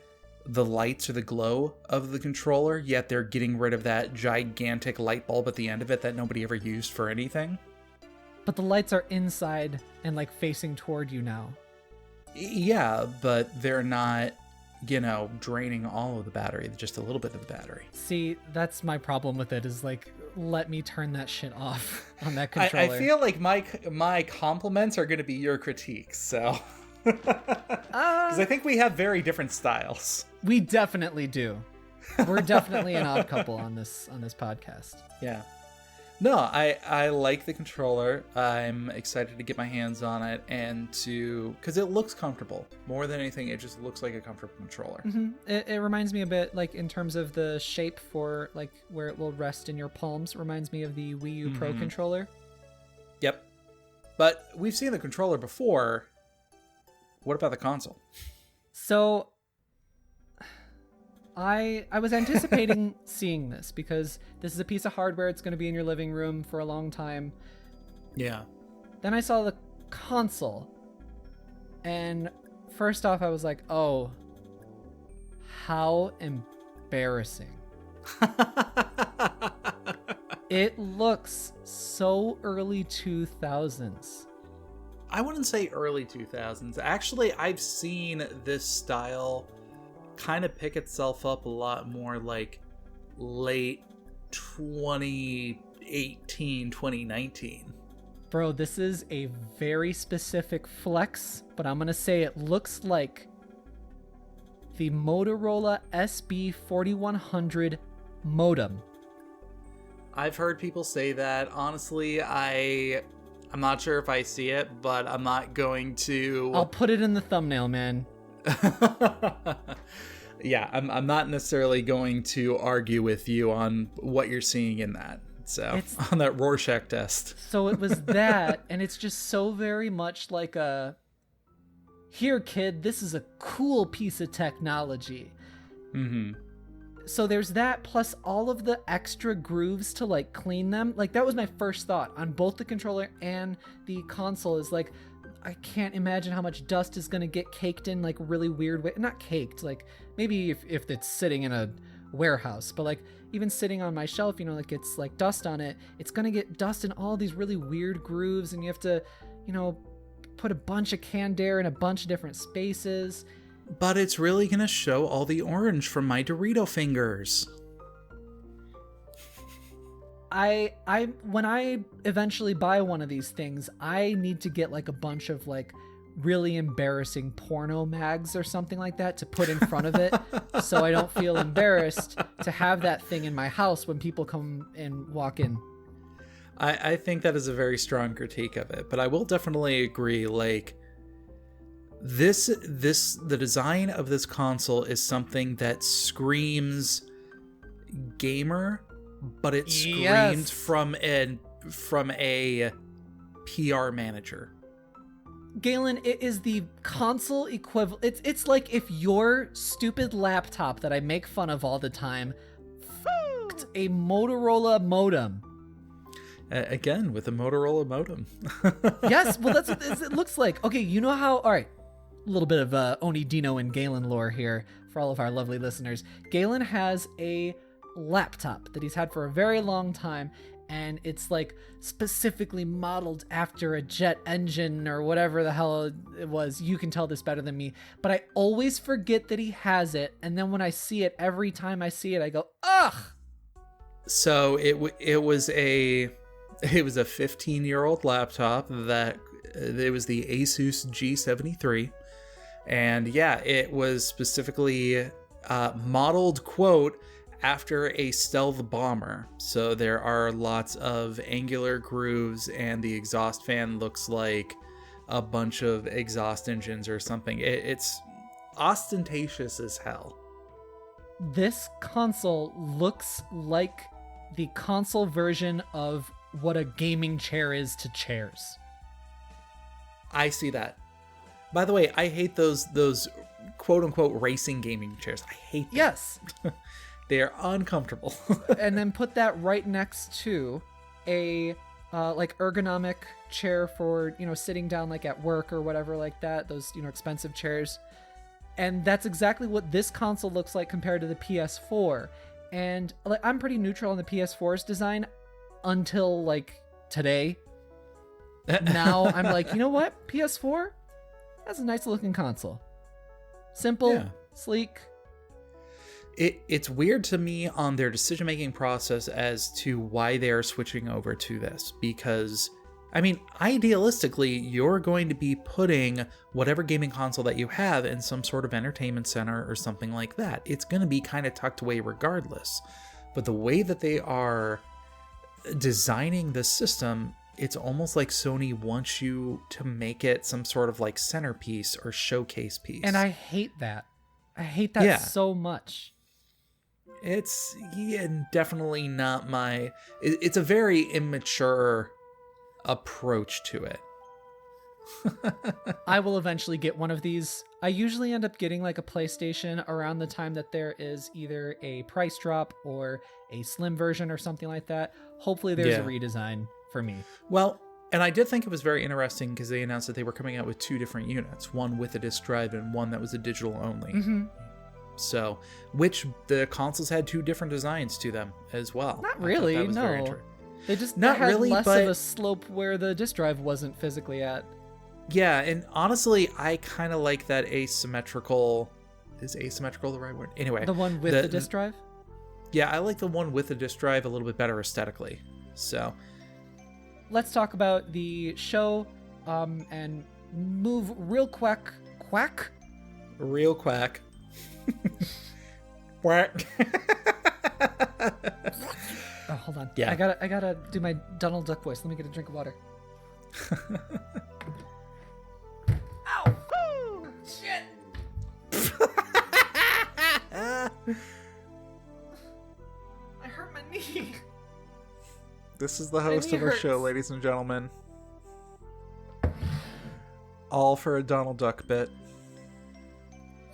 lights or the glow of the controller, yet they're getting rid of that gigantic light bulb at the end of it that nobody ever used for anything. But the lights are inside and like facing toward you now. Yeah, but they're not, draining all of the battery, just a little bit of the battery. See, that's my problem with it, is like, let me turn that shit off on that controller. I feel like my compliments are going to be your critiques, so... Because I think we have very different styles. We definitely do. We're definitely an odd couple on this podcast. Yeah. No, I like the controller. I'm excited to get my hands on it because it looks comfortable. More than anything, it just looks like a comfortable controller. Mm-hmm. It reminds me a bit, like, in terms of the shape for, like, where it will rest in your palms. It reminds me of the Wii U Pro controller. Yep. But we've seen the controller before. What about the console? So, I was anticipating seeing this because this is a piece of hardware. It's going to be in your living room for a long time. Yeah. Then I saw the console. And first off, I was like, oh, how embarrassing. It looks so early 2000s. I wouldn't say early 2000s. Actually, I've seen this style kind of pick itself up a lot more like late 2018, 2019. Bro, this is a very specific flex, but I'm going to say it looks like the Motorola SB4100 modem. I've heard people say that. Honestly, I'm not sure if I see it, but I'm not going to... I'll put it in the thumbnail, man. Yeah, I'm not necessarily going to argue with you on what you're seeing in that. So, on that Rorschach test. So it was that, and it's just so very much like a... Here, kid, this is a cool piece of technology. Mm-hmm. So there's that, plus all of the extra grooves to, like, clean them. Like, that was my first thought on both the controller and the console, is like, I can't imagine how much dust is going to get caked in, like, really weird way. Not caked, like, maybe if it's sitting in a warehouse, but, like, even sitting on my shelf, like, it's, like, dust on it. It's going to get dust in all these really weird grooves, and you have to, put a bunch of canned air in a bunch of different spaces. But it's really going to show all the orange from my Dorito fingers. When I eventually buy one of these things, I need to get like a bunch of like really embarrassing porno mags or something like that to put in front of it so I don't feel embarrassed to have that thing in my house when people come and walk in. I think that is a very strong critique of it, but I will definitely agree, like, the design of this console is something that screams gamer, but it screams from a PR manager. Galen, it is the console equivalent. It's like if your stupid laptop that I make fun of all the time fucked a Motorola modem. Again, with a Motorola modem. Yes, well, that's what it looks like. Okay, you know how... All right, a little bit of Oni Dino and Galen lore here for all of our lovely listeners. Galen has a laptop that he's had for a very long time, and it's like specifically modeled after a jet engine or whatever the hell it was. You can tell this better than me, but I always forget that he has it, and then when I see it, every time I see it, I go, ugh! So it was a 15-year-old laptop that it was the Asus G73, and yeah, it was specifically modeled, quote, after a stealth bomber. So there are lots of angular grooves, and the exhaust fan looks like a bunch of exhaust engines or something. It's ostentatious as hell. This console looks like the console version of what a gaming chair is to chairs. I see that. By the way, I hate those quote-unquote racing gaming chairs. I hate them. Yes. They are uncomfortable. And then put that right next to a like ergonomic chair for, sitting down like at work or whatever like that, those, expensive chairs. And that's exactly what this console looks like compared to the PS4. And like, I'm pretty neutral on the PS4's design until like today. Now I'm like, you know what? PS4? That's a nice looking console. Simple, sleek. It's weird to me on their decision-making process as to why they are switching over to this, because, I mean, idealistically, you're going to be putting whatever gaming console that you have in some sort of entertainment center or something like that. It's going to be kind of tucked away regardless. But the way that they are designing the system, it's almost like Sony wants you to make it some sort of like centerpiece or showcase piece. And I hate that. I hate that so much. It's definitely not my... It's a very immature approach to it. I will eventually get one of these. I usually end up getting like a PlayStation around the time that there is either a price drop or a slim version or something like that. Hopefully there's a redesign for me. Well, and I did think it was very interesting because they announced that they were coming out with 2 different units, one with a disc drive and one that was a digital only. Mm-hmm. So, which the consoles had 2 different designs to them as well. Not really, no. They just had less of a slope where the disc drive wasn't physically at. Yeah, and honestly, I kind of like that asymmetrical... Is asymmetrical the right word? Anyway. The one with the disc drive? Yeah, I like the one with the disc drive a little bit better aesthetically. So... Let's talk about the show and move real quack. Real quack. Quack. Oh, hold on. Yeah. I gotta do my Donald Duck voice. Let me get a drink of water. Ow! Shit! I hurt my knee. This is the host of our show, ladies and gentlemen. All for a Donald Duck bit.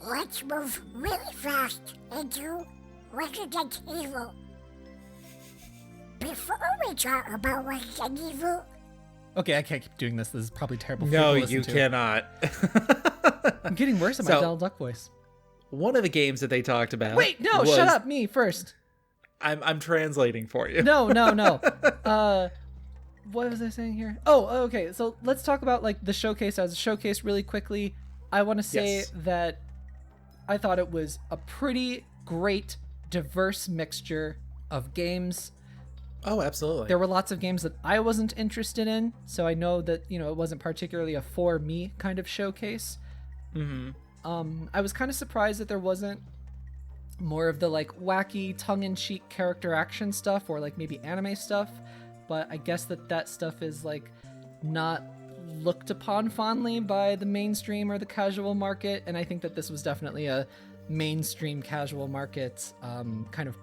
Let's move really fast into Resident Evil. Before we talk about Resident Evil... Okay, I can't keep doing this. This is probably terrible for No, people to you listen to. cannot. I'm getting worse at my Donald Duck voice. One of the games that they talked about... Wait, no, shut up. Me first. I'm translating for you. No. What was I saying here? Oh, okay. So let's talk about like the showcase as a showcase really quickly. I want to say that I thought it was a pretty great, diverse mixture of games. Oh, absolutely. There were lots of games that I wasn't interested in, so I know that, it wasn't particularly a for me kind of showcase. Mm-hmm. I was kind of surprised that there wasn't more of the like wacky tongue-in-cheek character action stuff or like maybe anime stuff, but I guess that stuff is like not looked upon fondly by the mainstream or the casual market, and I think that this was definitely a mainstream casual market kind of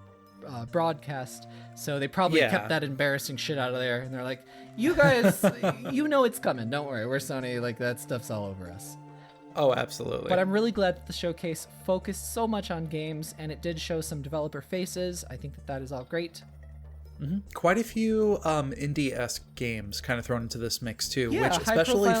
broadcast, so they probably kept that embarrassing shit out of there, and they're like, you guys it's coming, don't worry, we're Sony, like that stuff's all over us. Oh, absolutely. But I'm really glad that the showcase focused so much on games, and it did show some developer faces. I think that is all great. Mm-hmm. Quite a few indie-esque games kind of thrown into this mix too, which especially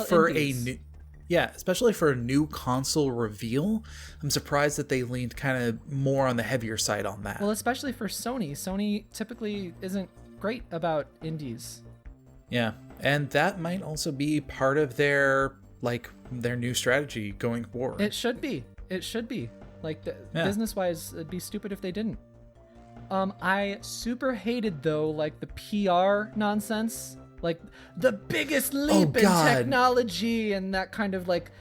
for a new console reveal, I'm surprised that they leaned kind of more on the heavier side on that. Well, especially for Sony. Sony typically isn't great about indies. Yeah, and that might also be part of their new strategy going forward. It should be. Like, business-wise, it'd be stupid if they didn't. I super hated, though, like, the PR nonsense. Like, the biggest leap in technology and that kind of, like...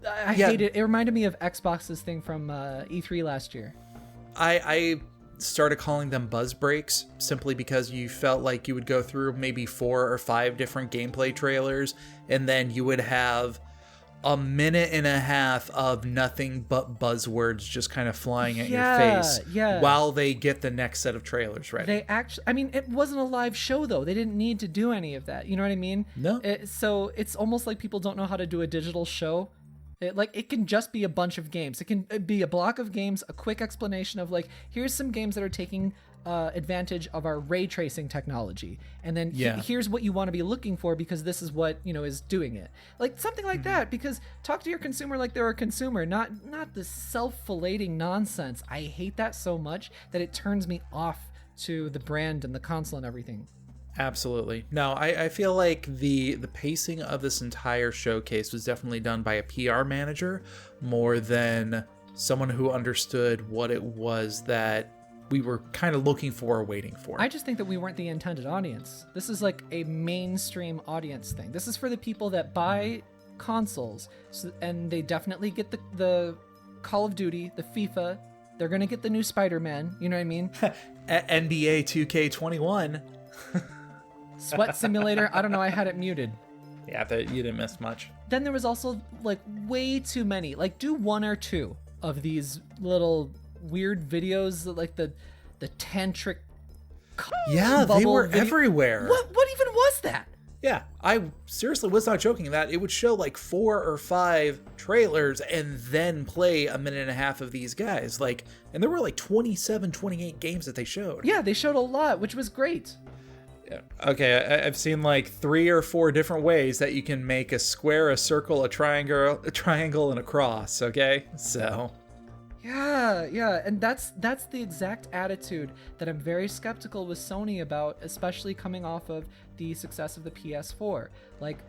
I hate it. It reminded me of Xbox's thing from E3 last year. I started calling them buzz breaks simply because you felt like you would go through maybe 4 or 5 different gameplay trailers, and then you would have a minute and a half of nothing but buzzwords just kind of flying at your face while they get the next set of trailers ready. They actually, I mean, it wasn't a live show though. They didn't need to do any of that. You know what I mean? No. So it's almost like people don't know how to do a digital show. It can just be a bunch of games. It can be a block of games, a quick explanation of like, here's some games that are taking advantage of our ray tracing technology, and then here's what you want to be looking for because this is what is doing it. Like something like that. Because talk to your consumer like they're a consumer, not the self-filleting nonsense. I hate that so much that it turns me off to the brand and the console and everything. Absolutely. No, I feel like the pacing of this entire showcase was definitely done by a PR manager more than someone who understood what it was that we were kind of looking for or waiting for. I just think that we weren't the intended audience. This is like a mainstream audience thing. This is for the people that buy consoles, and they definitely get the Call of Duty, the FIFA. They're going to get the new Spider-Man. You know what I mean? NBA 2K21. Sweat Simulator. I don't know. I had it muted. Yeah, you didn't miss much. Then there was also like way too many. Like do 1 or 2 of these little weird videos, like the tantric. Yeah, they were everywhere. What even was that? Yeah, I seriously was not joking that it would show like 4 or 5 trailers and then play a minute and a half of these guys. Like, and there were like 27, 28 games that they showed. Yeah, they showed a lot, which was great. Okay, I've seen like 3 or 4 different ways that you can make a square, a circle, a triangle, and a cross. Okay, so yeah, and that's the exact attitude that I'm very skeptical with Sony about, especially coming off of the success of the PS4. Like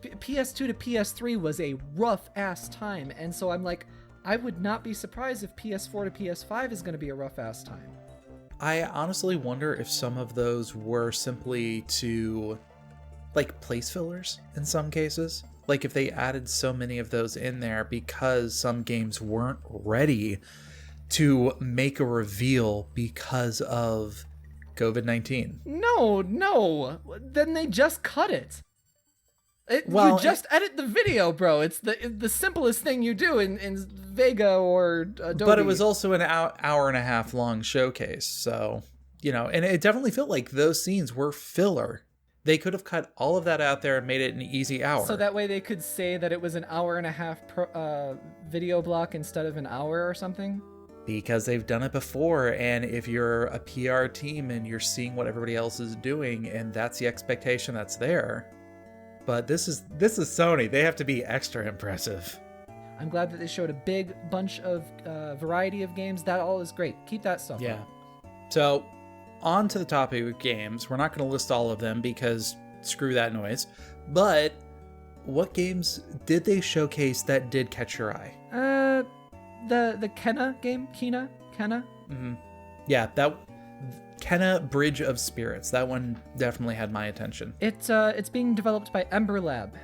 PS2 to PS3 was a rough ass time, and so I'm like, I would not be surprised if PS4 to PS5 is going to be a rough ass time. I honestly wonder if some of those were simply to, like, place fillers in some cases. Like, if they added so many of those in there because some games weren't ready to make a reveal because of COVID-19. No. Then they just cut it. You just edit the video, bro. It's the simplest thing you do in Vega or Adobe. But it was also an hour and a half long showcase. So, and it definitely felt like those scenes were filler. They could have cut all of that out there and made it an easy hour. So that way they could say that it was an hour and a half video block instead of an hour or something? Because they've done it before, and if you're a PR team and you're seeing what everybody else is doing, and that's the expectation that's there. But this is Sony. They have to be extra impressive. I'm glad that they showed a big bunch of variety of games. That all is great. Keep that stuff up. So, on to the topic of games. We're not going to list all of them because screw that noise. But what games did they showcase that did catch your eye? The Kena game? Kena? Mm-hmm. Yeah, that Kena Bridge of Spirits. That one definitely had my attention. It's being developed by Ember Lab,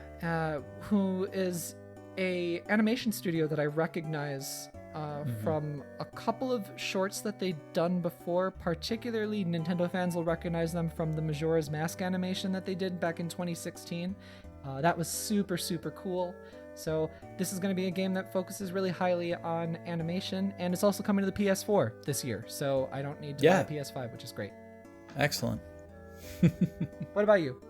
who is a animation studio that I recognize from a couple of shorts that they've done before. Particularly, Nintendo fans will recognize them from the Majora's Mask animation that they did back in 2016. That was super, super cool. So this is going to be a game that focuses really highly on animation, and it's also coming to the PS4 this year, so I don't need to buy a PS5, which is great. Excellent. What about you?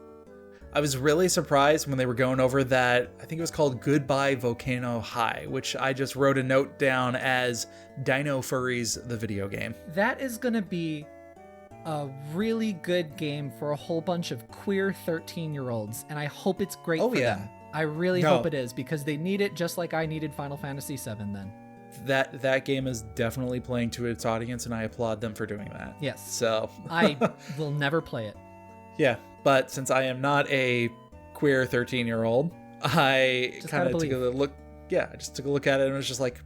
I was really surprised when they were going over that, I think it was called Goodbye Volcano High, which I just wrote a note down as Dino Furries, the video game. That is going to be a really good game for a whole bunch of queer 13-year-olds, and I hope it's great for them. I really hope it is, because they need it just like I needed Final Fantasy VII then. That game is definitely playing to its audience, and I applaud them for doing that. Yes. So I will never play it. Yeah, but since I am not a queer 13-year-old, I kind of took a look. Yeah, I just took a look at it and was just like,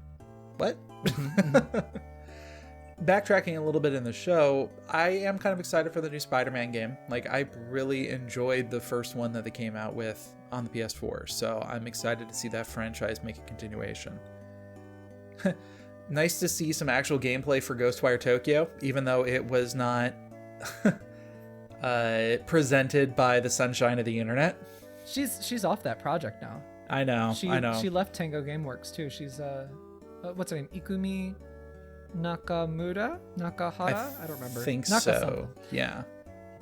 what? Backtracking a little bit in the show, I am kind of excited for the new Spider-Man game. Like, I really enjoyed the first one that they came out with on the PS4, so I'm excited to see that franchise make a continuation. nice to see some actual gameplay for Ghostwire Tokyo, even though it was not presented by the sunshine of the internet. She's off that project now. I know. She left Tango Gameworks too. She's what's her name? Ikumi Nakahara? I don't remember. Think Naka so. something. Yeah.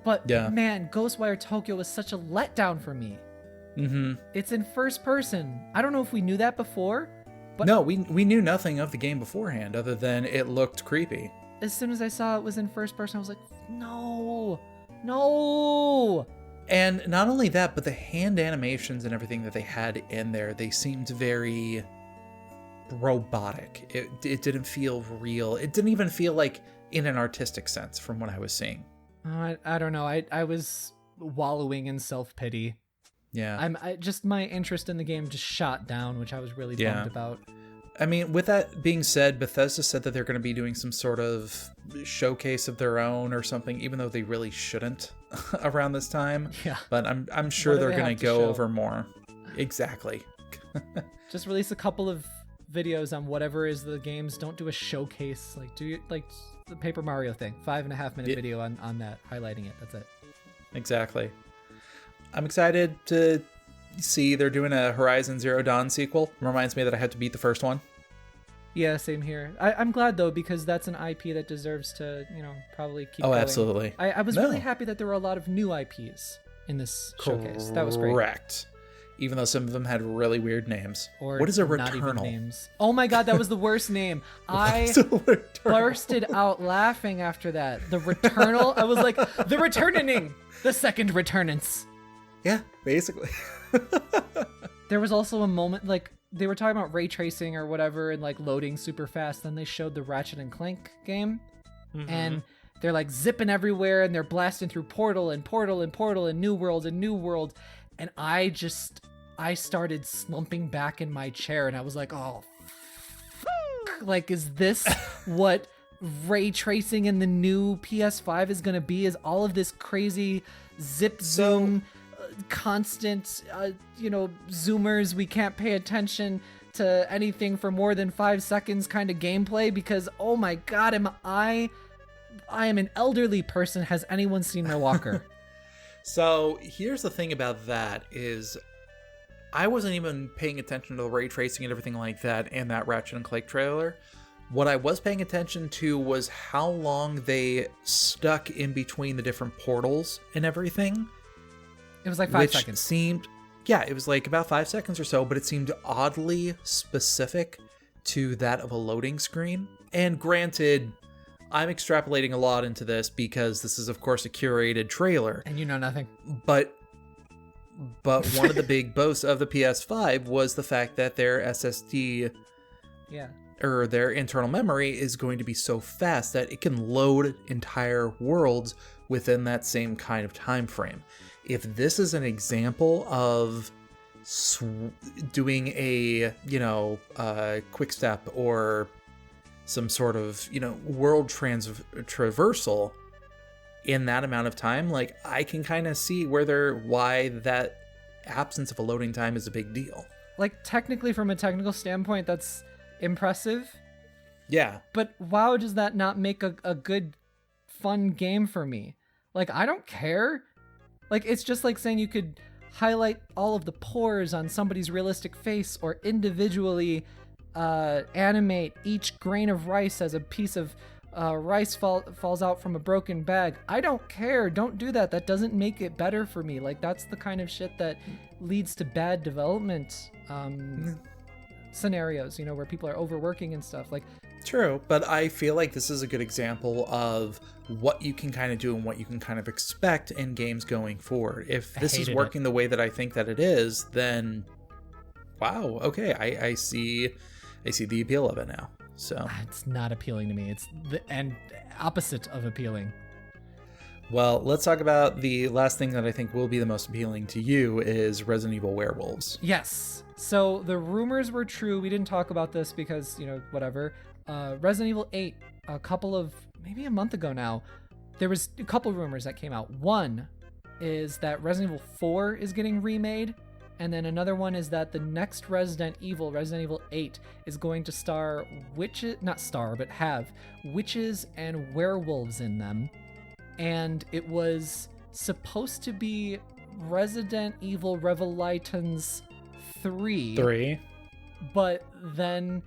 But man, Ghostwire Tokyo was such a letdown for me. Mm-hmm. It's in first person. I don't know if we knew that before, but no, we knew nothing of the game beforehand other than it looked creepy. As soon as I saw it was in first person, I was like, no. And not only that, but the hand animations and everything that they had in there, they seemed very robotic. It didn't feel real. It didn't even feel like in an artistic sense from what I was seeing. I don't know. I was wallowing in self-pity. Yeah. My interest in the game just shot down, which I was really bummed about. I mean, with that being said, Bethesda said that they're going to be doing some sort of showcase of their own or something, even though they really shouldn't around this time. Yeah. But I'm sure they're going to go over more. Exactly. Just release a couple of videos on whatever is the games. Don't do a showcase. Like, do like the Paper Mario thing. 5.5 minute video on that, highlighting it. That's it. Exactly. I'm excited to see they're doing a Horizon Zero Dawn sequel. Reminds me that I had to beat the first one. Yeah, same here. I'm glad though, because that's an IP that deserves to, probably keep going. Absolutely. I was really happy that there were a lot of new IPs in this showcase. That was great. Correct. Even though some of them had really weird names. Or what is a not even Returnal? names. Oh my god, that was the worst name. I bursted out laughing after that. The Returnal. I was like, the Returning, the second Returnance. Yeah, basically. There was also a moment, like, they were talking about ray tracing or whatever and, like, loading super fast. Then they showed the Ratchet and Clank game. Mm-hmm. And they're, like, zipping everywhere and they're blasting through portal and new world and new world. And I started slumping back in my chair and I was like, oh, fuck. Like, is this what ray tracing in the new PS5 is going to be? Is all of this crazy zip zoom... constant zoomers, we can't pay attention to anything for more than 5 seconds kind of gameplay? Because oh my god, I am an elderly person. Has anyone seen my walker? So here's the thing about that is I wasn't even paying attention to the ray tracing and everything like that in that Ratchet and Clank trailer. What I was paying attention to was how long they stuck in between the different portals and everything. It was like 5 seconds. It was like about 5 seconds or so, but it seemed oddly specific to that of a loading screen. And granted, I'm extrapolating a lot into this because this is, of course, a curated trailer. And you know nothing. But one of the big boasts of the PS5 was the fact that their SSD, or their internal memory, is going to be so fast that it can load entire worlds within that same kind of time frame. If this is an example of doing a, quick step or some sort of, world traversal in that amount of time, like, I can kind of see why that absence of a loading time is a big deal. Like, technically, from a technical standpoint, that's impressive. Yeah. But wow, does that not make a good, fun game for me? Like, I don't care. Like, it's just like saying you could highlight all of the pores on somebody's realistic face or individually animate each grain of rice as a piece of rice falls out from a broken bag. I don't care. Don't do that. That doesn't make it better for me. Like, that's the kind of shit that leads to bad development scenarios, where people are overworking and stuff. Like, true, but I feel like this is a good example of what you can kind of do and what you can kind of expect in games going forward. If this is working the way that I think that it is, then wow, okay, I see the appeal of it now. So it's not appealing to me. It's the opposite of appealing. Well, let's talk about the last thing that I think will be the most appealing to you is Resident Evil Werewolves. Yes. So the rumors were true. We didn't talk about this because, whatever. Resident Evil 8, maybe a month ago now, there was a couple rumors that came out. One is that Resident Evil 4 is getting remade, And then another one is that the next Resident Evil 8, is going to star witches, not star, but have witches and werewolves in them. And it was supposed to be Resident Evil Revelations 3. But then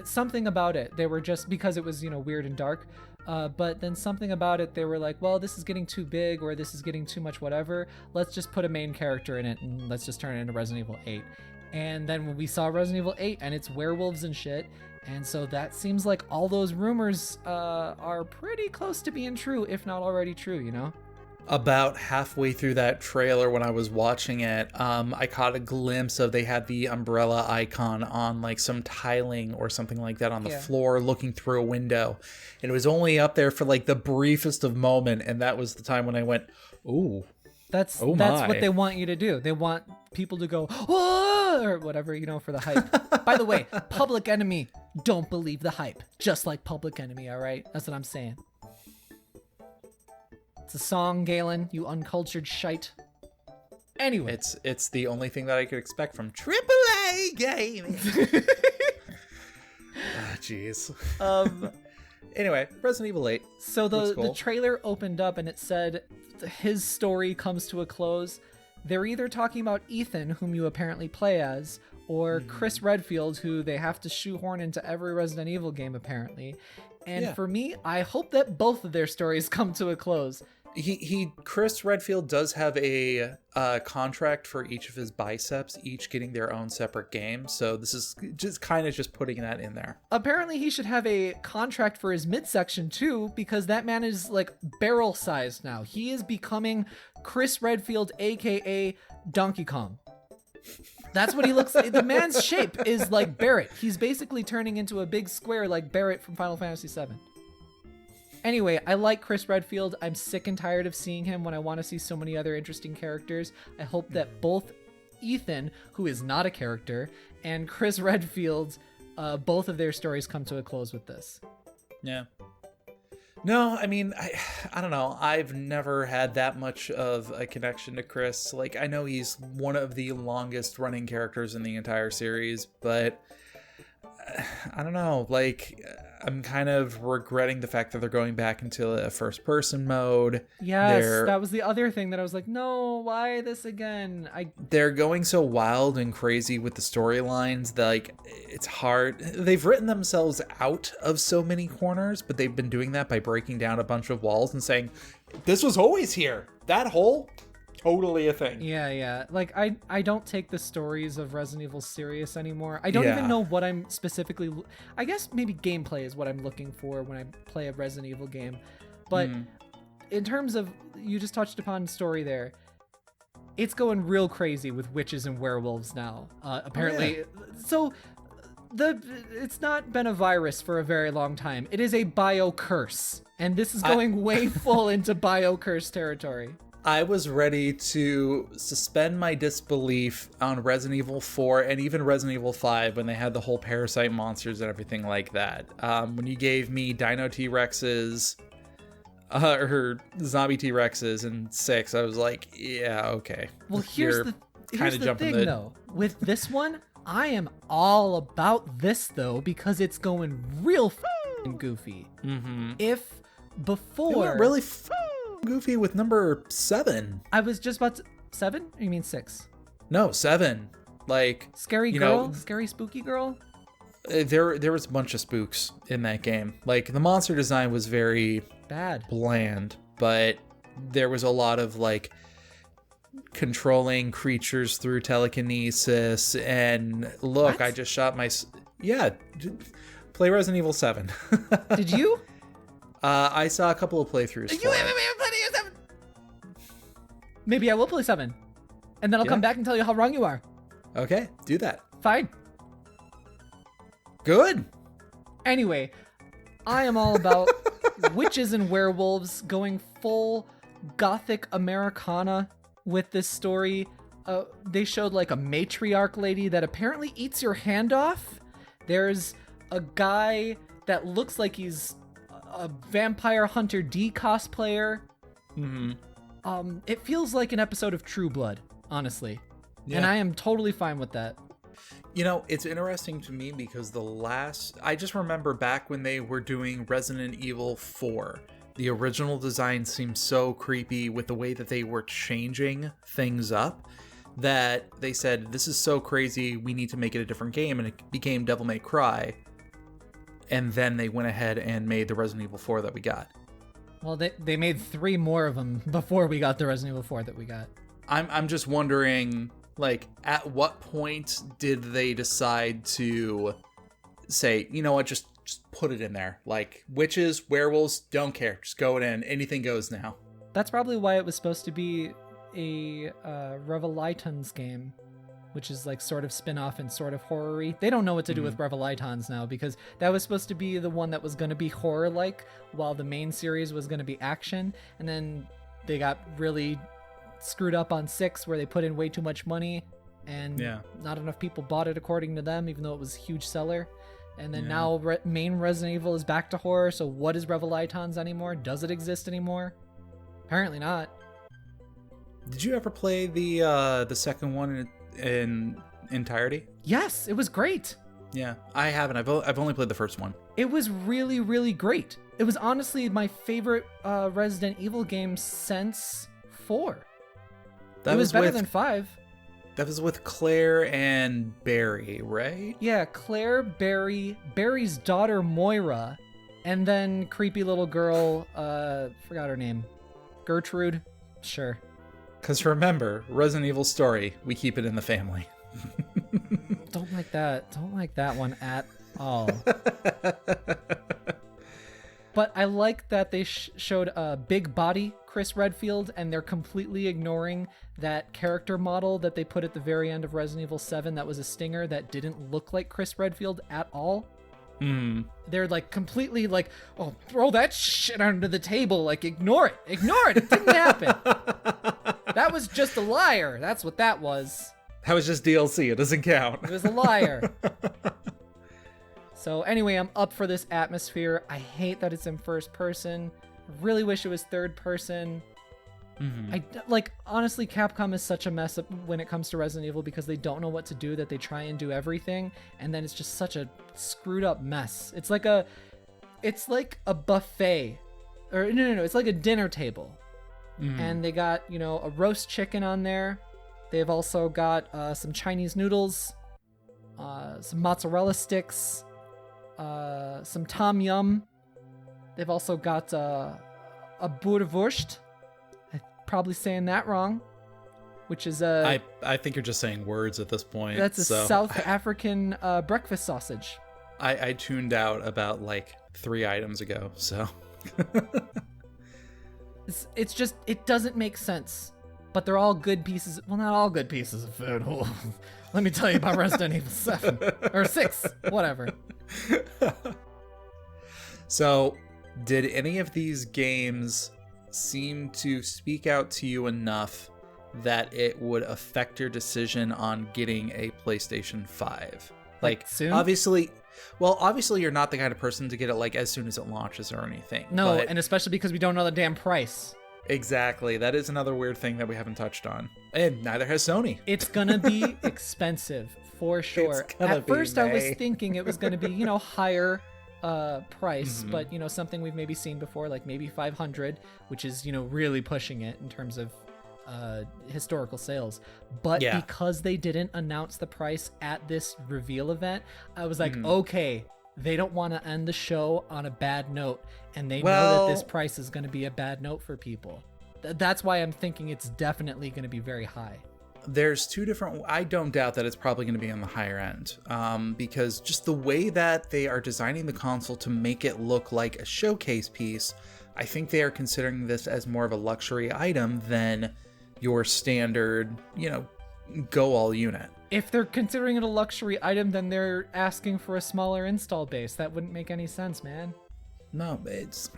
something about it, they were just, because it was, weird and dark, but then something about it, they were like, well, this is getting too big, or this is getting too much whatever, let's just put a main character in it and let's just turn it into Resident Evil 8. And then when we saw Resident Evil 8 and it's werewolves and shit, and so that seems like all those rumors are pretty close to being true, if not already true, About halfway through that trailer when I was watching it, I caught a glimpse of, they had the umbrella icon on like some tiling or something like that on the floor looking through a window. And it was only up there for like the briefest of moment. And that was the time when I went, ooh. That's what they want you to do. They want people to go, oh, or whatever, for the hype. By the way, Public Enemy, don't believe the hype. Just like Public Enemy, all right? That's what I'm saying. It's a song, Galen, you uncultured shite. Anyway. It's the only thing that I could expect from AAA gaming. Jeez. Anyway, Resident Evil 8. So the trailer opened up and it said his story comes to a close. They're either talking about Ethan, whom you apparently play as, or Chris Redfield, who they have to shoehorn into every Resident Evil game apparently. And for me, I hope that both of their stories come to a close. Chris Redfield does have a contract for each of his biceps, each getting their own separate game. So this is just putting that in there. Apparently he should have a contract for his midsection too, because that man is like barrel sized now. He is becoming Chris Redfield, aka Donkey Kong. That's what he looks like. The man's shape is like Barrett. He's basically turning into a big square like Barrett from Final Fantasy VII. Anyway, I like Chris Redfield. I'm sick and tired of seeing him when I want to see so many other interesting characters. I hope that both Ethan, who is not a character, and Chris Redfield, both of their stories come to a close with this. Yeah. No, I mean, I don't know. I've never had that much of a connection to Chris. Like, I know he's one of the longest running characters in the entire series, but I don't know. Like, I'm kind of regretting the fact that they're going back into a first person mode. Yes, that was the other thing that I was like, no, why this again? They're going so wild and crazy with the storylines that, like, it's hard. They've written themselves out of so many corners, but they've been doing that by breaking down a bunch of walls and saying, this was always here. That hole, totally a thing. Yeah. Like, I don't take the stories of Resident Evil serious anymore. I don't even know what I'm specifically... I guess maybe gameplay is what I'm looking for when I play a Resident Evil game. But in terms of... You just touched upon story there. It's going real crazy with witches and werewolves now. Apparently. So... It's not been a virus for a very long time. It is a bio-curse. And this is going way full into bio-curse territory. I was ready to suspend my disbelief on Resident Evil 4 and even Resident Evil 5 when they had the whole parasite monsters and everything like that. When you gave me Dino T-Rexes, or zombie T-Rexes in 6, I was like, yeah, okay. Well, here's the thing, though. With this one, I am all about this, though, because it's going real f***ing goofy. Mm-hmm. If before... It went really goofy with number 7. I was just about to... 7? Or you mean 6? No, 7. Like... Scary girl? Scary spooky girl? There was a bunch of spooks in that game. Like, the monster design was very... bland. But there was a lot of, like, controlling creatures through telekinesis. And look, I just shot my... Yeah. Play Resident Evil 7. Did you? I saw a couple of playthroughs. You haven't played 7. Maybe I will play 7, and then I'll come back and tell you how wrong you are. Okay, do that. Fine. Good. Anyway, I am all about witches and werewolves going full gothic Americana with this story. They showed like a matriarch lady that apparently eats your hand off. There's a guy that looks like he's a Vampire Hunter D cosplayer. Mm-hmm. It feels like an episode of True Blood, honestly. And I am totally fine with that. You know, it's interesting to me because I just remember back when they were doing Resident Evil 4, the original design seemed so creepy with the way that they were changing things up that they said, this is so crazy, we need to make it a different game, and it became Devil May Cry. And then they went ahead and made the Resident Evil 4 that we got. Well, they made 3 more of them before we got the Resident Evil 4 that we got. I'm just wondering, like, at what point did they decide to say, you know what, just put it in there? Like, witches, werewolves, don't care. Just go in. Anything goes now. That's probably why it was supposed to be a Revelitons game, which is like sort of spin-off and sort of horror-y. They don't know what to do with Revelitons now, because that was supposed to be the one that was going to be horror-like, while the main series was going to be action. And then they got really screwed up on 6, where they put in way too much money, and not enough people bought it according to them, even though it was a huge seller. And then now main Resident Evil is back to horror, so what is Revelitons anymore? Does it exist anymore? Apparently not. Did you ever play the second one in entirety? Yes, it was great. Yeah, I haven't. I've only played the first one. It was really, really great. It was honestly my favorite Resident Evil game since 4. It was better than 5. That was with Claire and Barry, right? Yeah, Claire, Barry's daughter Moira, and then creepy little girl, forgot her name. Gertrude? Sure. Because remember, Resident Evil story, we keep it in the family. Don't like that. Don't like that one at all. But I like that they showed a big body Chris Redfield, and they're completely ignoring that character model that they put at the very end of Resident Evil 7 that was a stinger that didn't look like Chris Redfield at all. They're like completely like, oh, throw that shit under the table, like ignore it, it didn't happen. That was just a liar. That's what that was. That was just DLC, it doesn't count. It was a liar. So anyway, I'm up for this atmosphere. I hate that it's in first person. I really wish it was third person. Honestly, Capcom is such a mess when it comes to Resident Evil, because they don't know what to do, that they try and do everything, and then it's just such a screwed up mess. It's like a buffet, or no, it's like a dinner table, and they got, a roast chicken on there. They've also got some Chinese noodles, some mozzarella sticks, some tom yum. They've also got a boerewurst. Probably saying that wrong, which is I think you're just saying words at this point. That's a South African breakfast sausage. I tuned out about like 3 items ago, so it's just, it doesn't make sense, but they're all good pieces. Well, not all good pieces of food. Let me tell you about Resident Evil 7 or 6, whatever. So did any of these games seem to speak out to you enough that it would affect your decision on getting a PlayStation 5? Like soon? Obviously you're not the kind of person to get it like as soon as it launches or anything. No, and especially because we don't know the damn price. Exactly. That is another weird thing that we haven't touched on. And neither has Sony. It's gonna be expensive for sure. At first I was thinking it was gonna be, higher price, but something we've maybe seen before, like maybe 500, which is really pushing it in terms of historical sales. But because they didn't announce the price at this reveal event, I was like, okay, they don't want to end the show on a bad note, and they know that this price is going to be a bad note for people. That's why I'm thinking it's definitely going to be very high. There's 2 different... I don't doubt that it's probably going to be on the higher end, because just the way that they are designing the console to make it look like a showcase piece, I think they are considering this as more of a luxury item than your standard, go all unit. If they're considering it a luxury item, then they're asking for a smaller install base. That wouldn't make any sense, man. No, it's...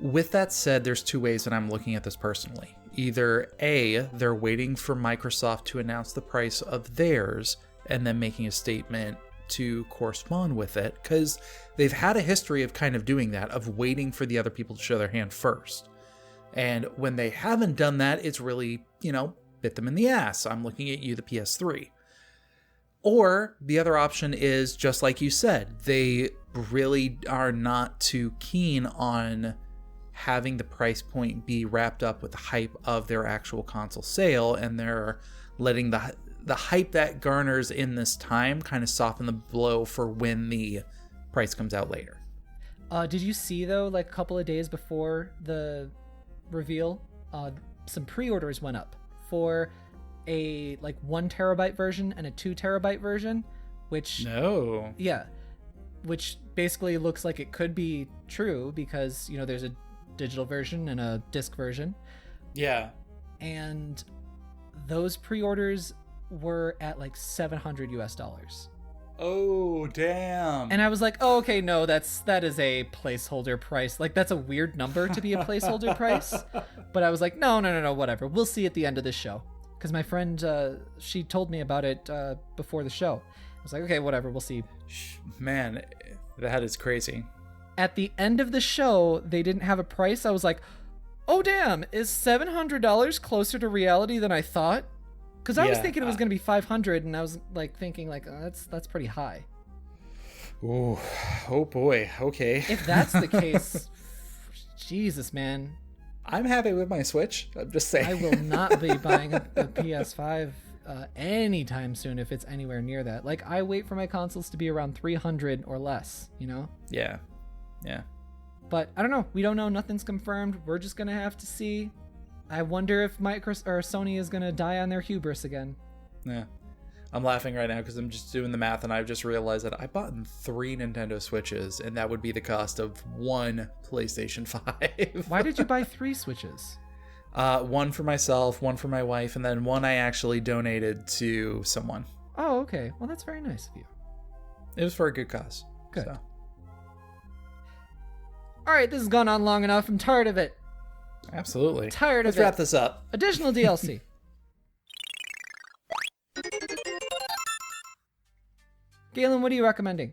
With that said, there's 2 ways that I'm looking at this personally. Either A, they're waiting for Microsoft to announce the price of theirs and then making a statement to correspond with it, because they've had a history of kind of doing that, of waiting for the other people to show their hand first. And when they haven't done that, it's really, bit them in the ass. I'm looking at you, the PS3. Or the other option is, just like you said, they really are not too keen on having the price point be wrapped up with the hype of their actual console sale, and they're letting the hype that garners in this time kind of soften the blow for when the price comes out later. Did you see, though, like a couple of days before the reveal, some pre-orders went up for a like 1 terabyte version and a 2 terabyte version, which which basically looks like it could be true because, you know, there's a digital version and a disc version. Yeah. And those pre-orders were at like $700. Oh, damn. And I was like, oh, okay, no, that is a placeholder price. Like, that's a weird number to be a placeholder price. But I was like, no, whatever. We'll see at the end of this show. Because my friend, she told me about it before the show. I was like, okay, whatever, we'll see. Man, that is crazy. At the end of the show, they didn't have a price. I was like, oh, damn, is $700 closer to reality than I thought? Because I was thinking it was going to be $500, and I was like thinking like, oh, that's pretty high. Oh boy, okay. If that's the case, Jesus, man. I'm happy with my Switch. I'm just saying. I will not be buying a PS5 anytime soon if it's anywhere near that. Like, I wait for my consoles to be around 300 or less, you know? Yeah. But I don't know. We don't know. Nothing's confirmed. We're just going to have to see. I wonder if Sony is going to die on their hubris again. Yeah. I'm laughing right now because I'm just doing the math and I've just realized that I bought 3 Nintendo Switches and that would be the cost of 1 PlayStation 5. Why did you buy 3 Switches? 1 for myself, 1 for my wife, and then 1 I actually donated to someone. Oh, okay. Well, that's very nice of you. It was for a good cause. Good. So. All right, this has gone on long enough. I'm tired of it. Absolutely. Let's wrap this up. Additional DLC. Galen, what are you recommending?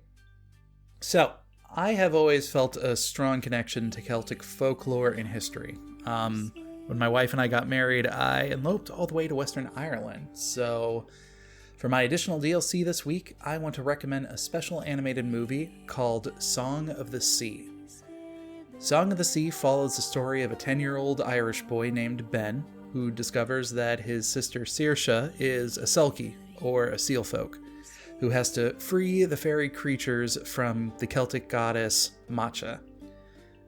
So, I have always felt a strong connection to Celtic folklore and history. When my wife and I got married, I eloped all the way to Western Ireland. So, for my additional DLC this week, I want to recommend a special animated movie called Song of the Sea. Song of the Sea follows the story of a 10-year-old Irish boy named Ben, who discovers that his sister Saoirse is a Selkie, or a seal folk, who has to free the fairy creatures from the Celtic goddess Macha.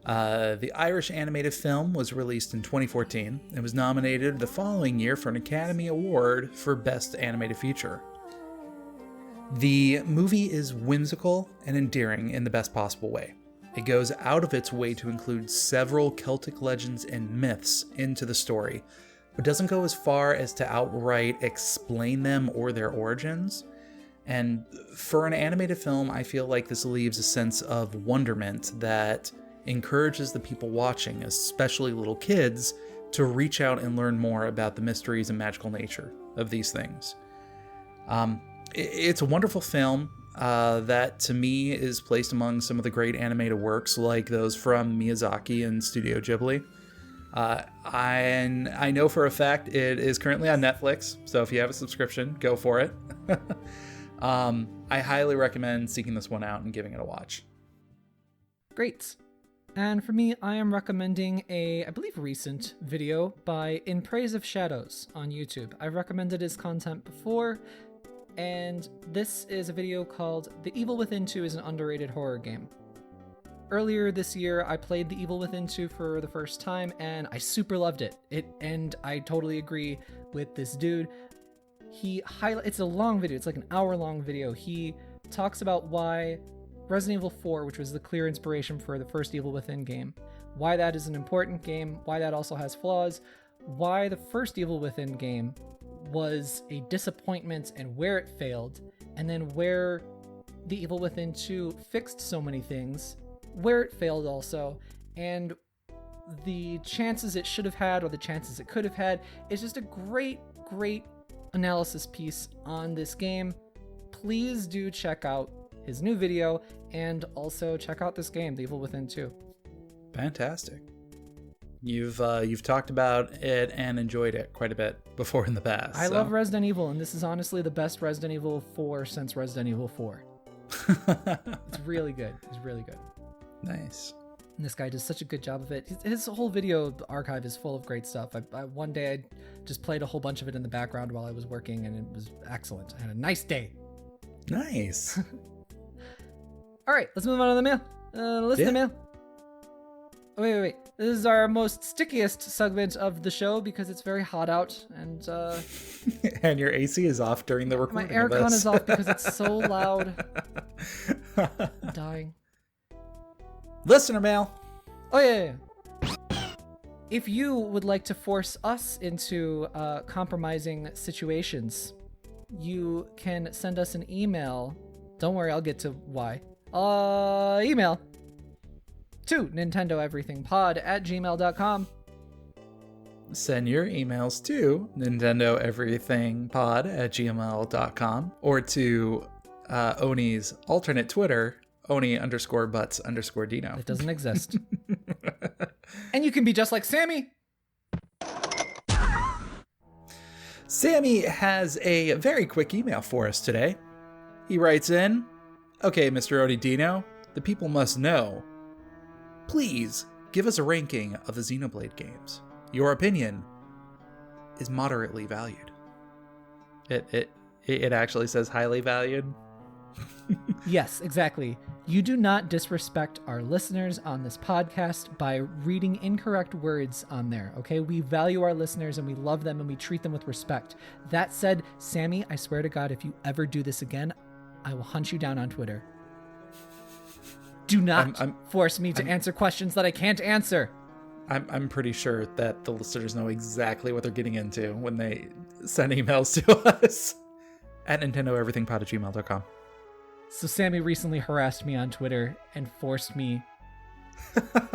The Irish animated film was released in 2014 and was nominated the following year for an Academy Award for Best Animated Feature. The movie is whimsical and endearing in the best possible way. It goes out of its way to include several Celtic legends and myths into the story, but doesn't go as far as to outright explain them or their origins. And for an animated film, I feel like this leaves a sense of wonderment that encourages the people watching, especially little kids, to reach out and learn more about the mysteries and magical nature of these things. It's a wonderful film that, to me, is placed among some of the great animated works like those from Miyazaki and Studio Ghibli. I know for a fact it is currently on Netflix, so if you have a subscription, go for it. I highly recommend seeking this one out and giving it a watch. Great. And for me, I am recommending a, I believe, recent video by In Praise of Shadows on YouTube. I've recommended his content before, and this is a video called The Evil Within 2 is an Underrated Horror Game. Earlier this year, I played The Evil Within 2 for the first time, and I super loved it. And I totally agree with this dude. It's a long video, it's like an hour-long video. He talks about why Resident Evil 4, which was the clear inspiration for the first Evil Within game, why that is an important game, why that also has flaws, why the first Evil Within game was a disappointment and where it failed, and then where the Evil Within 2 fixed so many things, where it failed also, and the chances it should have had or the chances it could have had. Is just a great analysis piece on this game. Please do check out his new video and also check out this game, The Evil Within 2. Fantastic. You've talked about it and enjoyed it quite a bit before in the past. I love Resident Evil, and this is honestly the best Resident Evil 4 since Resident Evil 4. It's really good. It's really good. Nice. And this guy does such a good job of it. His whole video archive is full of great stuff. One day I just played a whole bunch of it in the background while I was working, and it was excellent. I had a nice day. Nice. All right, let's move on to the mail. Listen to mail. Oh, wait. This is our most stickiest segment of the show because it's very hot out, and and your AC is off during the recording. My aircon is off because it's so loud. I'm dying. Listener mail. Oh yeah. If you would like to force us into compromising situations, you can send us an email. Don't worry, I'll get to why. Email to nintendoeverythingpod@gmail.com. Send your emails to nintendoeverythingpod@gmail.com or to Oni's alternate Twitter, Oni_butts_Dino. It doesn't exist. And you can be just like Sammy. Sammy has a very quick email for us today. He writes in, "Okay, Mr. Oni Dino, the people must know. Please give us a ranking of the Xenoblade games. Your opinion is moderately valued." It actually says highly valued. Yes, exactly. You do not disrespect our listeners on this podcast by reading incorrect words on there, okay? We value our listeners and we love them and we treat them with respect. That said, Sammy, I swear to God, if you ever do this again, I will hunt you down on Twitter. Do not force me to answer questions that I can't answer. I'm pretty sure that the listeners know exactly what they're getting into when they send emails to us at nintendoeverythingpod@gmail.com. So Sammy recently harassed me on Twitter and forced me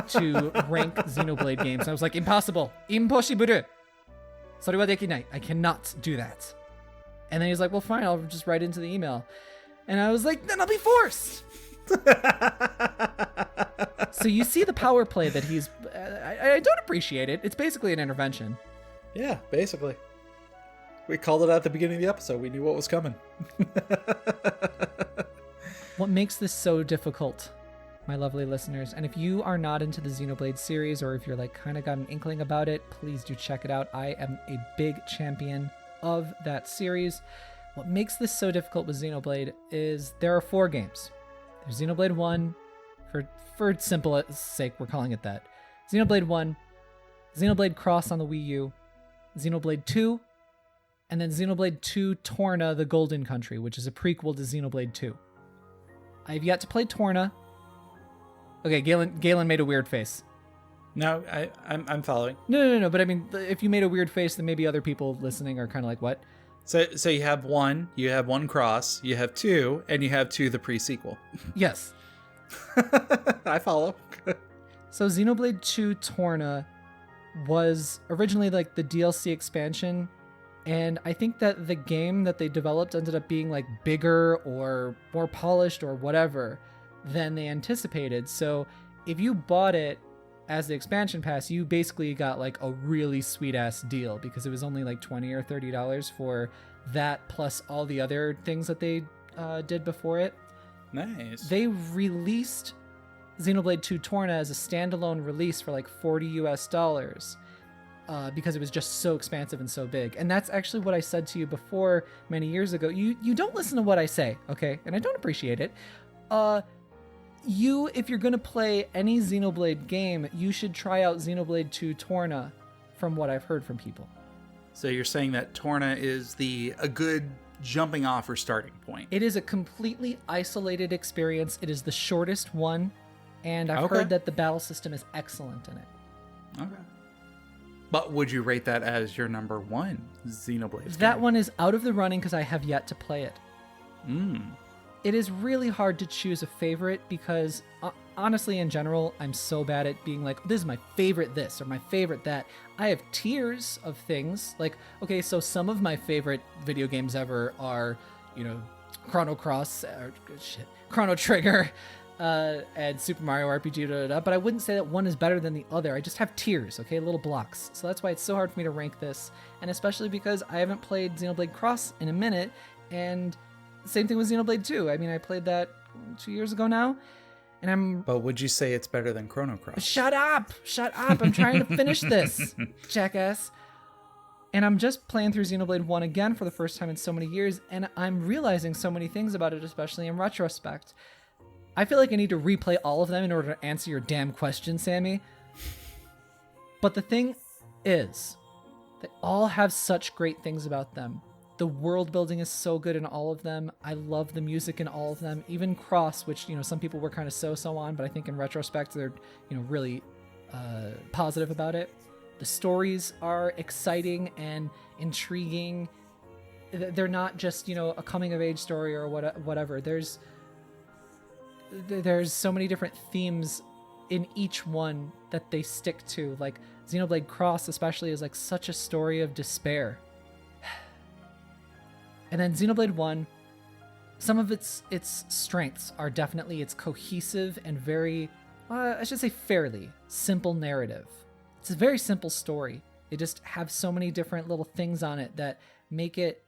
to rank Xenoblade games. And I was like, impossible. Impossible. Sore wa dekinai. I cannot do that. And then he's like, well, fine, I'll just write into the email. And I was like, then I'll be forced. So you see the power play that he's... I don't appreciate it. It's basically an intervention. Yeah, basically. We called it out at the beginning of the episode. We knew what was coming. What makes this so difficult, my lovely listeners, and if you are not into the Xenoblade series, or if you're like kind of got an inkling about it, please do check it out. I am a big champion of that series. What makes this so difficult with Xenoblade is there are 4 games. There's Xenoblade 1, for simple sake, we're calling it that. Xenoblade 1, Xenoblade Cross on the Wii U, Xenoblade 2, and then Xenoblade 2 Torna, the Golden Country, which is a prequel to Xenoblade 2. I've yet to play Torna. Okay, Galen made a weird face. No, I'm following. No. But I mean, if you made a weird face, then maybe other people listening are kind of like, what? So you have 1, you have 1 Cross, you have 2, and you have 2 the pre-sequel. Yes. I follow. So Xenoblade 2 Torna was originally like the DLC expansion, and I think that the game that they developed ended up being like bigger or more polished or whatever than they anticipated. So if you bought it as the expansion pass, you basically got like a really sweet ass deal because it was only like $20 or $30 for that plus all the other things that they did before it. Nice. They released Xenoblade 2 Torna as a standalone release for like $40 because it was just so expansive and so big. And that's actually what I said to you before many years ago. You don't listen to what I say, okay? And I don't appreciate it. If you're going to play any Xenoblade game, you should try out Xenoblade 2 Torna from what I've heard from people. So you're saying that Torna is a good jumping off or starting point. It is a completely isolated experience. It is the shortest one, and I've heard that the battle system is excellent in it. Okay. But would you rate that as your number 1 Xenoblade? That one is out of the running because I have yet to play it. Mm. It is really hard to choose a favorite because honestly, in general, I'm so bad at being like, this is my favorite this or my favorite that. I have tiers of things. Like, okay, so some of my favorite video games ever are, Chrono Cross, Chrono Trigger, and Super Mario RPG, but I wouldn't say that one is better than the other. I just have tiers, okay, little blocks. So that's why it's so hard for me to rank this, and especially because I haven't played Xenoblade Cross in a minute, and same thing with Xenoblade 2. I mean, I played that 2 years ago now, and But would you say it's better than Chrono Cross? Shut up! I'm trying to finish this, jackass. And I'm just playing through Xenoblade 1 again for the first time in so many years, and I'm realizing so many things about it, especially in retrospect. I feel like I need to replay all of them in order to answer your damn question, Sammy. But the thing is, they all have such great things about them. The world building is so good in all of them. I love the music in all of them. Even Cross, which, some people were kind of so-so on, but I think in retrospect, they're, really positive about it. The stories are exciting and intriguing. They're not just, a coming-of-age story or whatever. There's so many different themes in each one that they stick to. Like Xenoblade Cross especially is like such a story of despair. And then Xenoblade 1, some of its strengths are definitely its cohesive and very, I should say fairly simple narrative. It's a very simple story. They just have so many different little things on it that make it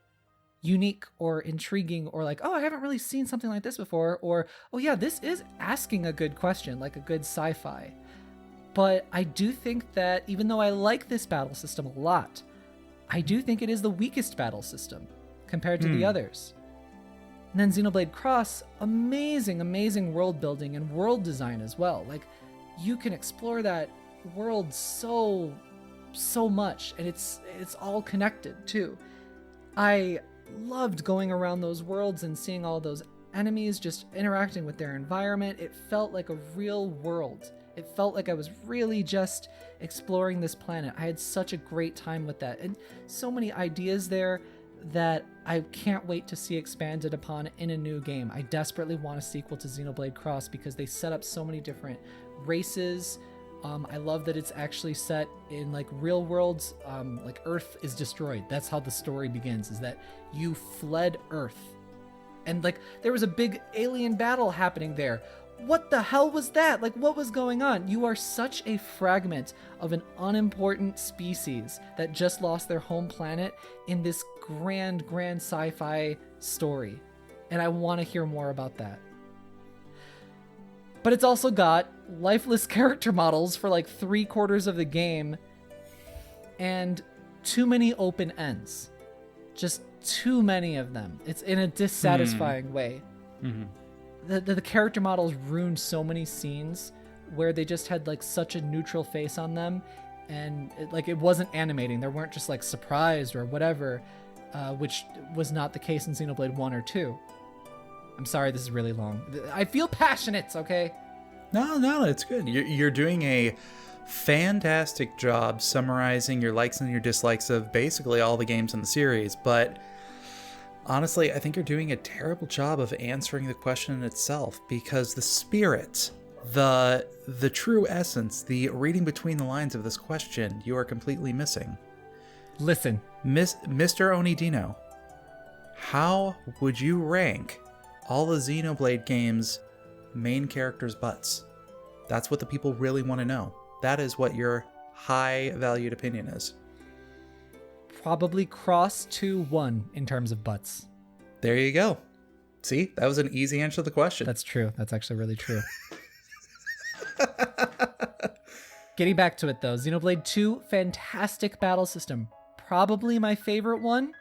unique or intriguing, or like, oh, I haven't really seen something like this before, or, oh yeah, this is asking a good question, like a good sci-fi. But I do think that even though I like this battle system a lot, I do think it is the weakest battle system compared to the others. And then Xenoblade Cross, amazing world building and world design as well. Like, you can explore that world so much, and it's all connected too. I loved going around those worlds and seeing all those enemies just interacting with their environment. It felt like a real world. It felt like I was really just exploring this planet. I had such a great time with that, and so many ideas there that I can't wait to see expanded upon in a new game. I desperately want a sequel to Xenoblade Cross because they set up so many different races. I love that it's actually set in like real worlds. Like Earth is destroyed. That's how the story begins, is that you fled Earth. And like there was a big alien battle happening there. What the hell was that? Like, what was going on? You are such a fragment of an unimportant species that just lost their home planet in this grand sci-fi story. And I want to hear more about that. But it's also got lifeless character models for like 3/4 of the game and too many open ends. Just too many of them. It's in a dissatisfying way. Mm-hmm. The character models ruined so many scenes where they just had like such a neutral face on them, and it wasn't animating. They weren't just like surprised or whatever, which was not the case in Xenoblade 1 or 2. I'm sorry, this is really long. I feel passionate, okay? No, it's good. You're doing a fantastic job summarizing your likes and your dislikes of basically all the games in the series, but honestly, I think you're doing a terrible job of answering the question itself, because the spirit, the true essence, the reading between the lines of this question, you are completely missing. Listen. Mr. Oni Dino, how would you rank all the Xenoblade games' main characters' butts? That's what the people really want to know. That is what your high-valued opinion is. Probably Cross 2-1 in terms of butts. There you go. See, that was an easy answer to the question. That's true. That's actually really true. Getting back to it though, Xenoblade 2, fantastic battle system. Probably my favorite one.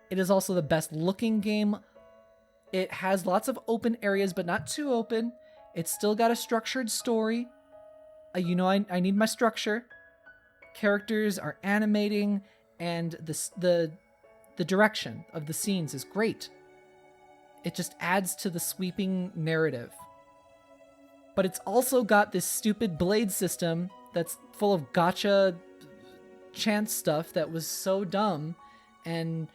It is also the best looking game. It has lots of open areas, but not too open. It's still got a structured story. I need my structure. Characters are animating, and the direction of the scenes is great. It just adds to the sweeping narrative. But it's also got this stupid blade system that's full of gacha chance stuff that was so dumb and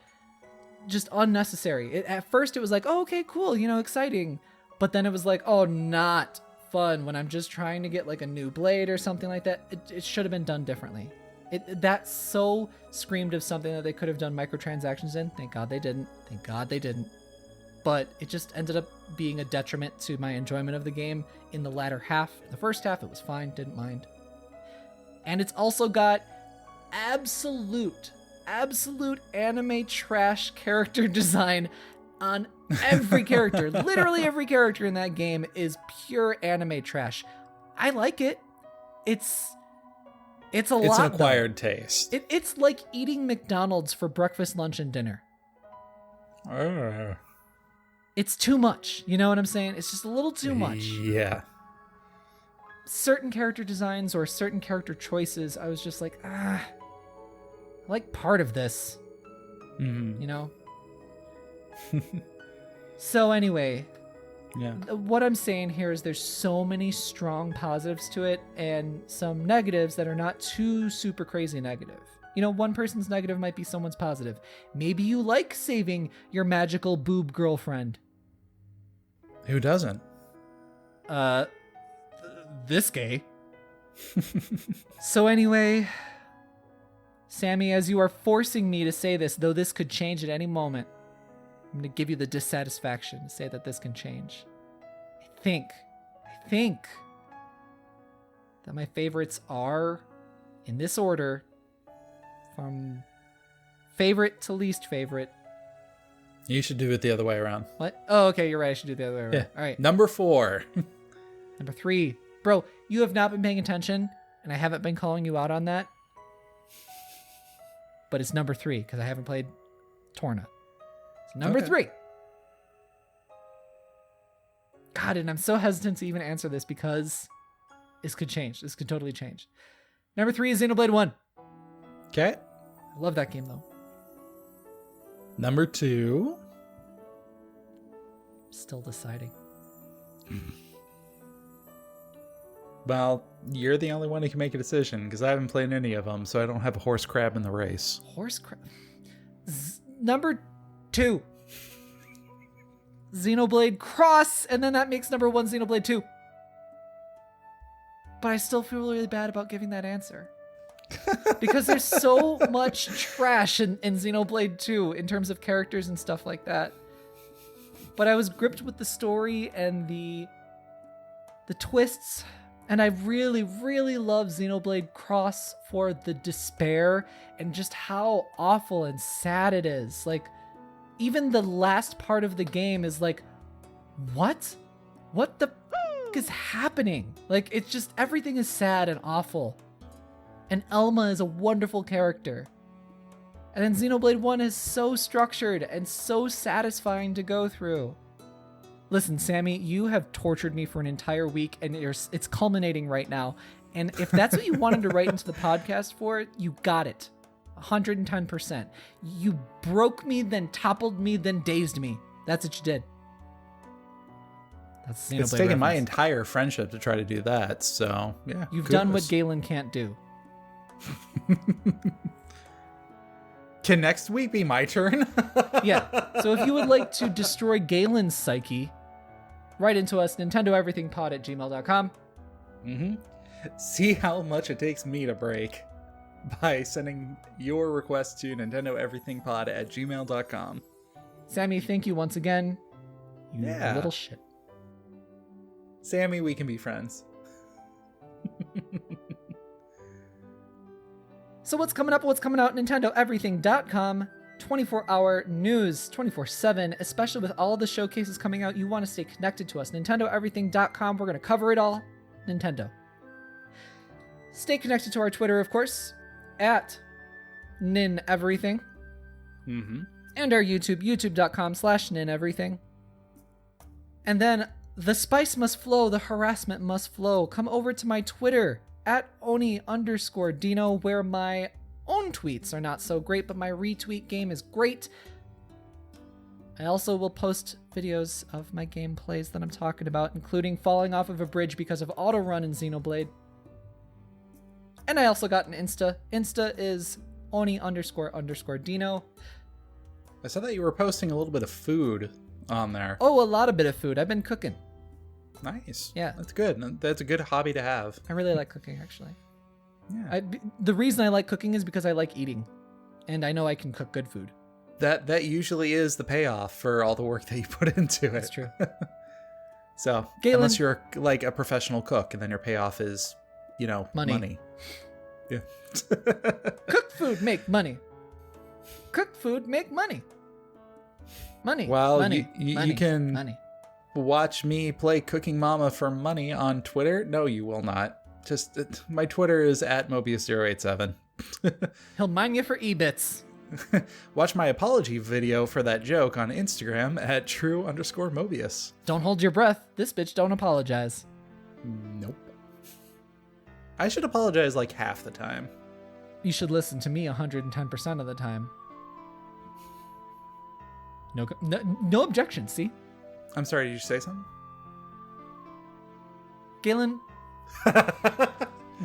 just unnecessary. At first it was like, oh, okay, cool, exciting. But then it was like, oh, not fun when I'm just trying to get like a new blade or something like that. It should have been done differently. That so screamed of something that they could have done microtransactions in. Thank God they didn't. But it just ended up being a detriment to my enjoyment of the game in the latter half. In the first half, it was fine, didn't mind. And it's also got absolute anime trash character design on every character. Literally every character in that game is pure anime trash. I like it. It's a It's lot. an acquired taste. It's like eating McDonald's for breakfast, lunch, and dinner. It's too much. You know what I'm saying? It's just a little too much. Yeah. Certain character designs or certain character choices, I was just like, I like part of this. Mm-hmm. You know? So anyway, Yeah. what I'm saying here is there's so many strong positives to it and some negatives that are not too super crazy negative. You know, one person's negative might be someone's positive. Maybe you like saving your magical boob girlfriend. Who doesn't? This gay. So anyway, Sammy, as you are forcing me to say this, though this could change at any moment, I'm going to give you the dissatisfaction to say that this can change. I think that my favorites are in this order from favorite to least favorite. You should do it the other way around. What? Oh, okay, you're right. I should do it the other way around. Yeah. All right. Number 4. Number 3. Bro, you have not been paying attention, and I haven't been calling you out on that. But it's number 3, because I haven't played Torna. So number Okay. 3. God, and I'm so hesitant to even answer this because this could change. This could totally change. Number 3 is Xenoblade 1. Okay. I love that game, though. Number 2. Still deciding. Well, you're the only one who can make a decision because I haven't played any of them, so I don't have a horse crab in the race. Horse crap. Number 2. Xenoblade Cross, and then that makes number 1 Xenoblade 2. But I still feel really bad about giving that answer. Because there's so much trash in Xenoblade 2 in terms of characters and stuff like that. But I was gripped with the story and the twists, and I really, really love Xenoblade Cross for the despair and just how awful and sad it is. Like, even the last part of the game is like, what? What the f*** is happening? Like, it's just, everything is sad and awful. And Elma is a wonderful character. And then Xenoblade 1 is so structured and so satisfying to go through. Listen, Sammy, you have tortured me for an entire week, and it's culminating right now. And if that's what you wanted to write into the podcast for, you got it. 110%. You broke me, then toppled me, then dazed me. That's what you did. That's Xenoblade It's taken my reference. entire friendship to try to do that, so yeah. You've done what kudos. Galen can't do. Can next week be my turn? Yeah. So if you would like to destroy Galen's psyche, write into us, nintendoeverythingpod@gmail.com. See how much it takes me to break by sending your request to nintendoeverythingpod@gmail.com. Sammy, thank you once again. You Yeah. little shit. Sammy, we can be friends. So what's coming up? What's coming out? NintendoEverything.com. 24-hour news, 24/7, especially with all the showcases coming out. You want to stay connected to us. NintendoEverything.com. We're going to cover it all. Nintendo. Stay connected to our Twitter, of course, at NinEverything. And our YouTube, youtube.com/NinEverything. And then the spice must flow, the harassment must flow. Come over to my Twitter, at Oni_Dino, where my own tweets are not so great, but my retweet game is great. I also will post videos of my gameplays that I'm talking about, including falling off of a bridge because of auto run in Xenoblade. And I also got an Insta. Insta is Oni__Dino. I saw that you were posting a little bit of food on there. Oh, a lot of bit of food. I've been cooking. Nice. Yeah. That's good. That's a good hobby to have. I really like cooking, actually. Yeah. The reason I like cooking is because I like eating. And I know I can cook good food. That usually is the payoff for all the work that you put into it. That's true. So Galen. unless you're like a professional cook, and then your payoff is, money. Yeah. Cook food, make money. Cook food, make money. Money. Well, money, you money, can money. watch me play Cooking Mama for money on Twitter. No, you will not. Just my Twitter is at Mobius087. He'll mine you for E-bits. Watch my apology video for that joke on Instagram at true_Mobius. Don't hold your breath. This bitch don't apologize. Nope. I should apologize like half the time. You should listen to me 110% of the time. No objections, see? I'm sorry, did you say something? Galen,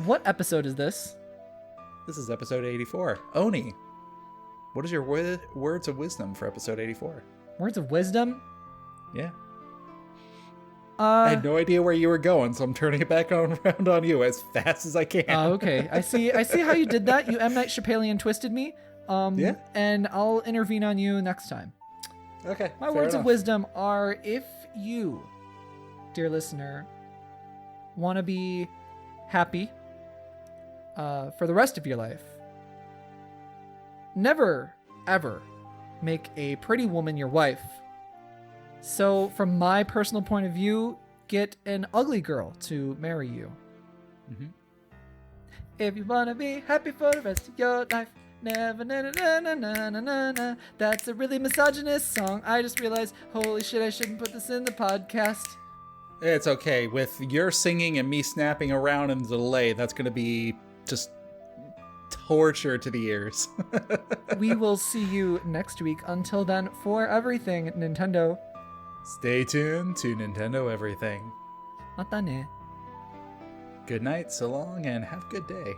what episode is this? This is episode 84. Oni, what is your words of wisdom for episode 84? Words of wisdom? Yeah. I had no idea where you were going, so I'm turning it back around on you as fast as I can. Okay. I see how you did that. You M. Night Shyamalan twisted me. Yeah. And I'll intervene on you next time. Okay. My words of wisdom are, if you, dear listener, want to be happy for the rest of your life, never, ever make a pretty woman your wife. So, from my personal point of view, get an ugly girl to marry you. Mm-hmm. If you want to be happy for the rest of your life, never na na na na na na na na. That's a really misogynist song. I just realized, holy shit, I shouldn't put this in the podcast. It's okay. With your singing and me snapping around in the delay, that's going to be just torture to the ears. We will see you next week. Until then, for everything Nintendo. Stay tuned to Nintendo Everything. Mata ne. Good night, so long, and have a good day.